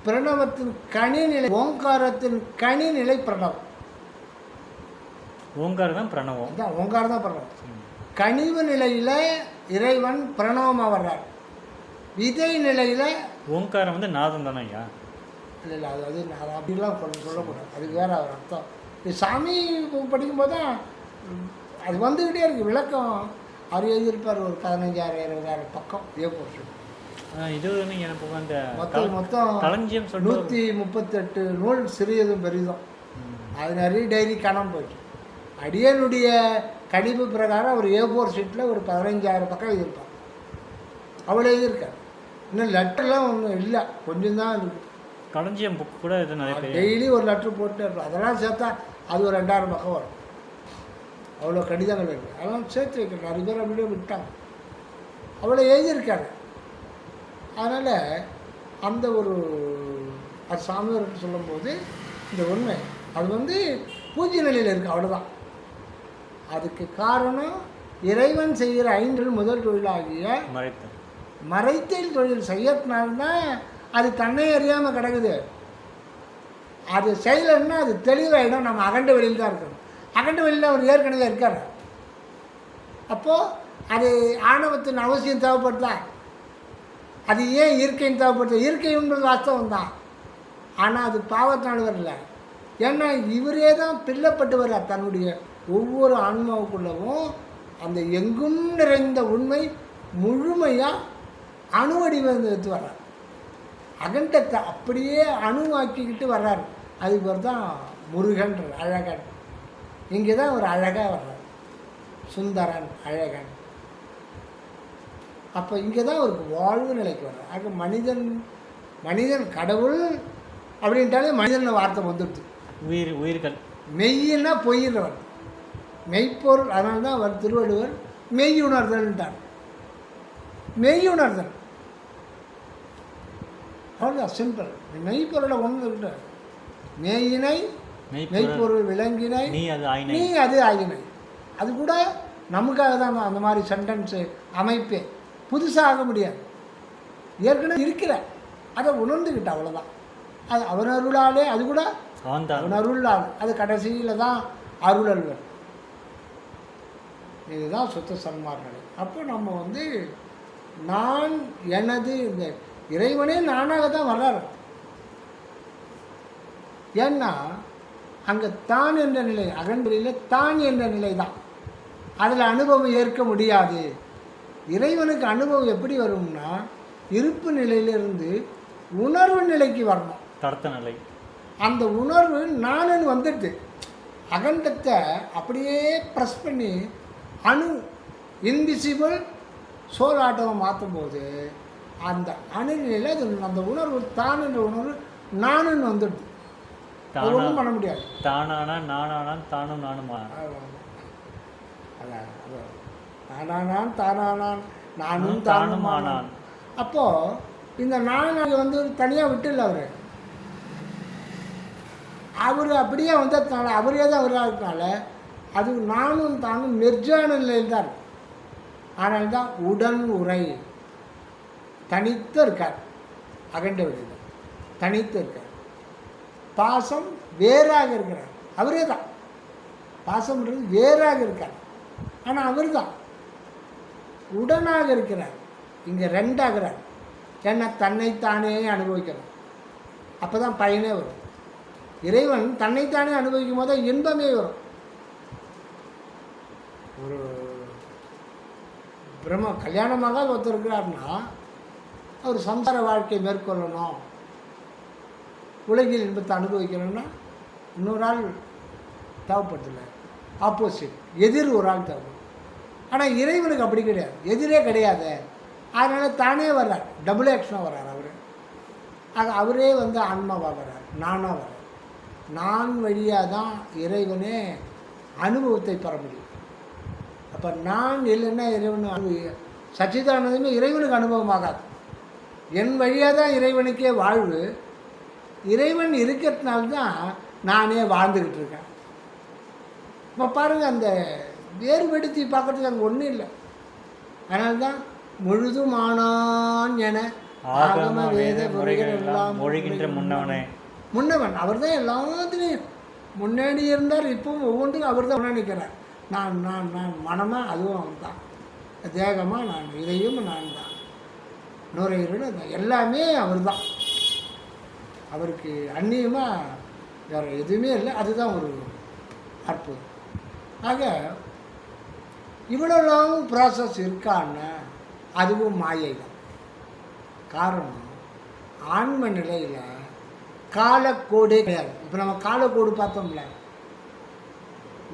பிரணவத்தின் கனிநிலை, ஓங்காரத்தின் கனிநிலை பிரணவம். ஓங்காரம் தான் பிரணவம். தான் ஓங்காரம் தான் பிரணவம். கனிவு நிலையில் இறைவன் பிரணவமாக வர்றார். விதை நிலையில் ஓங்காரம் வந்து நாதம் தானே ஐயா. இல்லை அது அப்படிலாம் சொல்லக்கூடாது, அதுக்கு வேறு அர்த்தம். இது சாமி படிக்கும்போது தான் அது வந்துக்கிட்டே இருக்குது. விளக்கம் அவர் எழுதியிருப்பார் ஒரு 15,000 20,000 பக்கம். இது எனக்கு அந்த மொத்தம் களஞ்சியம் 138 நூல், சிறியதும் பெரிதும். அது நிறைய டைரி காணாமல் போயிடுச்சு. அடியனுடைய கணிப்பு பிரகாரம் அவர் A4 ஷீட்டில் ஒரு 15,000 பக்கம் எழுதியிருப்பார். அவ்வளோ எழுதியிருக்கார். இன்னும் லெட்டர்லாம் ஒன்றும் இல்லை, கொஞ்சம் தான் இருக்குது. களஞ்சியம் புக்கு கூட இது நிறைய டெய்லி ஒரு லெட்ரு போட்டு அதெல்லாம் சேர்த்தா அது ஒரு 2000 பக்கம் வரும். அவ்வளோ கடிதங்கள் இருக்குது. அதெல்லாம் சேர்த்து வைக்க நிறைய பேர் அப்படியே விட்டாங்க. அவ்வளோ எழுதியிருக்காரு. அதனால் அந்த ஒரு அது சாமியார்கிட்ட சொல்லும்போது இந்த உண்மை அது வந்து பூஜ்ய நிலையில் இருக்குது. அவ்வளோதான். அதுக்கு காரணம் இறைவன் செய்கிற 5 முதல் தொழிலாகிய மறைத்தல் தொழில் செய்யறதுனால்தான் அது தன்னை அறியாமல் கிடக்குது. அது செய்யலைன்னா அது தெளிவாயிடும். நம்ம அகண்ட வெளியில் தான் இருக்கணும். அகண்ட வெளியில் அவர் ஏற்கனவே இருக்கார். அப்போது அது ஆணவத்தின் அவசியம் தேவைப்படுதா? அது ஏன் இயற்கையும் தேவைப்படுது? இயற்கைன்றது வாஸ்தவம் தான். ஆனால் அது பாவத்தினால வரல. ஏன்னா இவரே தான் பிள்ளப்பட்டு வர்றார். தன்னுடைய ஒவ்வொரு ஆன்மாவுக்குள்ளவும் அந்த எங்கும் நிறைந்த உண்மை முழுமையாக அணுவடிவத்து வர்றார். அகண்டத்தை அப்படியே அணுவாக்கிக்கிட்டு வர்றார். அதுக்கு பேர் தான் முருகன், அழகன். இங்கே தான் ஒரு அழகாக வர்றார், சுந்தரன், அழகன். அப்போ இங்கே தான் ஒரு வாழ்வு நிலைக்கு வர்றார். ஆக மனிதன் கடவுள் அப்படின்ட்டாலே மனிதன் வார்த்தை வந்துடுது. உயிர்கள் மெய்யின்னா பொய்யின்றவர் மெய்ப்பொருள். அதனால தான் அவர் திருவள்ளுவர் மெய்யுணர்தல்ன்றார். மெய்யுணர்தல் அவ்வளோதான், சிம்பிள். மெய்ப்பொருளை ஒன்று மேயினை மெய்ப்பொருள் விளங்கினை நீ அது ஆகினை. அது கூட நமக்காக தான் அந்த மாதிரி சென்டென்ஸு அமைப்பே. புதுசாக ஆக முடியாது. ஏற்கனவே இருக்கிற அதை உணர்ந்துக்கிட்ட, அவ்வளோதான். அது அவன் அருளாலே, அது கூட அவன் அருளால், அது கடைசியில் தான் அருளல் வரும். இதுதான் சுத்த சன்மார்க்க. அப்போ நம்ம வந்து நான் எனது, இந்த இறைவனே நானாக தான் வர்றாரு. ஏன்னா அங்கே தான் என்ற நிலை, அகன்களில் தான் என்ற நிலை தான். அதில் அனுபவம் ஏற்க முடியாது. இறைவனுக்கு அனுபவம் எப்படி வரும்னா, இருப்பு நிலையிலிருந்து உணர்வு நிலைக்கு வரணும். தடத்த நிலை. அந்த உணர்வு நானுன்னு வந்துடுது. அகண்டத்தை அப்படியே ப்ரெஸ் பண்ணி இன்விசிபிள் சோல் ஆட்டவை மாற்றும் போது அந்த அணுநிலையில் அது அந்த உணர்வு தான் என்ற உணர்வு நானுன்னு வந்துடுது. ஒன்றும் பண்ண முடியாது. தானானா நானானான் தானும் நானுமா. நானானான் தானானான் நானும் தானும் ஆனான். அப்போது இந்த நான் வந்து தனியாக விட்டுல அவர் அப்படியே வந்ததுனால அவரே தான் அவராகிறதுனால அது நானும் தானும் நிர்ஜான நிலையில் தான் இருக்கு. ஆனால் தான் உடன் உரை தனித்து இருக்கார். அகண்ட வெளியில் தனித்து இருக்கார். பாசம் வேறாக இருக்கிறார். அவரே தான் பாசம்ன்றது வேறாக இருக்கார். ஆனால் அவர் தான் உடனாக இருக்கிறார். இங்கே ரெண்டாகிறார். ஏன்னா தன்னைத்தானே அனுபவிக்கிறார். அப்போ தான் பயனே வரும். இறைவன் தன்னைத்தானே அனுபவிக்கும் போது இன்பமே வரும். ஒரு கல்யாணமாக ஒருத்தர் இருக்கிறார்னா அவர் சம்சார வாழ்க்கையை மேற்கொள்ளணும், உலகில் இன்பத்தை அனுபவிக்கணும்னா இன்னொரு ஆள் தேவைப்படுதில்லை. ஆப்போசிட் எதிர் ஒரு ஆள் தேவைப்படும். ஆனால் இறைவனுக்கு அப்படி கிடையாது, எதிரே கிடையாது. அதனால் தானே வர்றார், டபுள் ஆக்ஷனாக வர்றார். அவரே வந்து ஆன்மாவாக வர்றார், நானாக வர்றார். நான் வழியாக தான் இறைவனே அனுபவத்தை பெற முடியும். அப்போ நான் இல்லைன்னா இறைவன் சச்சிதானந்தமே இறைவனுக்கு அனுபவமாகாது. என் வழியாக தான் இறைவனுக்கே வாழ்வு. இறைவன் இருக்கிறதுனால்தான் நானே வாழ்ந்துக்கிட்டு இருக்கேன். இப்போ பாருங்கள், அந்த வேறுபடுத்தி பார்க்குறதுக்கு அங்கே ஒன்றும் இல்லை. அதனால்தான் முழுதுமானான் என ஆகம வேத முறைகள் எல்லாம் மொழிகின்ற முன்னவன். அவர் தான் எல்லாத்துலேயும் முன்னாடி இருந்தார். இப்பவும் ஒவ்வொன்றுக்கும் அவர் தான் முன்னாடிக்கிறார். நான் நான் நான் மனமாக அதுவும் அவர் தான், தேகமாக நான், இதையும் நான் தான், நுரையீரல் எல்லாமே அவர் தான். அவருக்கு அந்நியமாக வேறு எதுவுமே இல்லை. அதுதான் ஒரு அற்புதம். ஆக இவ்வளோலாம் ப்ராசஸ் இருக்கான்னா அதுவும் மாயை தான். காரணம், ஆன்ம நிலையில் காலக்கோடே கிடையாது. இப்போ நம்ம காலக்கோடு பார்த்தோம்ல,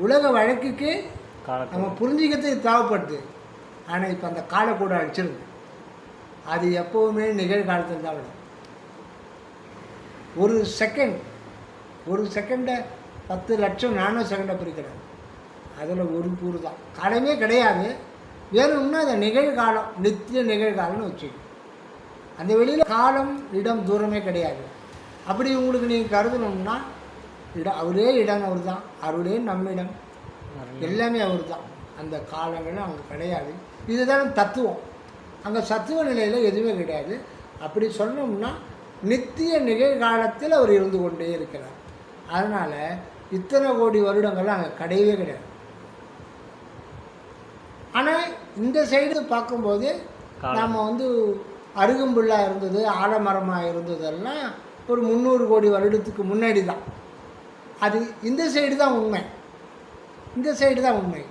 உலக வழக்குக்கு நம்ம புரிஞ்சிக்கிறதுக்கு தேவைப்படுது. ஆனால் இப்போ அந்த காலக்கோடு அடிச்சிருக்கு. அது எப்போவுமே நிகழ்காலத்தில் தான் விடும். ஒரு செகண்டை 10 லட்சம் நானோ செகண்டை பிரிக்கிறார். அதில் ஒரு கூறு தான், காலமே கிடையாது. வேணும்னா அந்த நிகழ்காலம், நித்திய நிகழ்காலம்னு வச்சுக்கணும். அந்த வெளியில் காலம் இடம் தூரமே கிடையாது. அப்படி உங்களுக்கு நீங்கள் கருதணும்னா இடம், அவரே இடம் அவர் தான், அவருடைய நம்மிடம் எல்லாமே அவர் தான். அந்த காலங்களும் அங்கே கிடையாது. இதுதான் தத்துவம். அங்கே சத்துவ நிலையில் எதுவுமே கிடையாது. அப்படி சொன்னோம்னா நித்திய நிகழ்காலத்தில் அவர் இருந்து கொண்டே இருக்கிறார். அதனால் இத்தனை கோடி வருடங்கள்லாம் அங்கே கிடையவே கிடையாது. ஆனால் இந்த சைடு பார்க்கும்போது நம்ம வந்து அருகம்புல்லாக இருந்தது, ஆலமரமாக இருந்ததெல்லாம் ஒரு 300 கோடி வருடத்துக்கு முன்னாடி தான். அது இந்த சைடு தான் உண்மை, இந்த சைடு தான் உண்மை.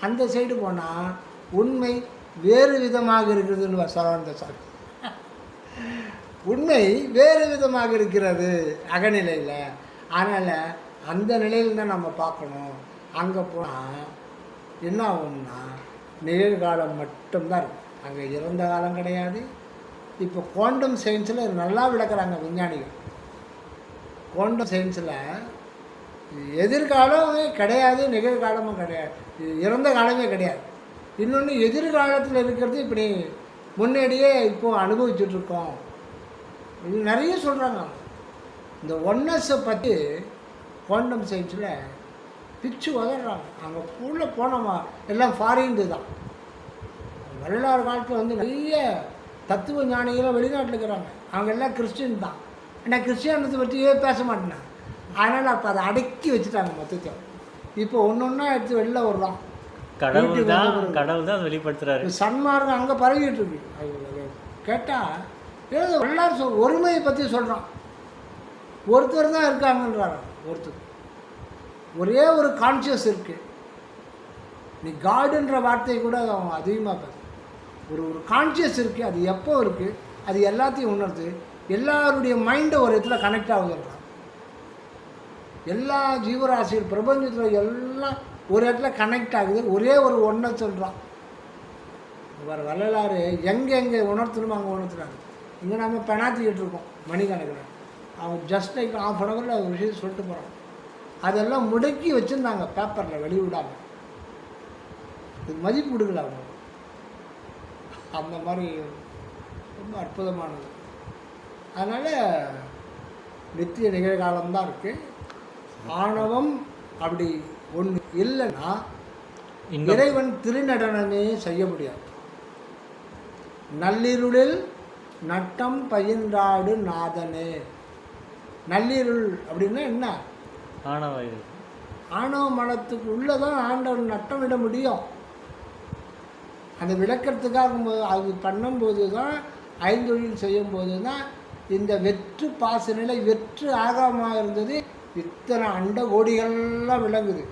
அந்த சைடு போனால் உண்மை வேறு விதமாக இருக்கிறதுன்னு சரவண சார். உண்மை வேறு விதமாக இருக்கிறது அகநிலையில். அதனால் அந்த நிலையில் தான் நம்ம பார்க்கணும். அங்கே போனால் என்ன ஆகும்னா நிகழ்காலம் மட்டும்தான் இருக்கும். அங்கே இறந்த காலம் கிடையாது. இப்போ குவாண்டம் சயின்ஸில் நல்லா விளக்குறாங்க விஞ்ஞானிகள். குவாண்டம் சயின்ஸில் எதிர்காலமே கிடையாது, நிகழ்காலமும் கிடையாது, இறந்த காலமே கிடையாது. இன்னொன்று எதிர்காலத்தில் இருக்கிறது இப்படி முன்னாடியே இப்போது அனுபவிச்சுட்ருக்கோம். இது நிறைய சொல்கிறாங்க. இந்த ஒன்னஸை பற்றி குவாண்டம் சயின்ஸில் பிச்சு வதறாங்க. அங்கே உள்ளே போனோமா எல்லாம் ஃபாரின்து தான். வரலாறு காலத்தில் வந்து நிறைய தத்துவ ஞானிகளும் வெளிநாட்டில் இருக்கிறாங்க, அவங்க எல்லாம் கிறிஸ்டின் தான். ஏன்னா கிறிஸ்டியானத்தை பற்றியே பேச மாட்டேன், அதனால் அப்போ அதை அடக்கி வச்சுட்டாங்க மொத்தத்தை. இப்போ ஒன்று ஒன்றா எடுத்து வெளில வர்றோம். கடவுள் தான் வெளிப்படுத்துறாரு. சன்மார்க்கம் அங்கே பரவிட்டு இருக்கு. கேட்டால் ஏதோ எல்லாரும் ஒருமையை பற்றி சொல்கிறான். ஒருத்தர் தான் இருக்காங்கன்றாங்க. ஒருத்தர் ஒரே ஒரு கான்சியஸ் இருக்குது. நீ காடுன்ற வார்த்தையை கூட அவங்க அதிகமாக பேச ஒரு கான்சியஸ் இருக்குது. அது எப்போ இருக்குது, அது எல்லாத்தையும் உணர்த்து, எல்லாருடைய மைண்டை ஒரு இடத்துல கனெக்ட் ஆகுதுன்றான். எல்லா ஜீவராசிகள் பிரபஞ்சத்தில் எல்லாம் ஒரு இடத்துல கனெக்ட் ஆகுது, ஒரே ஒரு ஒன்றை சொல்கிறான். வேறு வரலாறு எங்கே உணர்த்தணுமோ அங்கே உணர்த்துறாங்க. இங்கே நம்ம பெணாத்திக்கிட்டு இருக்கோம் மணிக்கணக்கில். அவங்க ஜஸ்ட் லைக் ½ அன் ஹவரில் ஒரு விஷயத்தை சொல்லிட்டு போகிறாங்க. அதெல்லாம் முடக்கி வச்சுருந்தாங்க பேப்பரில் வெளிவிடாமல். இது மதிப்பு கொடுக்கல அவங்க. அந்த மாதிரி ரொம்ப அற்புதமானது. அதனால் நித்திய நிகழ்காலம்தான் இருக்குது. ஆணவம் அப்படி ஒன்று இல்லைன்னா இறைவன் திருநடனமே செய்ய முடியாது. நள்ளிருளில் நட்டம் பயின்றாடு நாதனே. நள்ளிருள் அப்படின்னா என்ன? ஆணவ மனத்துக்கு உள்ளதான் ஆண்டவன் நட்டம் விட முடியும். அந்த விளக்கத்துக்காக அது பண்ணும்போது தான், ஐந்தொழில் செய்யும்போது தான் இந்த வெற்று பாச நிலை வெற்று ஆகாமல் இருந்தது. இத்தனை அண்ட கோடிகள்லாம் விளங்குது.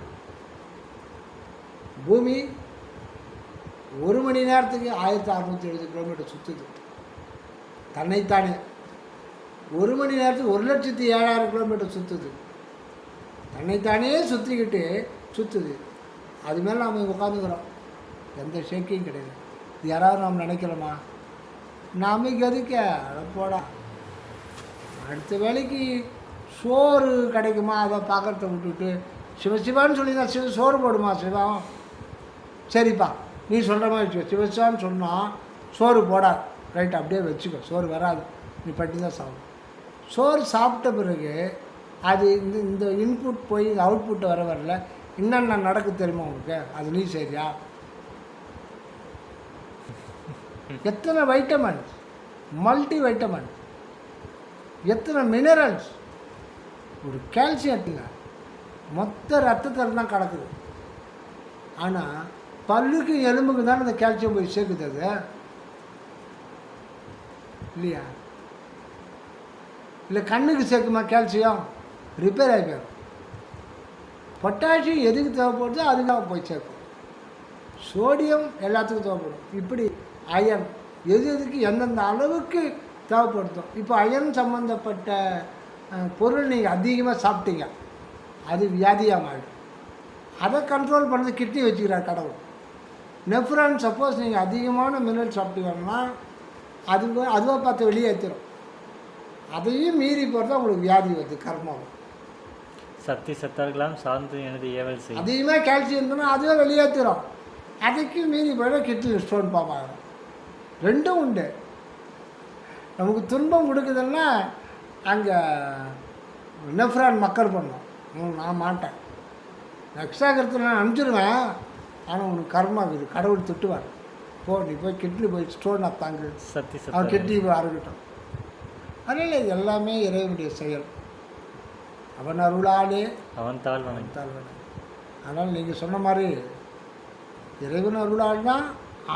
பூமி 1 மணி நேரத்துக்கு 1670 கிலோமீட்டர் சுற்றுது தன்னைத்தானே. 1 மணி நேரத்துக்கு 1,07,000 கிலோமீட்டர் சுற்றுது தன்னைத்தானே சுற்றுது. அது மேலே நாம் உட்காந்துக்கிறோம், எந்த ஷேக்கையும் கிடையாது. யாராவது நாம் நினைக்கிறோமா? நாம கதிக்க போடா, அடுத்த வேலைக்கு சோறு கிடைக்குமா அதை பார்க்கறத விட்டுட்டு சிவசிவான்னு சொல்லி தான் சோறு போடுமா சிவம்? சரிப்பா, நீ சொல்கிற மாதிரி சிவசிவான்னு சொன்னால் சோறு போடா, ரைட், அப்படியே வச்சுக்கோ, சோறு வராது, நீ பட்டி தான் சாப்பிடும். சோறு சாப்பிட்ட பிறகு அது இந்த இன்புட் போய் அவுட்புட்டை வரல, என்னென்ன நடக்கு தெரியுமா உங்களுக்கு? அது நீ சரியா? எத்தனை வைட்டமின்ஸ், மல்டி வைட்டமின், எத்தனை மினரல்ஸ், ஒரு கால்சியத்தில் மொத்த ரத்தத்தில் தான் கிடக்குது. ஆனால் பல்லுக்கு எலும்புக்கு தானே அந்த கால்சியம் போய் சேர்க்குது. அது இல்லையா? இல்லை கண்ணுக்கு சேர்க்குமா கால்சியம்? ரிப்பேர் ஆகி போயிடும். பொட்டாசியம் எதுக்கு தேவைப்படுதோ அதுக்காக போய் சேர்க்கும். சோடியம் எல்லாத்துக்கும் தேவைப்படும். இப்படி அயன் எதுக்கு எந்தெந்த அளவுக்கு தேவைப்படுத்தும். இப்போ அயன் சம்மந்தப்பட்ட பொருள் நீங்கள் அதிகமாக சாப்பிட்டீங்க, அது வியாதியாக மாறிடும். அதை கண்ட்ரோல் பண்ணுறது கிட்னி வச்சுக்கிறார் கடவுள். நெஃப்ரான் சப்போஸ் நீங்கள் அதிகமான மினரல் சாப்பிட்டீங்கன்னா அதுவாக பார்த்து வெளியேற்றிடும். அதையும் மீறி போகிறதா உங்களுக்கு வியாதி வருது, கர்மம். சக்தி சத்தார்களாம் சார்ந்து எனது ஏவல் செய்யும். அதிகமாக கால்சியம் இருந்தோன்னா அதுவே வெளியேற்றிடும். அதுக்கு மீறி போய்ட கிட்னி ஸ்டோன் ஃபார்ம் ஆகிடும். ரெண்டும் உண்டு. நமக்கு துன்பம் கொடுக்குதுன்னா அங்கே நெஃப்ரான் மக்கள் பண்ணோம். நான் மாட்டேன், எக்ஸ்ட்ராக்கிறதுக்கு நான் அனுப்பிச்சிடுவேன், ஆனால் உனக்கு கர்மா இருக்குது, கடவுள் திட்டுவார். நீ போய் கிட்னி போய் ஸ்டோன் தாங்கு, அவன் கிட்னி போய் அறுக்கட்டும். அதனால் இது எல்லாமே இறைவனுடைய செயல். அவன் அருளாலே அவன் தாழ்வன். அதனால் நீங்கள் சொன்ன மாதிரி இறைவன் அருளால் தான்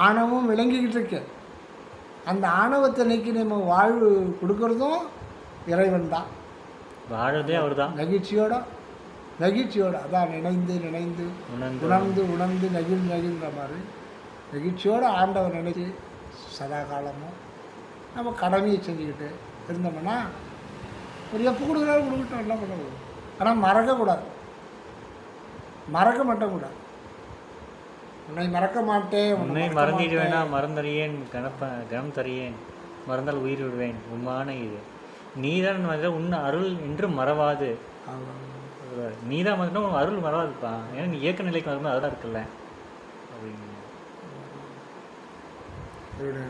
ஆணவம் விளங்கிக்கிட்டு இருக்கு. அந்த ஆணவத்தை நீக்கி நம்ம வாழ்வு கொடுக்கறதும் இறைவன் தான். வாழதே அவர் தான். நெகிழ்ச்சியோட அதான் நினைந்து உணர்ந்து நெகிழ்ன்ற மாதிரி நெகிழ்ச்சியோடு ஆண்டவர் நினைச்சு சதா காலமும் நம்ம கடமையை செஞ்சுக்கிட்டு இருந்தோம்னா ஒரு எப்போ கொடுக்கட்டும் எல்லாம் பண்ணக்கூடாது. ஆனால் மறக்க மட்டும் கூடாது. உன்னை மறக்க மாட்டேன், உன்னை மறந்துட்டு வேணா, மறந்தறியேன் கனம் தறியேன், மறந்தால் உயிர் விடுவேன் உம்மான இது நீதான் வந்து உன் அருள் என்று மறவாது. நீதான் வந்து உன் அருள் மறவாதுப்பா, ஏன்னா நீ இயக்க நிலைக்கு வரும்போது அதெல்லாம் இருக்குல்ல அப்படின்னு.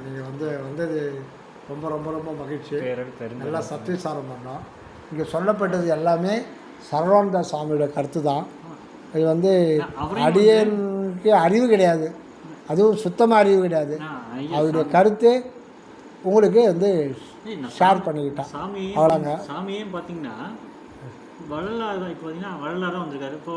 நீங்கள் வந்தது ரொம்ப ரொம்ப ரொம்ப மகிழ்ச்சி. நல்லா சத்தியசாரம் பண்ணோம். இங்கே சொல்லப்பட்டது எல்லாமே சரவானந்த சுவாமியோட கருத்து தான். இது அடியனுக்கு அறிவு கிடையாது, அதுவும் சுத்தமாக அறிவு கிடையாது. அவருடைய கருத்து உங்களுக்கு வந்து ஷேர் பண்ணிக்கிட்டேன். அவ்வளோங்க. சாமியும் பார்த்தீங்கன்னா வள்ளலார் தான். இப்போ பார்த்தீங்கன்னா வள்ளலார் தான் வந்திருக்காரு. இப்போ